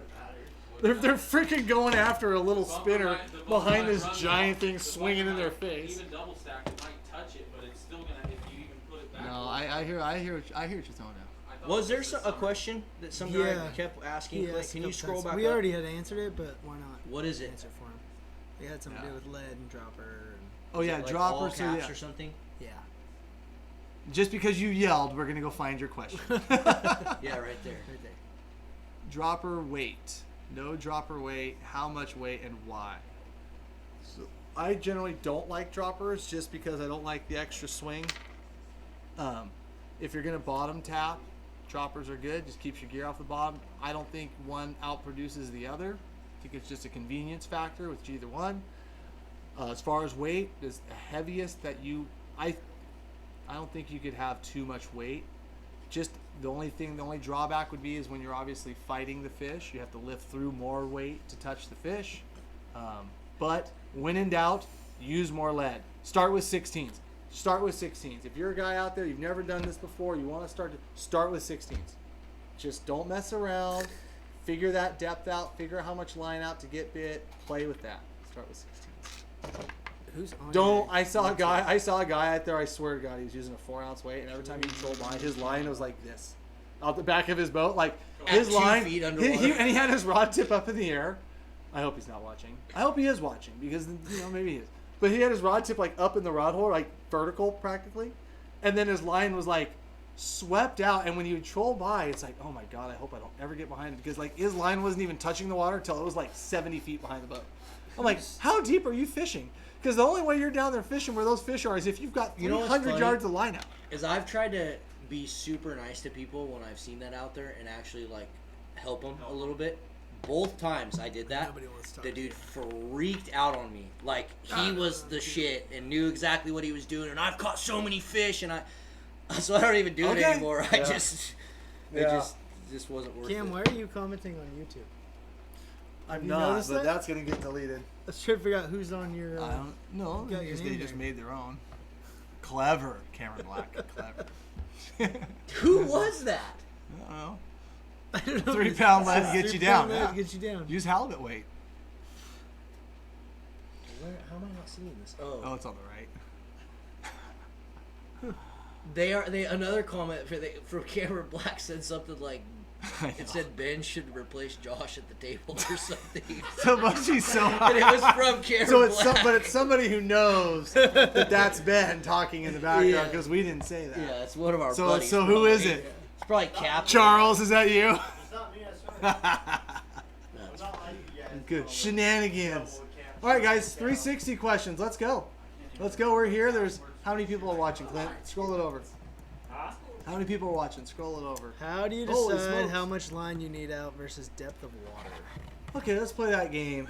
Speaker 1: They're freaking going after a little
Speaker 5: Bumper
Speaker 1: spinner
Speaker 5: might- the bumper
Speaker 1: behind
Speaker 5: might
Speaker 1: this
Speaker 5: run
Speaker 1: giant
Speaker 5: off.
Speaker 1: thing
Speaker 5: The
Speaker 1: swinging in
Speaker 5: bumper
Speaker 1: their
Speaker 5: might-
Speaker 1: face.
Speaker 5: Even double stacked, it might touch it, but it's still gonna, if you even put it back.
Speaker 1: No, I hear what you're throwing out.
Speaker 3: Was there a question that some guy
Speaker 2: Yeah.
Speaker 3: kept asking?
Speaker 2: He
Speaker 3: Clint?
Speaker 2: asked
Speaker 3: Can
Speaker 2: a
Speaker 3: you
Speaker 2: couple
Speaker 3: scroll
Speaker 2: times.
Speaker 3: back
Speaker 2: We
Speaker 3: up?
Speaker 2: already had answered it, but why not?
Speaker 3: What is it?
Speaker 2: Answer for him. It had something to do with lead and dropper. And,
Speaker 1: Oh yeah,
Speaker 3: Like all
Speaker 1: droppers. So
Speaker 3: caps
Speaker 1: yeah.
Speaker 3: or something?
Speaker 2: yeah.
Speaker 1: Just because you yelled, we're gonna go find your question.
Speaker 3: Yeah, right there.
Speaker 2: Right there.
Speaker 1: Dropper weight. No dropper weight. How much weight and why? So I generally don't like droppers just because I don't like the extra swing. If you're gonna bottom tap, droppers are good. Just keeps your gear off the bottom. I don't think one outproduces the other. I think it's just a convenience factor with either one. As far as weight, is the heaviest that I don't think you could have too much weight. Just the only drawback would be is when you're obviously fighting the fish, you have to lift through more weight to touch the fish. But when in doubt, use more lead. Start with 16s. Start with 16s. If you're a guy out there, you've never done this before, you want to start with 16s. Just don't mess around. Figure that depth out. Figure how much line out to get bit. Play with that. Start with 16s.
Speaker 2: Who's on
Speaker 1: Don't.
Speaker 2: your-
Speaker 1: I saw a guy out there. I swear to God, he was using a 4-ounce weight, and every time he trolled by, his line was like this, out the back of his boat, like
Speaker 3: At
Speaker 1: his
Speaker 3: 2
Speaker 1: line.
Speaker 3: feet underwater.
Speaker 1: And he had his rod tip up in the air. I hope he's not watching. I hope he is watching because maybe he is. But he had his rod tip like up in the rod hole, like vertical practically, and then his line was like swept out. And when you troll by, it's like, oh my God, I hope I don't ever get behind it because like his line wasn't even touching the water until it was like 70 feet behind the boat. I'm like, how deep are you fishing? Because the only way you're down there fishing where those fish are is if you've got
Speaker 3: You know what's
Speaker 1: 300
Speaker 3: funny?
Speaker 1: yards of line out.
Speaker 3: Is I've tried to be super nice to people when I've seen that out there and actually like help them a little bit. Both times I did that,
Speaker 2: Nobody wants to talk
Speaker 3: the
Speaker 2: to
Speaker 3: dude
Speaker 2: you.
Speaker 3: freaked out on me. Like he was the shit and knew exactly what he was doing. And I've caught so many fish, and so I don't even do it
Speaker 1: Okay.
Speaker 3: anymore. I
Speaker 1: Yeah.
Speaker 3: just, it
Speaker 1: Yeah.
Speaker 3: just wasn't worth
Speaker 2: Cam,
Speaker 3: it.
Speaker 2: why are you commenting on YouTube?
Speaker 1: I'm
Speaker 2: you
Speaker 1: not,
Speaker 2: noticed
Speaker 1: but
Speaker 2: that?
Speaker 1: that's gonna get deleted.
Speaker 2: Let's try to figure out who's on your.
Speaker 1: I don't know.
Speaker 2: got your
Speaker 1: They
Speaker 2: name
Speaker 1: just
Speaker 2: there.
Speaker 1: made their own. Clever, Cameron Black. Clever.
Speaker 3: Who was that?
Speaker 1: I don't know.
Speaker 2: I don't know.
Speaker 1: 3 pound lead to get
Speaker 2: 3
Speaker 1: you down.
Speaker 2: pound lead
Speaker 1: Yeah.
Speaker 2: to get you down.
Speaker 1: Use halibut weight.
Speaker 3: How am I not seeing this?
Speaker 1: Oh, it's on the right.
Speaker 3: Another comment from Cameron Black said something like,
Speaker 1: I know.
Speaker 3: it said Ben should replace Josh at the table or something.
Speaker 1: So much he's so
Speaker 3: And it was from Cameron
Speaker 1: So it's
Speaker 3: Black.
Speaker 1: but it's somebody who knows that that's Ben talking in the background
Speaker 3: Yeah.
Speaker 1: because we didn't say that.
Speaker 3: Yeah, it's one of our
Speaker 1: So
Speaker 3: buddies.
Speaker 1: so who is
Speaker 3: probably.
Speaker 1: it?
Speaker 3: It's probably Cap.
Speaker 1: Charles, is that you?
Speaker 6: It's not me, I swear. I'm not like you guys.
Speaker 1: Good shenanigans. All right, guys, 360 questions. Let's go. Let's go. We're here. There's how many people are watching, Clint? Scroll it over. How many people are watching? Scroll it over.
Speaker 2: How do you
Speaker 1: Holy
Speaker 2: decide
Speaker 1: smokes.
Speaker 2: how much line you need out versus depth of water?
Speaker 1: Okay, let's play that game.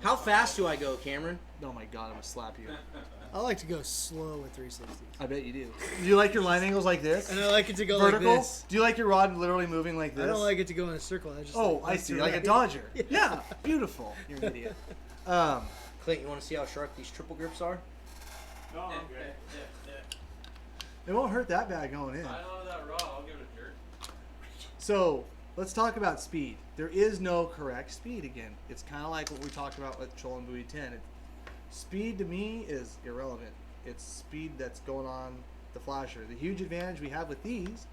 Speaker 3: How fast do I go, Cameron?
Speaker 1: Oh my god, I'm gonna slap you.
Speaker 2: I like to go slow with 360s.
Speaker 1: I bet you do. Do you like your line angles like this?
Speaker 2: And I like it to go
Speaker 1: Vertical?
Speaker 2: like this.
Speaker 1: Do you like your rod literally moving like this?
Speaker 2: I don't like it to go in a circle. I just
Speaker 1: Oh,
Speaker 2: like
Speaker 1: I
Speaker 2: left
Speaker 1: see.
Speaker 2: to
Speaker 1: Like a
Speaker 2: right.
Speaker 1: Dodger. Yeah, beautiful. You're an idiot.
Speaker 3: Clint, you want to see how sharp these triple grips are?
Speaker 5: No, I'm good.
Speaker 1: It won't hurt that bad going in.
Speaker 5: I know that raw. I'll give it a jerk.
Speaker 1: So let's talk about speed. There is no correct speed again. It's kind of like what we talked about with trolling buoy 10. Speed to me is irrelevant. It's speed that's going on the flasher. The huge advantage we have with these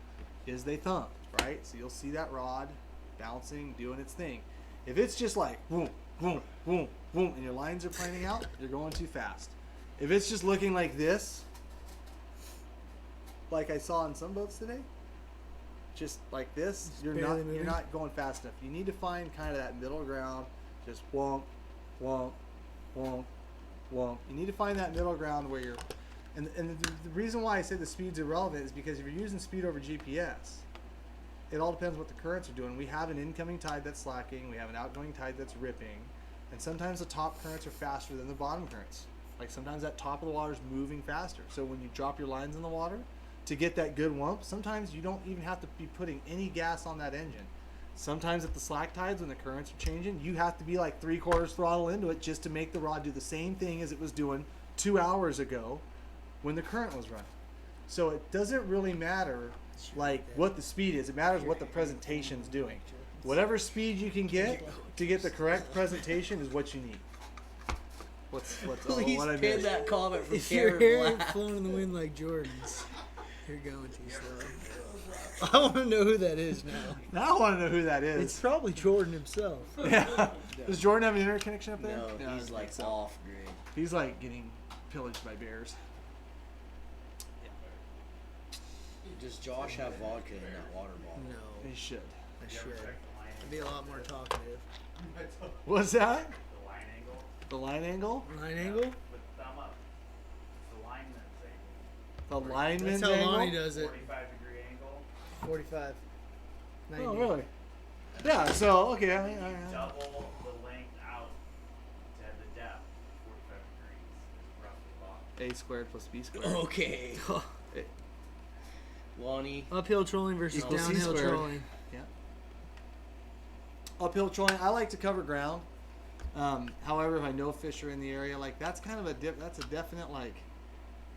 Speaker 1: is they thump, right? So you'll see that rod bouncing, doing its thing. If it's just like boom, boom, boom, boom, and your lines are planing out, you're going too fast. If it's just looking like this, like I saw on some boats today, just like this,
Speaker 2: Just
Speaker 1: you're
Speaker 2: barely moving.
Speaker 1: not going fast enough. You need to find kind of that middle ground. Just wonk, wonk, wonk, wonk. You need to find that middle ground where you're. And the reason why I say the speed's irrelevant is because if you're using speed over GPS, it all depends what the currents are doing. We have an incoming tide that's slacking. We have an outgoing tide that's ripping. And sometimes the top currents are faster than the bottom currents. Like sometimes that top of the water is moving faster. So when you drop your lines in the water, to get that good wump, sometimes you don't even have to be putting any gas on that engine. Sometimes at the slack tides when the currents are changing, you have to be like 3/4 throttle into it just to make the rod do the same thing as it was doing 2 hours ago when the current was running. So it doesn't really matter like what the speed is. It matters what the presentation's doing. Whatever speed you can get to get the correct presentation is what you need. What's
Speaker 3: Please
Speaker 1: what I
Speaker 3: pin
Speaker 1: missed?
Speaker 3: that comment from
Speaker 2: If your
Speaker 3: Cameron
Speaker 2: hair
Speaker 3: Black.
Speaker 2: flowing in the wind like Jordan's, you're going too slow. I want to know who that is now.
Speaker 1: Now I want to know who that
Speaker 2: It's
Speaker 1: is.
Speaker 2: probably Jordan himself.
Speaker 1: Yeah. Does Jordan have an internet connection up there?
Speaker 3: No,
Speaker 1: I
Speaker 3: he's
Speaker 1: don't
Speaker 3: like
Speaker 1: think so.
Speaker 3: off grid.
Speaker 1: He's like getting pillaged by bears.
Speaker 3: Does Josh have vodka in that water bottle?
Speaker 2: No,
Speaker 1: He should.
Speaker 2: I should. I'd be a lot more talkative.
Speaker 1: What's that?
Speaker 6: The line angle
Speaker 1: The line angle?
Speaker 2: Line angle?
Speaker 6: with thumb up. The lineman's
Speaker 1: The
Speaker 6: angle.
Speaker 1: lineman's
Speaker 2: That's how
Speaker 1: angle?
Speaker 2: Lonnie does it.
Speaker 6: 45-degree angle.
Speaker 2: 45. 90.
Speaker 1: Oh, really? Yeah, so, okay.
Speaker 6: Double the length out to have the depth. 45 degrees is roughly locked.
Speaker 1: A squared plus B squared.
Speaker 3: Okay. Lonnie.
Speaker 2: Uphill trolling versus
Speaker 1: Equals C
Speaker 2: downhill
Speaker 1: squared.
Speaker 2: trolling.
Speaker 1: Yeah. Uphill trolling, I like to cover ground. However, if I know fish are in the area, like that's kind of that's a definite like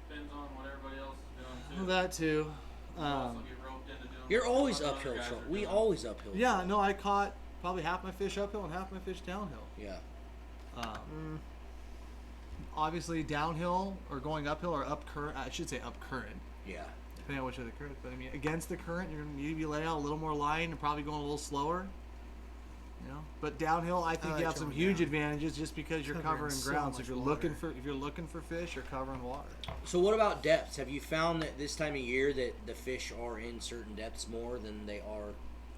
Speaker 5: Depends on what everybody else is doing too.
Speaker 1: that too.
Speaker 5: Also get roped into doing
Speaker 3: You're always
Speaker 5: what other
Speaker 3: uphill
Speaker 5: guys
Speaker 3: troll.
Speaker 5: are
Speaker 3: We
Speaker 5: doing.
Speaker 3: always uphill.
Speaker 1: Yeah, no, I caught probably half my fish uphill and half my fish downhill.
Speaker 3: Yeah.
Speaker 1: Obviously, downhill or going uphill or up current. I should say up current,
Speaker 3: Yeah.
Speaker 1: depending on which way the current. But I mean, against the current, you're gonna maybe lay out a little more line and probably going a little slower. You know, but downhill, I think
Speaker 2: like
Speaker 1: you have some
Speaker 2: going
Speaker 1: huge
Speaker 2: down.
Speaker 1: advantages just because you're
Speaker 2: Covering
Speaker 1: covering
Speaker 2: so
Speaker 1: ground. So
Speaker 2: much
Speaker 1: if you're
Speaker 2: water.
Speaker 1: looking for fish, you're covering water.
Speaker 3: So what about depths? Have you found that this time of year that the fish are in certain depths more than they are?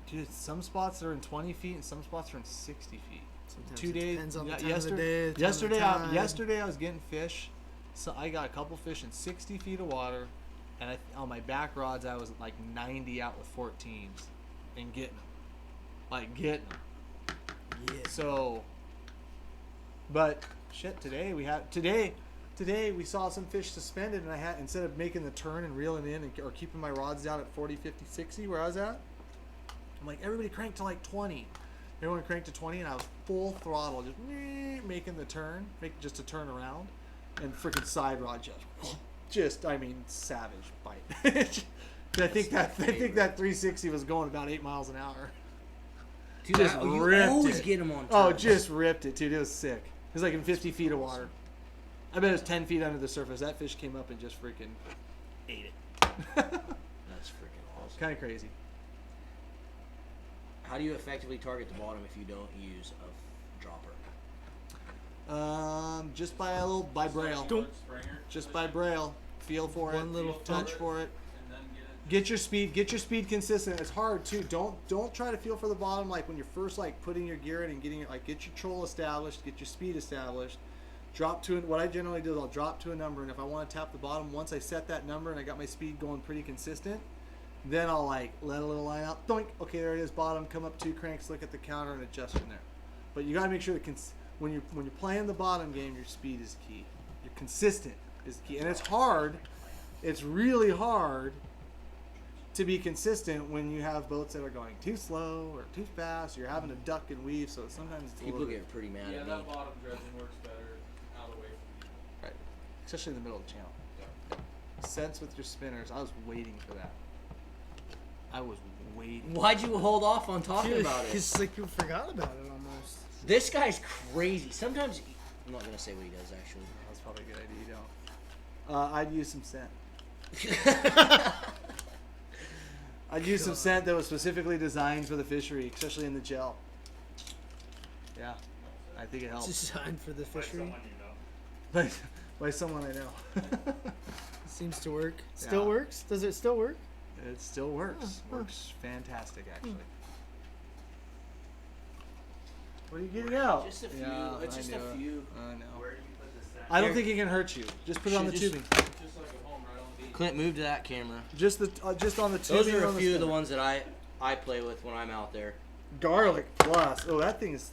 Speaker 1: Dude, some spots are in 20 feet and some spots are in 60 feet.
Speaker 2: Sometimes
Speaker 1: 2
Speaker 2: it
Speaker 1: days.
Speaker 2: depends on the
Speaker 1: yeah,
Speaker 2: time of the day, the time of the
Speaker 1: yesterday,
Speaker 2: tide.
Speaker 1: yesterday I was getting fish. So I got a couple fish in 60 feet of water, and on my back rods I was at like 90 out with 14s, and getting them.
Speaker 2: Yeah.
Speaker 1: So, but shit, today we saw some fish suspended, and I had, instead of making the turn and reeling in or keeping my rods down at 40, 50, 60 where I was at, I'm like, everybody cranked to like 20. Everyone cranked to 20, and I was full throttle, just making the turn, just to turn around, and freaking side rod just I mean, savage bite. I think that 360 was going about 8 miles an hour.
Speaker 3: Dude,
Speaker 1: Just
Speaker 3: you
Speaker 1: ripped
Speaker 3: always
Speaker 1: it.
Speaker 3: get them on.
Speaker 1: Oh,
Speaker 3: turns.
Speaker 1: just ripped it, dude. It was sick. It was like in 50 feet of water. I bet it was 10 feet under the surface. That fish came up and just freaking ate it.
Speaker 3: That's freaking awesome.
Speaker 1: Kind of crazy.
Speaker 3: How do you effectively target the bottom if you don't use a dropper?
Speaker 1: Just by braille.
Speaker 5: Springer, Springer,
Speaker 1: Just
Speaker 5: push
Speaker 1: by
Speaker 5: it,
Speaker 1: braille. Feel for it.
Speaker 2: One little
Speaker 1: touch for it.
Speaker 5: and then
Speaker 1: Get your speed consistent. It's hard too. Don't try to feel for the bottom like when you're first like putting your gear in and getting it, like get your troll established, get your speed established. Drop to what I generally do is I'll drop to a number, and if I want to tap the bottom, once I set that number and I got my speed going pretty consistent, then I'll like let a little line out. Doink. Okay, there it is. Bottom. Come up 2 cranks. Look at the counter and adjust from there. But you gotta make sure that when you're playing the bottom game, your speed is key. You're consistent is key, and it's hard. It's really hard to be consistent when you have boats that are going too slow or too fast. Or you're having to duck and weave, so sometimes it's a
Speaker 3: People
Speaker 1: little bit,
Speaker 3: get pretty mad
Speaker 5: Yeah,
Speaker 3: at
Speaker 5: that
Speaker 3: me.
Speaker 5: bottom dredging works better out away from you.
Speaker 1: right, especially in the middle of the channel. Sense with your spinners. I was waiting for that. I was waiting.
Speaker 3: Why'd you hold off on talking about it?
Speaker 2: It's like you forgot about it almost.
Speaker 3: This guy's crazy. Sometimes I'm not gonna say what he does actually.
Speaker 1: That's probably a good idea. You don't. I'd use some scent. I'd use some scent that was specifically designed for the fishery, especially in the gel. Yeah, I think it helps.
Speaker 2: Designed for the
Speaker 6: By
Speaker 2: fishery.
Speaker 6: someone you know.
Speaker 1: by someone I know.
Speaker 2: Seems to work. Still
Speaker 1: Yeah.
Speaker 2: works? Does it still work?
Speaker 1: It still works.
Speaker 2: Huh.
Speaker 1: Works fantastic, actually. What are you getting out?
Speaker 3: Just a few.
Speaker 1: Yeah,
Speaker 3: It's
Speaker 1: I
Speaker 3: just
Speaker 1: knew
Speaker 3: a
Speaker 1: it.
Speaker 3: few.
Speaker 1: I know.
Speaker 6: Where do you put the scent?
Speaker 1: I don't
Speaker 3: Here.
Speaker 1: think it can hurt you. Just put it on the
Speaker 3: Should
Speaker 1: tubing.
Speaker 5: Just like at home, right on the beach.
Speaker 3: Clint, move to that camera.
Speaker 1: Just on the tubing.
Speaker 3: Those are
Speaker 1: on
Speaker 3: a
Speaker 1: the
Speaker 3: few of the
Speaker 1: spinner.
Speaker 3: ones that I play with when I'm out there.
Speaker 1: Garlic plus. Oh, that thing is.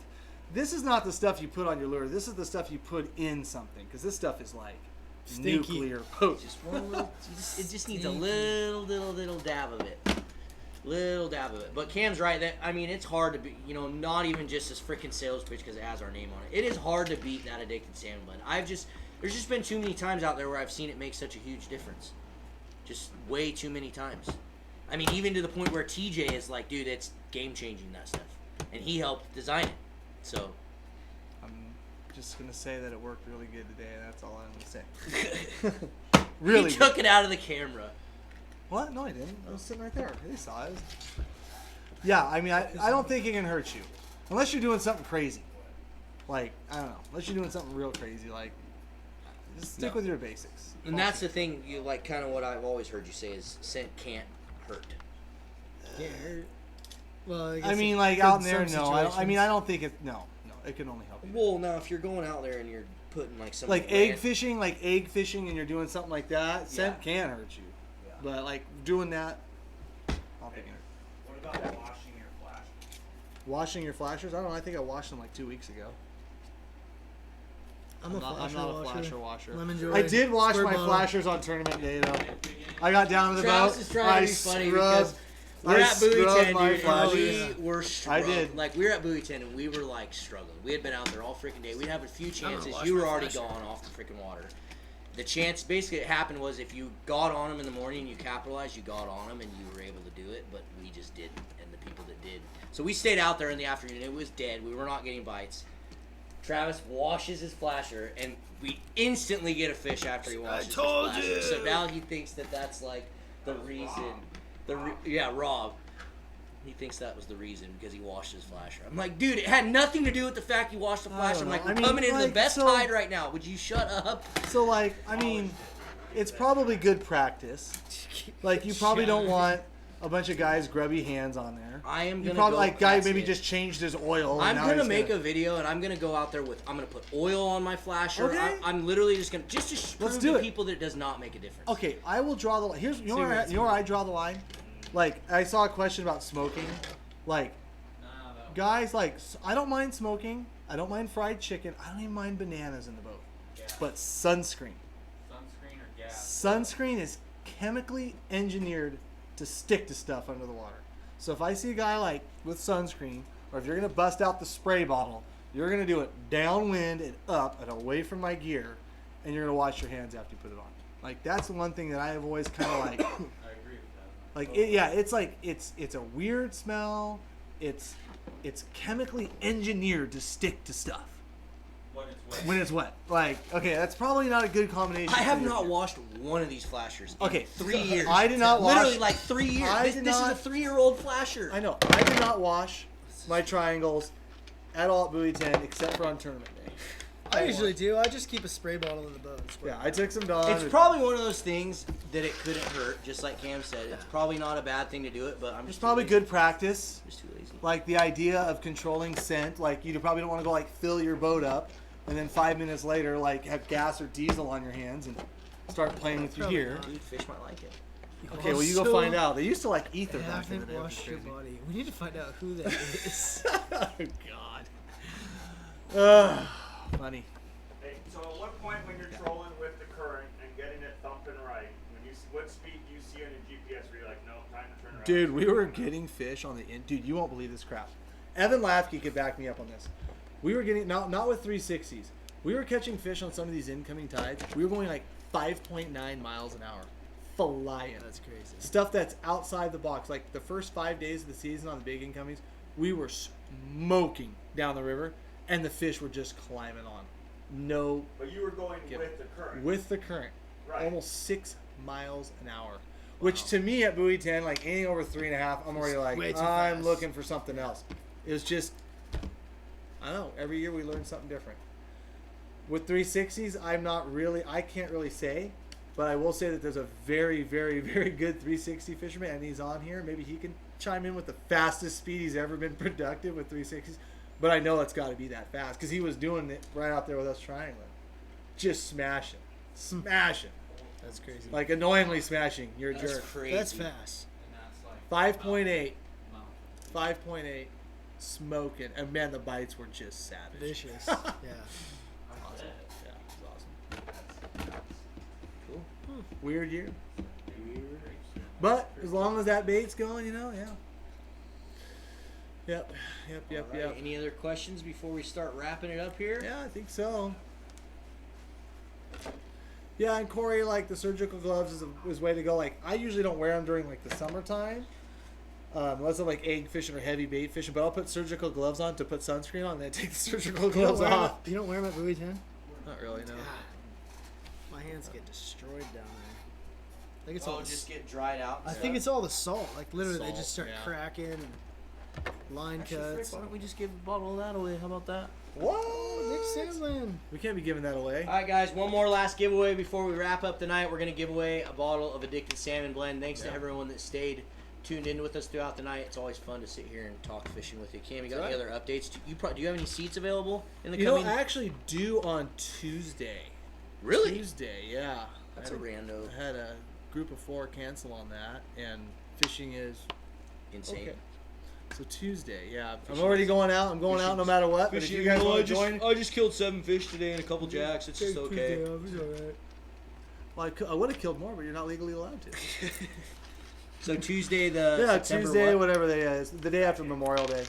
Speaker 1: This is not the stuff you put on your lure. This is the stuff you put in something, because this stuff is like
Speaker 2: Stinky.
Speaker 1: nuclear potent.
Speaker 3: Just one little. It just needs a
Speaker 2: Stinky.
Speaker 3: little dab of it. Little dab of it. But Cam's right. That I mean, it's hard to be. You know, not even just this freaking sales pitch because it has our name on it. It is hard to beat that addicted salmon blend. There's just been too many times out there where I've seen it make such a huge difference. Just way too many times. I mean, even to the point where TJ is like, dude, it's game changing, that stuff, and he helped design it. So.
Speaker 1: I'm just gonna say that it worked really good today. That's all I'm gonna say. Really.
Speaker 3: He
Speaker 1: good.
Speaker 3: took it out of the camera.
Speaker 1: What? No, I didn't. I was sitting right there. They saw it. Yeah, I mean, I don't think it can hurt you. Unless you're doing something crazy. Like, I don't know. Unless you're doing something real crazy. Like, just stick
Speaker 3: No.
Speaker 1: with your basics.
Speaker 3: And that's the thing, you like, kind of what I've always heard you say is scent can't hurt.
Speaker 2: Can't hurt. Well, I, guess
Speaker 1: I mean,
Speaker 2: it
Speaker 1: like,
Speaker 2: could
Speaker 1: out
Speaker 2: in
Speaker 1: there,
Speaker 2: some
Speaker 1: no. I
Speaker 2: situations.
Speaker 1: don't think it, no. It can only help you.
Speaker 3: Well, now if you're going out there and you're putting like some
Speaker 1: Like egg fishing, and you're doing something like that, scent
Speaker 3: Yeah.
Speaker 1: can hurt you.
Speaker 6: Yeah.
Speaker 1: But, like, doing that, I don't think it hurts.
Speaker 6: What about washing your flash?
Speaker 1: Washing your flashers? I don't know. I think I washed them like 2 weeks ago.
Speaker 2: I'm
Speaker 1: not a flasher washer.
Speaker 2: Lemon Joy.
Speaker 1: I did wash
Speaker 2: Squirt
Speaker 1: my
Speaker 2: bottle.
Speaker 1: flashers on tournament day, though. I got down to the
Speaker 3: Travis
Speaker 1: boat.
Speaker 3: is trying
Speaker 1: I
Speaker 3: to be funny
Speaker 1: scrubbed.
Speaker 3: because we're at Buoy
Speaker 1: scrubbed
Speaker 3: 10,
Speaker 1: my
Speaker 3: dude, and
Speaker 1: flashers.
Speaker 3: we were struggling.
Speaker 1: I did.
Speaker 3: Like, we were at Buoy 10, and we were, like, struggling. We had been out there all freaking day. We'd have a few
Speaker 2: gonna
Speaker 3: chances.
Speaker 2: wash
Speaker 3: You were
Speaker 2: my
Speaker 3: already
Speaker 2: flasher.
Speaker 3: gone off the freaking water. The chance, basically, it happened was if you got on them in the morning and you capitalized, you got on them and you were able to do it, but we just didn't, and the people that did. So we stayed out there in the afternoon. It was dead. We were not getting bites. Travis washes his flasher, and we instantly get a fish after he washes his flasher. So now he thinks that that's like the reason. Rob. He thinks that was the reason because he washed his flasher. I'm like, dude, it had nothing to do with the fact you washed the
Speaker 1: I
Speaker 3: flasher.
Speaker 1: don't
Speaker 3: I'm like,
Speaker 1: know.
Speaker 3: we're
Speaker 1: I mean,
Speaker 3: coming into the
Speaker 1: like,
Speaker 3: best
Speaker 1: so-
Speaker 3: tide right now. Would you shut up?
Speaker 1: So, like, I mean, it's probably good practice. Like, you probably don't want a bunch of guys grubby hands on there.
Speaker 3: I am
Speaker 1: You
Speaker 3: gonna
Speaker 1: probably,
Speaker 3: go
Speaker 1: like, guy
Speaker 3: past
Speaker 1: maybe
Speaker 3: it.
Speaker 1: just changed his oil. and
Speaker 3: I'm
Speaker 1: now
Speaker 3: gonna
Speaker 1: he's
Speaker 3: make a video and I'm gonna go out there with. I'm gonna put oil on my flasher.
Speaker 1: Okay.
Speaker 3: I'm literally just gonna to prove
Speaker 1: do
Speaker 3: to
Speaker 1: it.
Speaker 3: people that it does not make a difference.
Speaker 1: Okay, I will draw the line. Here's you know
Speaker 2: Cigarettes,
Speaker 1: where I draw the line. Like, I saw a question about smoking. Like,
Speaker 5: Nah, that
Speaker 1: guys, like, I don't mind smoking. I don't mind fried chicken. I don't even mind bananas in the boat.
Speaker 5: gas.
Speaker 1: But sunscreen.
Speaker 5: Sunscreen or gas.
Speaker 1: Sunscreen is chemically engineered to stick to stuff under the water. So if I see a guy like with sunscreen, or if you're gonna bust out the spray bottle, you're gonna do it downwind and up and away from my gear, and you're gonna wash your hands after you put it on. Like, that's the one thing that I have always kind of like.
Speaker 5: I agree with that.
Speaker 1: Like, it's like it's a weird smell. It's chemically engineered to stick to stuff
Speaker 5: When it's wet.
Speaker 1: when it's wet. Like, okay, that's probably not a good combination.
Speaker 3: I have
Speaker 1: for your
Speaker 3: not
Speaker 1: gear.
Speaker 3: washed one of these flashers. In
Speaker 1: Okay,
Speaker 3: 3 years.
Speaker 1: I did not wash.
Speaker 3: Literally like 3 years.
Speaker 1: I
Speaker 3: This
Speaker 1: did
Speaker 3: is a
Speaker 1: not-
Speaker 3: 3-year-old flasher.
Speaker 1: I know. I did not wash my triangles at all at Buoy 10 except for on tournament day.
Speaker 2: I usually do. I just keep a spray bottle in the boat. and spray
Speaker 1: Yeah,
Speaker 2: it.
Speaker 1: I took some Dawn.
Speaker 3: It's probably one of those things that it couldn't hurt, just like Cam said. It's probably not a bad thing to do it, but I'm
Speaker 1: It's
Speaker 3: just
Speaker 1: probably
Speaker 3: too lazy.
Speaker 1: good practice.
Speaker 3: Just too lazy.
Speaker 1: Like the idea of controlling scent. Like, you probably don't want to go like fill your boat up, and then 5 minutes later, like, have gas or diesel on your hands and start playing with your
Speaker 2: Probably
Speaker 1: gear.
Speaker 2: not.
Speaker 3: Dude, fish might like it.
Speaker 1: Okay, well, you go
Speaker 2: Also,
Speaker 1: find out. They used to like
Speaker 2: I
Speaker 1: ether back in the
Speaker 2: haven't
Speaker 1: day. It was
Speaker 2: washed your
Speaker 1: crazy.
Speaker 2: body. We need to find out who that is.
Speaker 1: Oh God. Funny.
Speaker 6: Hey, so at what point when you're trolling with the current and getting it thumping right, what speed do you see on your GPS where you're like, no, time to turn around?
Speaker 1: Dude, we were getting fish on the in. Dude, you won't believe this crap. Evan Lafke could back me up on this. We were getting not with 360s. We were catching fish on some of these incoming tides. We were going like 5.9 miles an hour, flying.
Speaker 2: That's crazy.
Speaker 1: Stuff that's outside the box. Like the first 5 days of the season on the big incomings, we were smoking down the river, and the fish were just climbing on. No,
Speaker 6: But you were going with the current.
Speaker 1: with the current,
Speaker 6: Right.
Speaker 1: almost 6 miles an hour. Which to me at buoy 10, like anything over 3.5, I'm already like,
Speaker 2: way too
Speaker 1: I'm
Speaker 2: fast.
Speaker 1: looking for something else. It was just, I don't know. Every year we learn something different. With 360s, I can't really say, but I will say that there's a very, very, very good 360 fisherman, and he's on here. Maybe he can chime in with the fastest speed he's ever been productive with 360s. But I know it's got to be that fast because he was doing it right out there with us triangling. Just smashing.
Speaker 2: That's crazy.
Speaker 1: Like annoyingly smashing. You're a
Speaker 3: That's
Speaker 1: jerk.
Speaker 3: crazy.
Speaker 2: That's fast.
Speaker 5: And that's like
Speaker 1: 5.8.
Speaker 5: mountain.
Speaker 1: 5.8. Smoking. And man, the bites were just savage.
Speaker 2: Vicious. Yeah.
Speaker 1: Awesome. Yeah, it was awesome.
Speaker 3: Cool.
Speaker 1: Weird year. But as long as that bait's going, yeah. Yep.
Speaker 3: All right, any other questions before we start wrapping it up here?
Speaker 1: Yeah, I think so. Yeah, and Corey, like the surgical gloves is way to go. Like I usually don't wear them during like the summertime, unless I'm like egg fishing or heavy bait fishing. But I'll put surgical gloves on to put sunscreen on, and then take the surgical gloves off.
Speaker 2: You don't wear them at buoy 10?
Speaker 1: Not really, no.
Speaker 2: My hands get destroyed down there. I think it's all.
Speaker 3: Just get dried out.
Speaker 2: I think it's all the salt. Like literally, they
Speaker 1: Salt,
Speaker 2: just start
Speaker 1: yeah.
Speaker 2: cracking and line
Speaker 3: Actually, Frick,
Speaker 2: cuts.
Speaker 3: why don't we just give a bottle of that away? How about that?
Speaker 1: Whoa,
Speaker 2: Nick Sandlin.
Speaker 1: We can't be giving that away.
Speaker 3: All right, guys, one more last giveaway before we wrap up tonight. We're going to give away a bottle of Addicted Salmon Blend. Thanks to everyone that stayed tuned in with us throughout the night. It's always fun to sit here and talk fishing with you. Cam, you got any other updates? Do you have any seats available in the coming?
Speaker 1: I actually do on Tuesday.
Speaker 3: Really?
Speaker 1: Tuesday, yeah.
Speaker 3: That's a rando.
Speaker 1: I had a group of 4 cancel on that, and fishing is
Speaker 3: Insane.
Speaker 1: okay. So Tuesday, yeah. I'm already going out. I'm going out no matter what. But if you guys want to join,
Speaker 3: I just killed 7 fish today and a couple jacks. It's just okay.
Speaker 1: well, I would have killed more, but you're not legally allowed to.
Speaker 3: So Tuesday, the September
Speaker 1: Tuesday,
Speaker 3: what?
Speaker 1: whatever day is, the day after Memorial Day,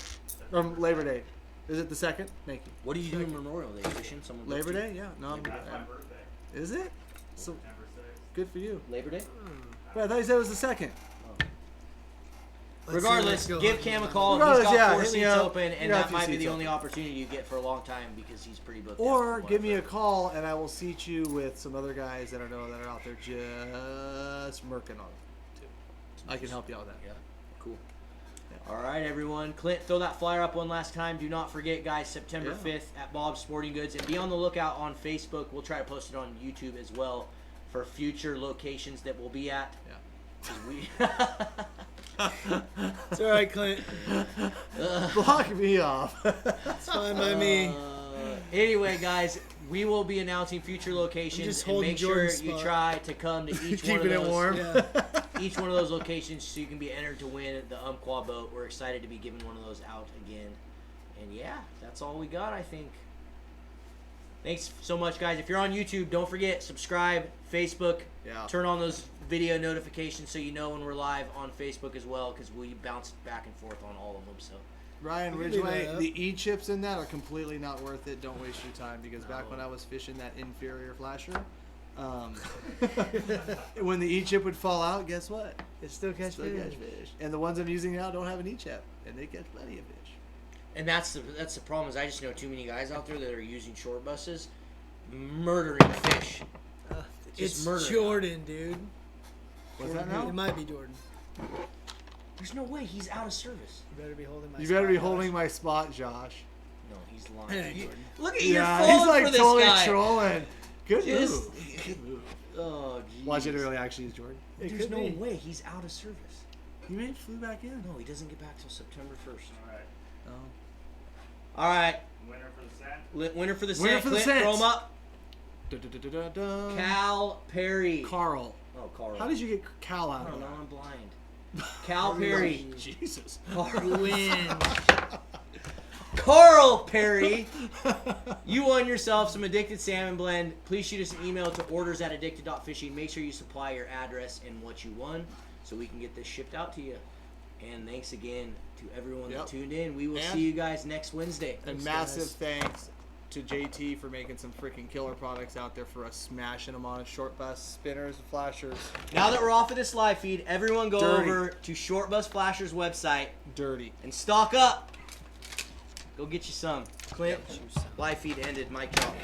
Speaker 1: or Labor Day. Is it the 2nd? Thank you.
Speaker 3: What do you do on Memorial Day? Fishing? Someone goes
Speaker 1: Labor
Speaker 3: to-
Speaker 1: Day, yeah. No,
Speaker 6: That's my birthday.
Speaker 1: is it? So
Speaker 6: September 6th.
Speaker 1: good for you.
Speaker 3: Labor Day?
Speaker 1: Wait, I thought you said it was the 2nd.
Speaker 3: Regardless, give Cam a call.
Speaker 1: Regardless,
Speaker 3: He's got
Speaker 1: yeah,
Speaker 3: 4
Speaker 1: hit me
Speaker 3: seats
Speaker 1: up.
Speaker 3: open,
Speaker 1: We
Speaker 3: and
Speaker 1: got a
Speaker 3: that
Speaker 1: few
Speaker 3: might be
Speaker 1: seats
Speaker 3: the only
Speaker 1: open.
Speaker 3: opportunity you get for a long time because he's pretty booked.
Speaker 1: Or
Speaker 3: out.
Speaker 1: give me a call, and I will seat you with some other guys that I know that are out there just murking on it, too. I can help you out with that.
Speaker 3: Yeah, cool. All right, everyone. Clint, throw that flyer up one last time. Do not forget, guys, September 5th at Bob's Sporting Goods. And be on the lookout on Facebook. We'll try to post it on YouTube as well for future locations that we'll be at.
Speaker 1: Yeah.
Speaker 3: 'Cause we
Speaker 2: It's all right, Clint.
Speaker 1: Block me off.
Speaker 2: It's fine by me.
Speaker 3: Anyway, guys, we will be announcing future locations.
Speaker 2: just
Speaker 3: And
Speaker 2: holding
Speaker 3: make sure
Speaker 2: Jordan's
Speaker 3: you
Speaker 2: spot.
Speaker 3: try to come to each one of
Speaker 1: Keeping it
Speaker 3: those.
Speaker 1: warm.
Speaker 2: Yeah.
Speaker 3: Each one of those locations so you can be entered to win the Umpqua boat. We're excited to be giving one of those out again. And yeah, that's all we got, I think. Thanks so much, guys. If you're on YouTube, don't forget, subscribe, Facebook.
Speaker 1: Yeah.
Speaker 3: Turn on those video notifications so you know when we're live on Facebook as well, because we bounce back and forth on all of them. So
Speaker 1: Ryan
Speaker 2: We can leave
Speaker 1: Ridgway,
Speaker 2: that up.
Speaker 1: the E-chips in that are completely not worth it. Don't waste your time because back
Speaker 3: No.
Speaker 1: when I was fishing that inferior flasher, when the E-chip would fall out, guess what?
Speaker 2: It still catch
Speaker 1: Still
Speaker 2: fish.
Speaker 1: catch fish. And the ones I'm using now don't have an E-chip, and they catch plenty of fish.
Speaker 3: and that's the problem is I just know too many guys out there that are using short buses, murdering fish. Just
Speaker 2: It's
Speaker 3: murdering.
Speaker 2: Jordan, dude.
Speaker 1: What's that
Speaker 2: It
Speaker 1: now?
Speaker 2: might be Jordan.
Speaker 3: There's no way he's out of service.
Speaker 2: You better be holding my
Speaker 1: You better be
Speaker 2: spot,
Speaker 1: holding
Speaker 2: Josh.
Speaker 1: my spot, Josh.
Speaker 3: No, he's
Speaker 2: It
Speaker 3: lying.
Speaker 2: ain't
Speaker 3: You-
Speaker 2: Jordan.
Speaker 3: look at you,
Speaker 1: Yeah,
Speaker 3: you're falling
Speaker 1: he's like
Speaker 3: for this
Speaker 1: totally
Speaker 3: guy.
Speaker 1: trolling. Good
Speaker 3: Just-
Speaker 1: move. Good move.
Speaker 3: Oh, jeez.
Speaker 1: Watch it really actually is Jordan.
Speaker 2: It
Speaker 3: There's
Speaker 2: could
Speaker 3: no
Speaker 2: be.
Speaker 3: way he's out of service.
Speaker 1: He may have flew back in.
Speaker 3: No, he doesn't get back till September 1st.
Speaker 6: All right.
Speaker 1: Oh.
Speaker 3: All right,
Speaker 6: Winner for the cent.
Speaker 3: winner for the
Speaker 1: Winner
Speaker 3: cent.
Speaker 1: for the
Speaker 3: Clint, throw
Speaker 1: cents.
Speaker 3: him up.
Speaker 1: Da-da-da-da-da.
Speaker 3: Cal Perry.
Speaker 1: Carl.
Speaker 3: Oh, Carl.
Speaker 1: How did you get Cal
Speaker 3: I
Speaker 1: out
Speaker 3: don't
Speaker 1: of
Speaker 3: know.
Speaker 1: that?
Speaker 3: I'm blind. Cal Perry.
Speaker 1: Jesus.
Speaker 3: Carl.
Speaker 2: Win.
Speaker 3: Carl Perry, you won yourself some Addicted Salmon Blend. Please shoot us an email to orders@addicted.fishing. Make sure you supply your address and what you won so we can get this shipped out to you. And thanks again to everyone that tuned in. We will see you guys next Wednesday.
Speaker 1: And massive thanks to JT for making some freaking killer products out there for us, smashing them on short bus spinners and flashers.
Speaker 3: Now that we're off of this live feed, everyone go
Speaker 1: Dirty.
Speaker 3: over to Short Bus Flashers website
Speaker 1: Dirty.
Speaker 3: and stock up. Go get you some. Clint, live feed ended. Mic drop.